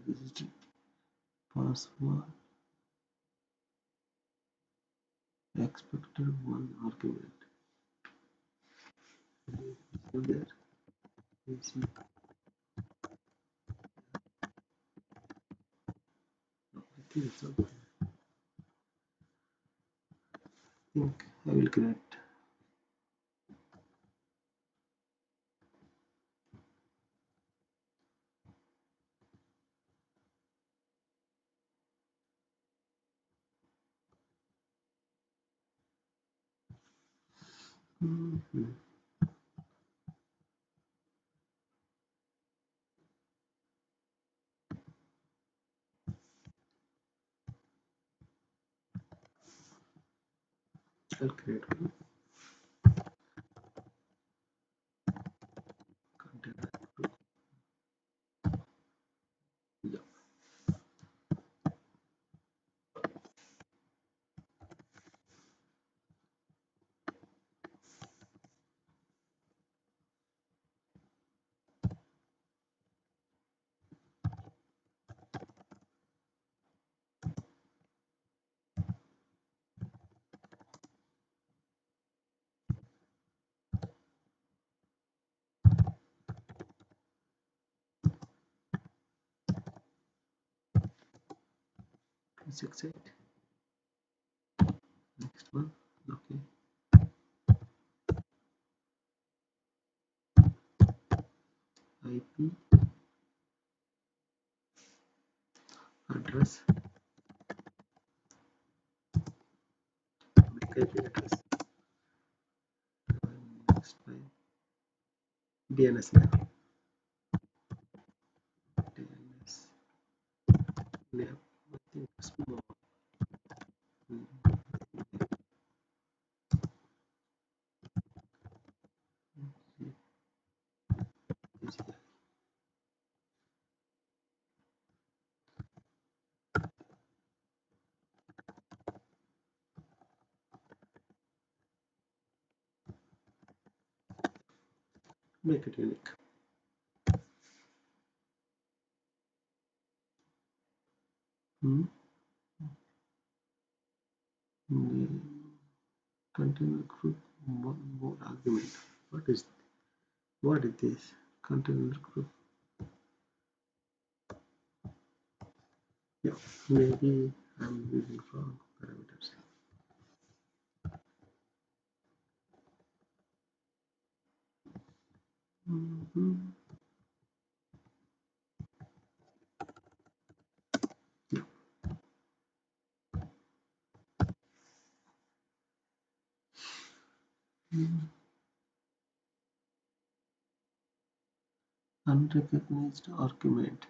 register password expected one argument. So there you see. No, I think it's okay. I think I will create. I'll create one 268. Next one. Okay. IP address. Public IP address. Next line. DNS name. DNS name. I think small. Make it unique. Hmm. Container group one more argument. What is this? Container group. Yeah, maybe I'm using wrong parameters. Yeah. Unrecognized argument.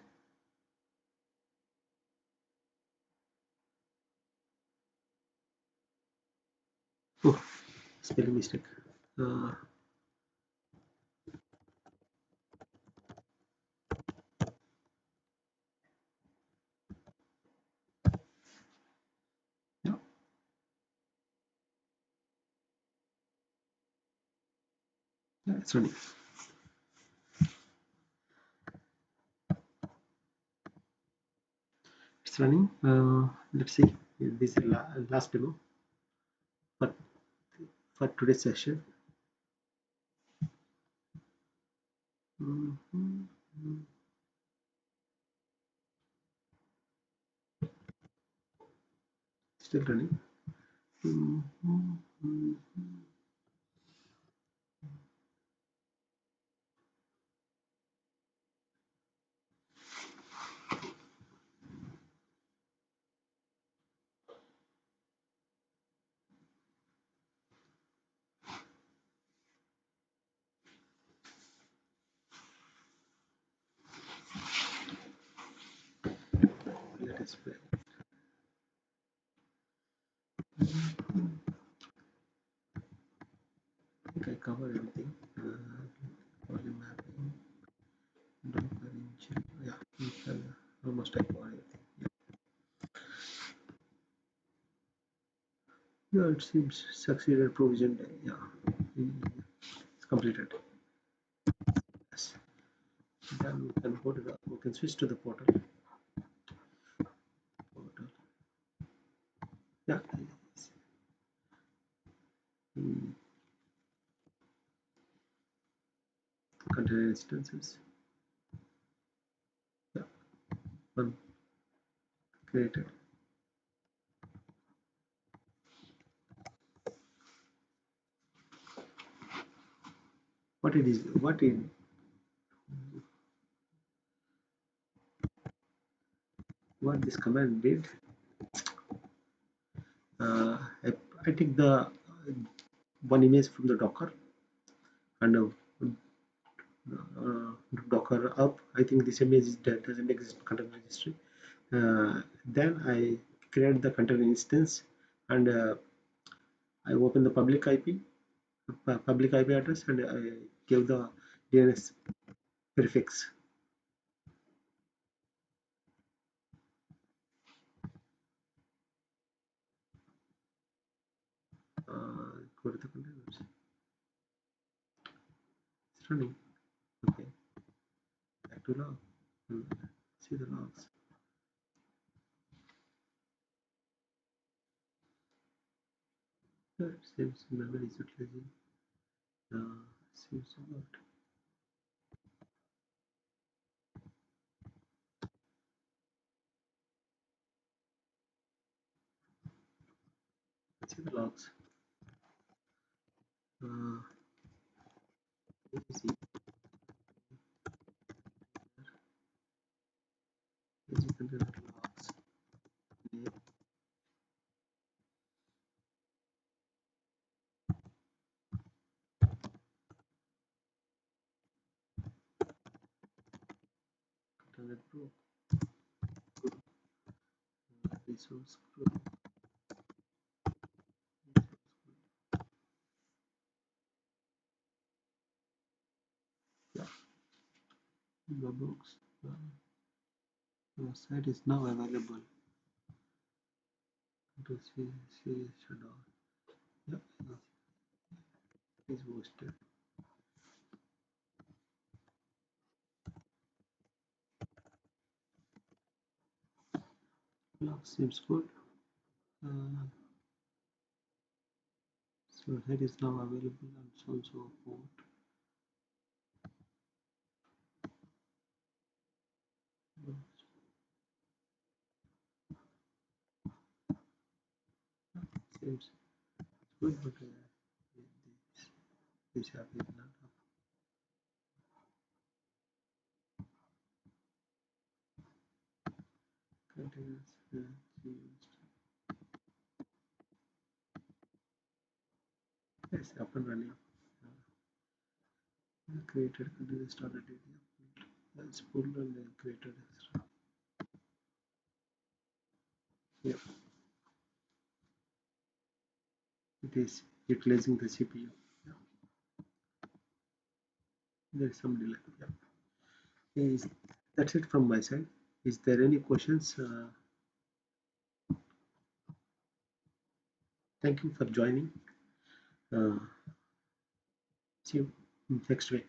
Oh, spelling mistake. Uh, yeah, it's running. It's running. Let's see. This is the last demo for, for today's session. Still running. Let us play. I think I covered everything. Volume mapping, Docker engine. Yeah, almost I covered everything. Yeah, it seems succeeded provision. Yeah, it's completed. Yes. Then we can go to the. We can switch to the portal. Yeah. Container instances. Yeah, one created. What it is? What this command did? I take the one image from the Docker and Docker up. I think this image doesn't exist in container registry. Then I create the container instance and I open the public IP address and I give the DNS prefix. Go to the containers. It's running. Okay. Back to log. See the logs. It seems memory is utilizing. Seems a lot. see the logs. Uh, easy, easy container logs. Name, container group, resource group, yeah, the books. The site is now available to see shutdown. Yeah, it is hosted. Log seems good. Uh, so that is now available on so and so port. Seems good, but this app is not up. Containers used. Yes, up and running. Created container started area. It's pulled and created extra. Yeah, it is utilizing the CPU. Yeah, there is some delay. Yeah. Is that's it from my side. Is there any questions? Thank you for joining. See you next week.